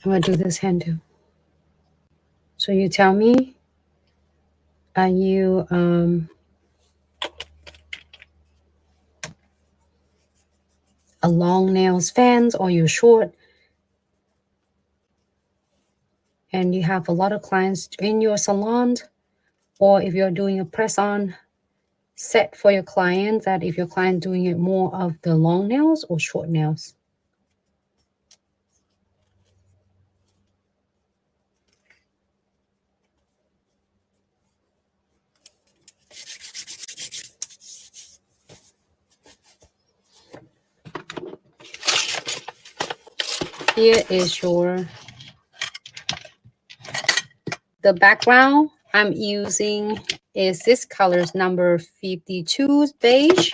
I'm gonna do this hand too. So you tell me, are you a long nails fans or you're short? And you have a lot of clients in your salon, or if you're doing a press-on set for your client, that if your client doing it more of the long nails or short nails. Here is the background I'm using is this color's number 52 beige.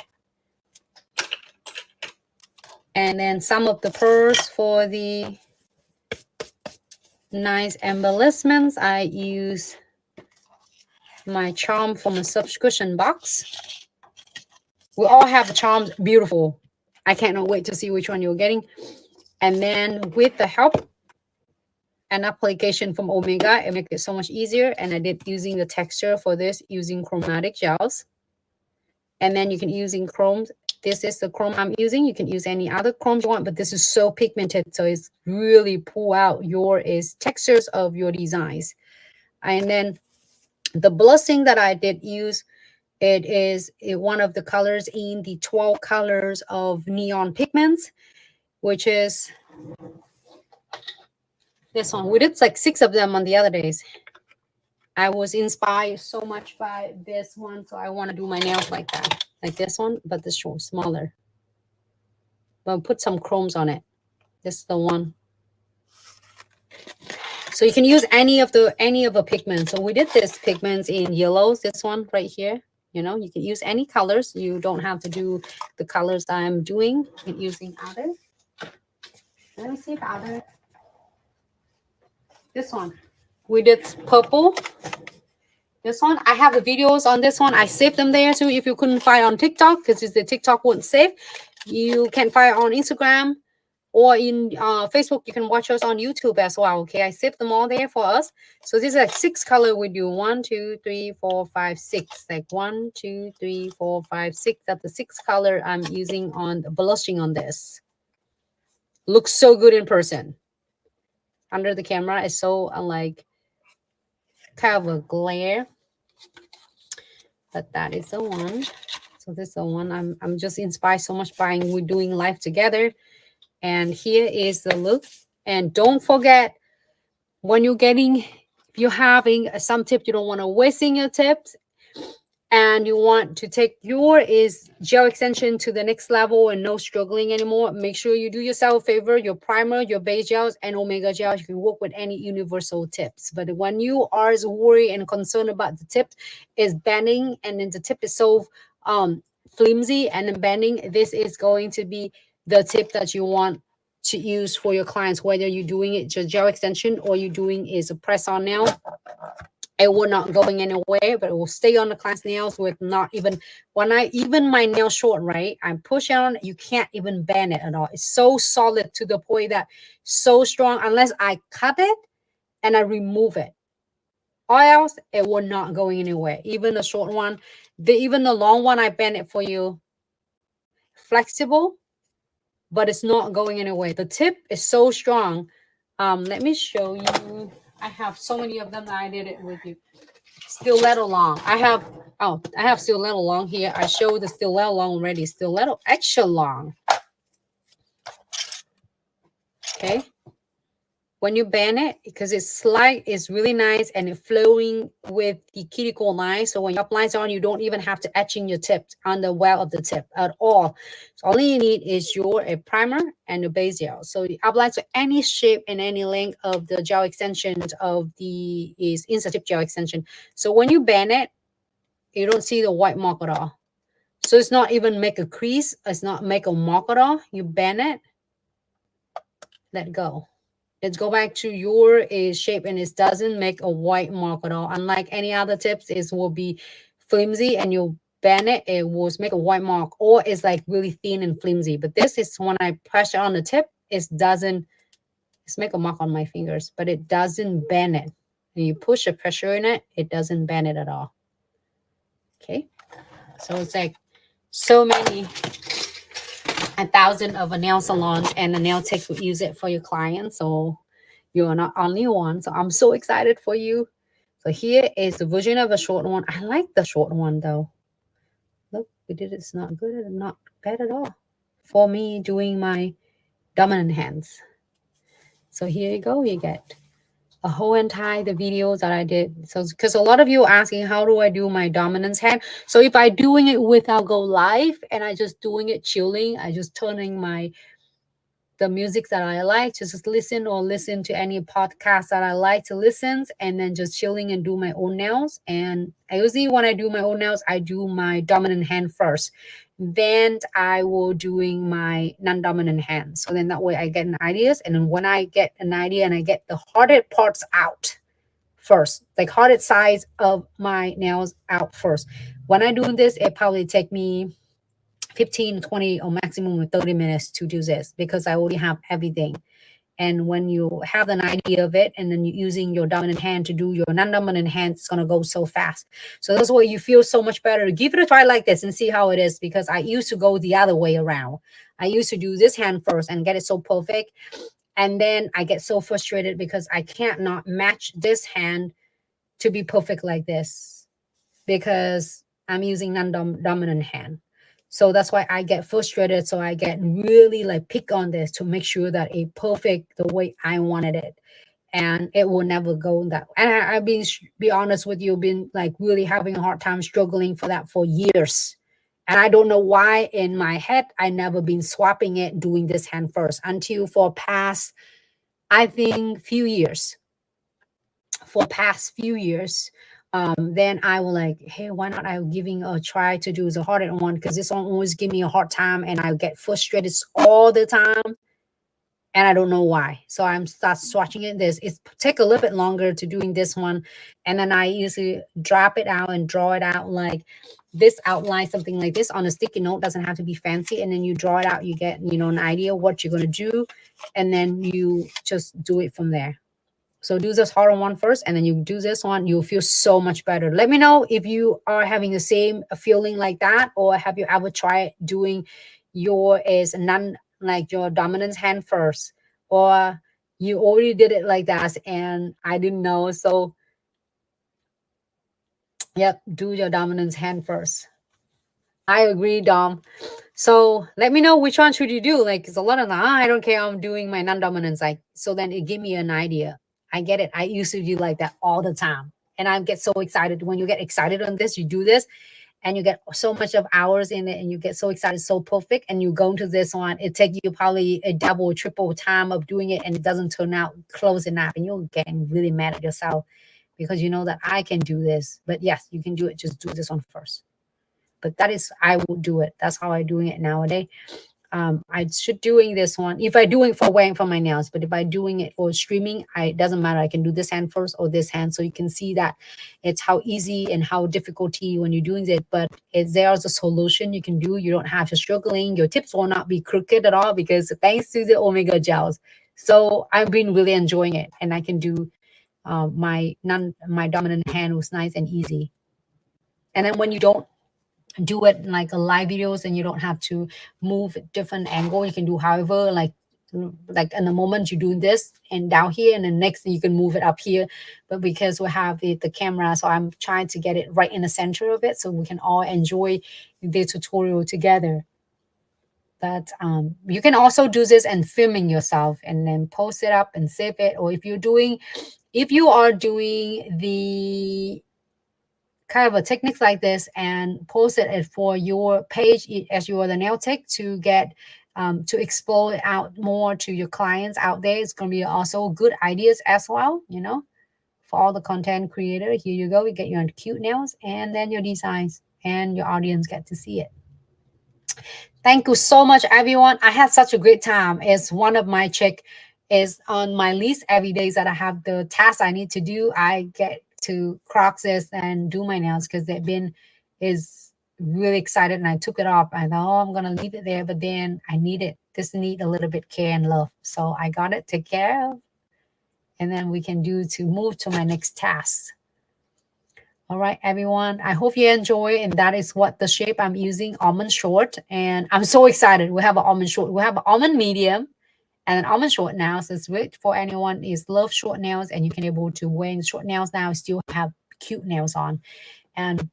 And then some of the pearls for the nice embellishments, I use my charm from a subscription box. We all have charms, beautiful. I cannot wait to see which one you're getting. And then with the help and application from Omega, it makes it so much easier. And I did using the texture for this using chromatic gels. And then you can using chromes. This is the chrome I'm using. You can use any other chrome you want, but this is so pigmented, so it's really pull out your textures of your designs. And then the blushing that I did use, it is one of the colors in the 12 colors of neon pigments, which is this one. We did like 6 of them on the other days. I was inspired so much by this one, so I want to do my nails like that, like this one, but this one smaller. But put some chromes on it. This is the one. So you can use any of the pigments. So we did this pigments in yellows. This one right here. You know, you can use any colors. You don't have to do the colors that I'm doing. You can using other. Let me see if other. This one. We did purple. This one, I have the videos on this one. I saved them there too. If you couldn't find on TikTok, because the TikTok wouldn't save, you can find on Instagram or in Facebook. You can watch us on YouTube as well. Okay, I saved them all there for us. So this is like 6 color we do. 1, 2, 3, 4, 5, 6. Like 1, 2, 3, 4, 5, 6. That's the 6 color I'm using on blushing on this. Looks so good in person. Under the camera is so like kind of a glare, but that is the one. So this is the one I'm just inspired so much by we're doing life together. And here is the look. And don't forget, when you're getting, if you're having some tip, you don't want to wasting your tips, and you want to take your gel extension to the next level and no struggling anymore, make sure you do yourself a favor. Your primer, your base gels, and Omega gels, you can work with any universal tips. But when you are worried and concerned about the tip is bending, and then the tip is so flimsy and then bending, this is going to be the tip that you want to use for your clients, whether you're doing it just gel extension or you're doing is a press on nail. It will not going anywhere, but it will stay on the client's nails with not even, even my nail short, right? I'm pushing on, you can't even bend it at all. It's so solid to the point that so strong, unless I cut it and I remove it. Or else it will not going anywhere. Even the short one, even the long one, I bend it for you. Flexible, but it's not going anywhere. The tip is so strong. Let me show you. I have so many of them that I did it with you. Stiletto long. I have stiletto long here. I showed the stiletto long already. Stiletto extra long. Okay. when you bend it, because it's really nice and it's flowing with the cuticle line. So when you apply it on, you don't even have to etching your tip on the well of the tip at all. So all you need is your a primer and a base gel. So you apply to any shape and any length of the gel extension of the is Insta-Tip gel extension. So when you bend it, you don't see the white mark at all. So it's not even make a crease. It's not make a mark at all. You bend it, let go. Let's go back to your shape, and it doesn't make a white mark at all. Unlike any other tips, it will be flimsy and you bend it, it will make a white mark, or it's like really thin and flimsy. But this is when I pressure on the tip, it doesn't, it's make a mark on my fingers, but it doesn't bend it. When you push the pressure in it, it doesn't bend it at all. Okay, so it's like so many 1,000 of a nail salon and a nail tech will use it for your clients. So you're not only one. So I'm so excited for you. So here is the version of a short one. I like the short one though. Look, we did it's not good, not bad at all for me doing my dominant hands. So here you go. You get a whole entire the videos that I did. So because a lot of you are asking how do I do my dominance hand. So if I doing it without go live and I just doing it chilling, I just turning the music that I like to just listen, or listen to any podcast that I like to listen, and then just chilling and do my own nails. And I usually when I do my own nails, I do my dominant hand first. Then I will doing my non-dominant hand. So then that way I get an ideas. And then when I get an idea and I get the hardest parts out first, like hardest size of my nails out first. When I do this, it probably take me 15, 20, or maximum 30 minutes to do this because I already have everything. And when you have an idea of it and then you're using your dominant hand to do your non-dominant hand, it's going to go so fast. So that's why you feel so much better. Give it a try like this and see how it is, because I used to go the other way around. I used to do this hand first and get it so perfect. And then I get so frustrated because I can't not match this hand to be perfect like this because I'm using non-dominant hand. So that's why I get frustrated. So I get really like pick on this to make sure that it perfect the way I wanted it. And it will never go that way. And I've been, be honest with you, been like really having a hard time struggling for that for years. And I don't know why in my head, I never been swapping it, doing this hand first until for past, I think few years. For past few years, then I will like, hey, why not I giving a try to do the harder one, because this one always give me a hard time and I get frustrated all the time and I don't know why. So I'm start swatching it. It take a little bit longer to doing this one, and then I usually drop it out and draw it out like this outline, something like this on a sticky note. Doesn't have to be fancy, and then you draw it out. You get an idea what you're gonna do, and then you just do it from there. So do this harder one first, and then you do this one. You'll feel so much better. Let me know if you are having the same feeling like that, or have you ever tried doing your your dominant hand first, or you already did it like that and I didn't know. So yep, do your dominant hand first. I agree, Dom. So let me know which one should you do. Like, it's a lot of I don't care. I'm doing my non-dominance. Like, so then it give me an idea. I get it. I used to do like that all the time. And I get so excited. When you get excited on this, you do this and you get so much of hours in it and you get so excited, so perfect. And you go into this one, it takes you probably a double or triple time of doing it and it doesn't turn out close enough. And you're getting really mad at yourself because you know that I can do this. But yes, you can do it. Just do this one first. But that is, I will do it. That's how I'm doing it nowadays. I should doing this one if I doing for wearing for my nails, but if I doing it for streaming, it doesn't matter. I can do this hand first or this hand, so you can see that it's how easy and how difficulty when you're doing it. But there's a solution you can do. You don't have to struggling. Your tips will not be crooked at all because thanks to the omega gels. So I've been really enjoying it, and I can do my dominant hand was nice and easy. And then when you don't do it like a live videos and you don't have to move different angle, you can do however, like in the moment you're doing this and down here, and the next thing you can move it up here. But because we have the camera, so I'm trying to get it right in the center of it so we can all enjoy the tutorial together. But you can also do this and filming yourself and then post it up and save it. Or if you are doing the kind of a techniques like this and post it for your page as you are the nail tech to get to explore it out more to your clients out there. It's going to be also good ideas as well, you know, for all the content creator. Here you go. You get your cute nails and then your designs and your audience get to see it. Thank you so much, everyone. I had such a great time. It's one of my check is on my list every day that I have the tasks I need to do. I get to crock this and do my nails because they've been is really excited and I took it off. I thought, oh, I'm gonna leave it there, but then I need it. This need a little bit care and love. So I got it take care of. And then we can do to move to my next task. All right, everyone. I hope you enjoy. And that is what the shape I'm using, almond short. And I'm so excited. We have an almond short. We have an almond medium and an almond short nails. It's great for anyone is love short nails. And you can able to wear short nails now, still have cute nails on. And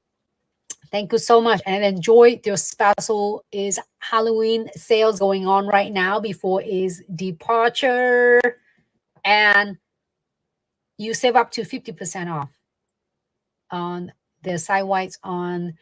thank you so much. And enjoy your special is Halloween sales going on right now before is departure. And you save up to 50% off on the site whites on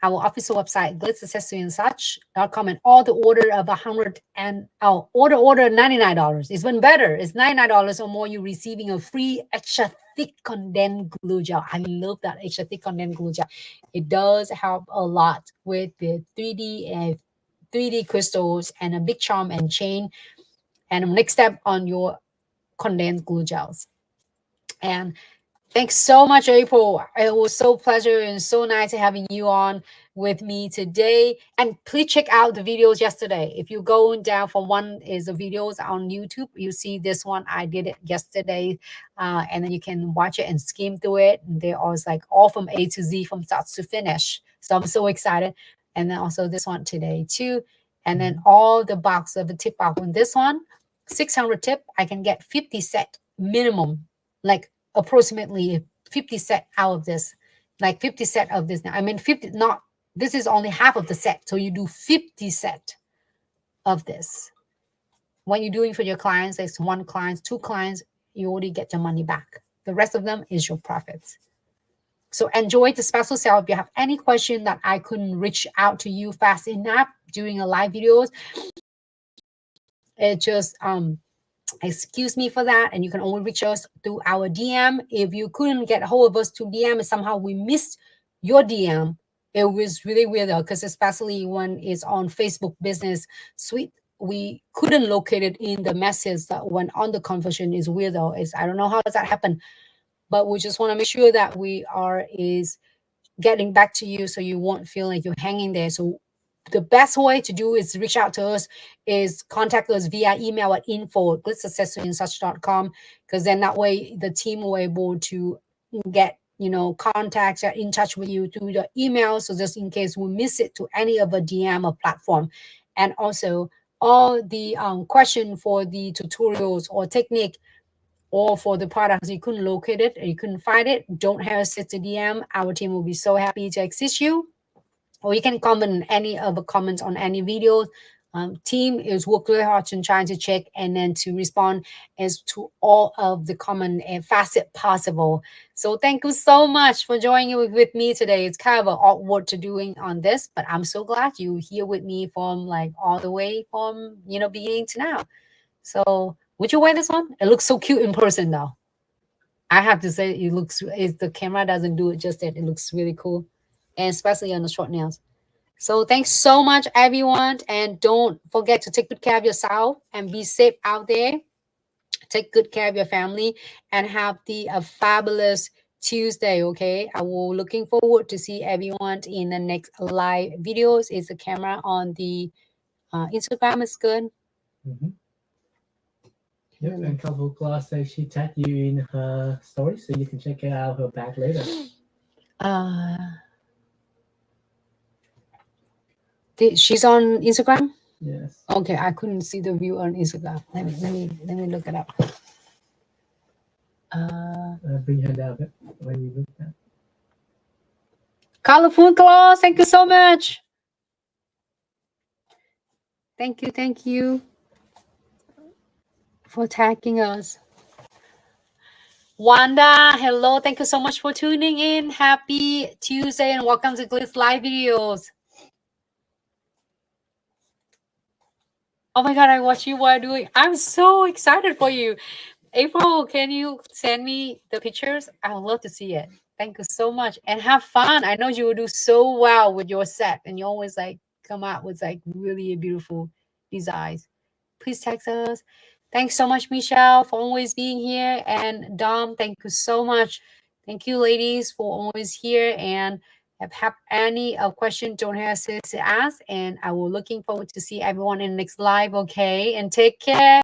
our official website, glitzaccessoryandsuch.com, and all the order of order $99. It's even better. It's $99 or more. You're receiving a free extra thick condensed glue gel. I love that extra thick condensed glue gel. It does help a lot with the 3D crystals and a big charm and chain. And next step on your condensed glue gels. And thanks so much, April. It was so pleasure and so nice having you on with me today. And please check out the videos yesterday. If you go down from one is the videos on YouTube, you see this one. I did it yesterday. And then you can watch it and skim through it. And they're always like all from A to Z, from start to finish. So I'm so excited. And then also this one today too. And then all the box of the tip box. On this one, 600 tip, I can get 50 set minimum, like approximately 50 set out of this, like 50 set of this. Now, I mean, 50, not, this is only half of the set. So you do 50 set of this. When you're doing for your clients, it's one client, two clients, you already get your money back. The rest of them is your profits. So enjoy the special sale. If you have any question that I couldn't reach out to you fast enough during a live videos, it just, excuse me for that. And you can only reach us through our DM. If you couldn't get a hold of us to DM and somehow we missed your DM, it was really weird though, because especially when it's on Facebook Business Suite, we couldn't locate it in the message that went on the conversation. Is weird though. I don't know how does that happen, but we just want to make sure that we is getting back to you so you won't feel like you're hanging there. So the best way to do is reach out to us is contact us via email at info@glitzaccessoryandsuch.com, because then that way the team will be able to get, contact, in touch with you through the email. So just in case we miss it to any of the DM or platform. And also all the question for the tutorials or technique or for the products you couldn't locate it or you couldn't find it, don't hesitate to DM. Our team will be so happy to assist you. Or you can comment on any of the comments on any videos. Team is working really hard in trying to check and then to respond as to all of the comment and facet possible. So thank you so much for joining with me today. It's kind of an awkward to doing on this, but I'm so glad you're here with me from like all the way from, beginning to now. So would you wear this one? It looks so cute in person though. I have to say it looks, the camera doesn't do it just yet. It looks really cool. And especially on the short nails. So thanks so much, everyone. And don't forget to take good care of yourself and be safe out there. Take good care of your family and have a fabulous Tuesday, okay? I will looking forward to see everyone in the next live videos. Is the camera on the Instagram is good? Mm-hmm. Yep, and Couple Gloss says she tagged you in her story, so you can check out her bag later. She's on Instagram? Yes. Okay, I couldn't see the view on Instagram. Let me look it up. Bring her down a bit when you look at. Colorful Claus, thank you so much. Thank you for tagging us. Wanda, hello. Thank you so much for tuning in. Happy Tuesday and welcome to Glitz Live Videos. Oh my God, I watched you while doing. I'm so excited for you. April, can you send me the pictures? I would love to see it. Thank you so much. And have fun. I know you will do so well with your set. And you always like come out with like really beautiful designs. Please text us. Thanks so much, Michelle, for always being here. And Dom, thank you so much. Thank you, ladies, for always here. And have any question, don't hesitate to ask. And I will looking forward to see everyone in the next live. Okay. And take care.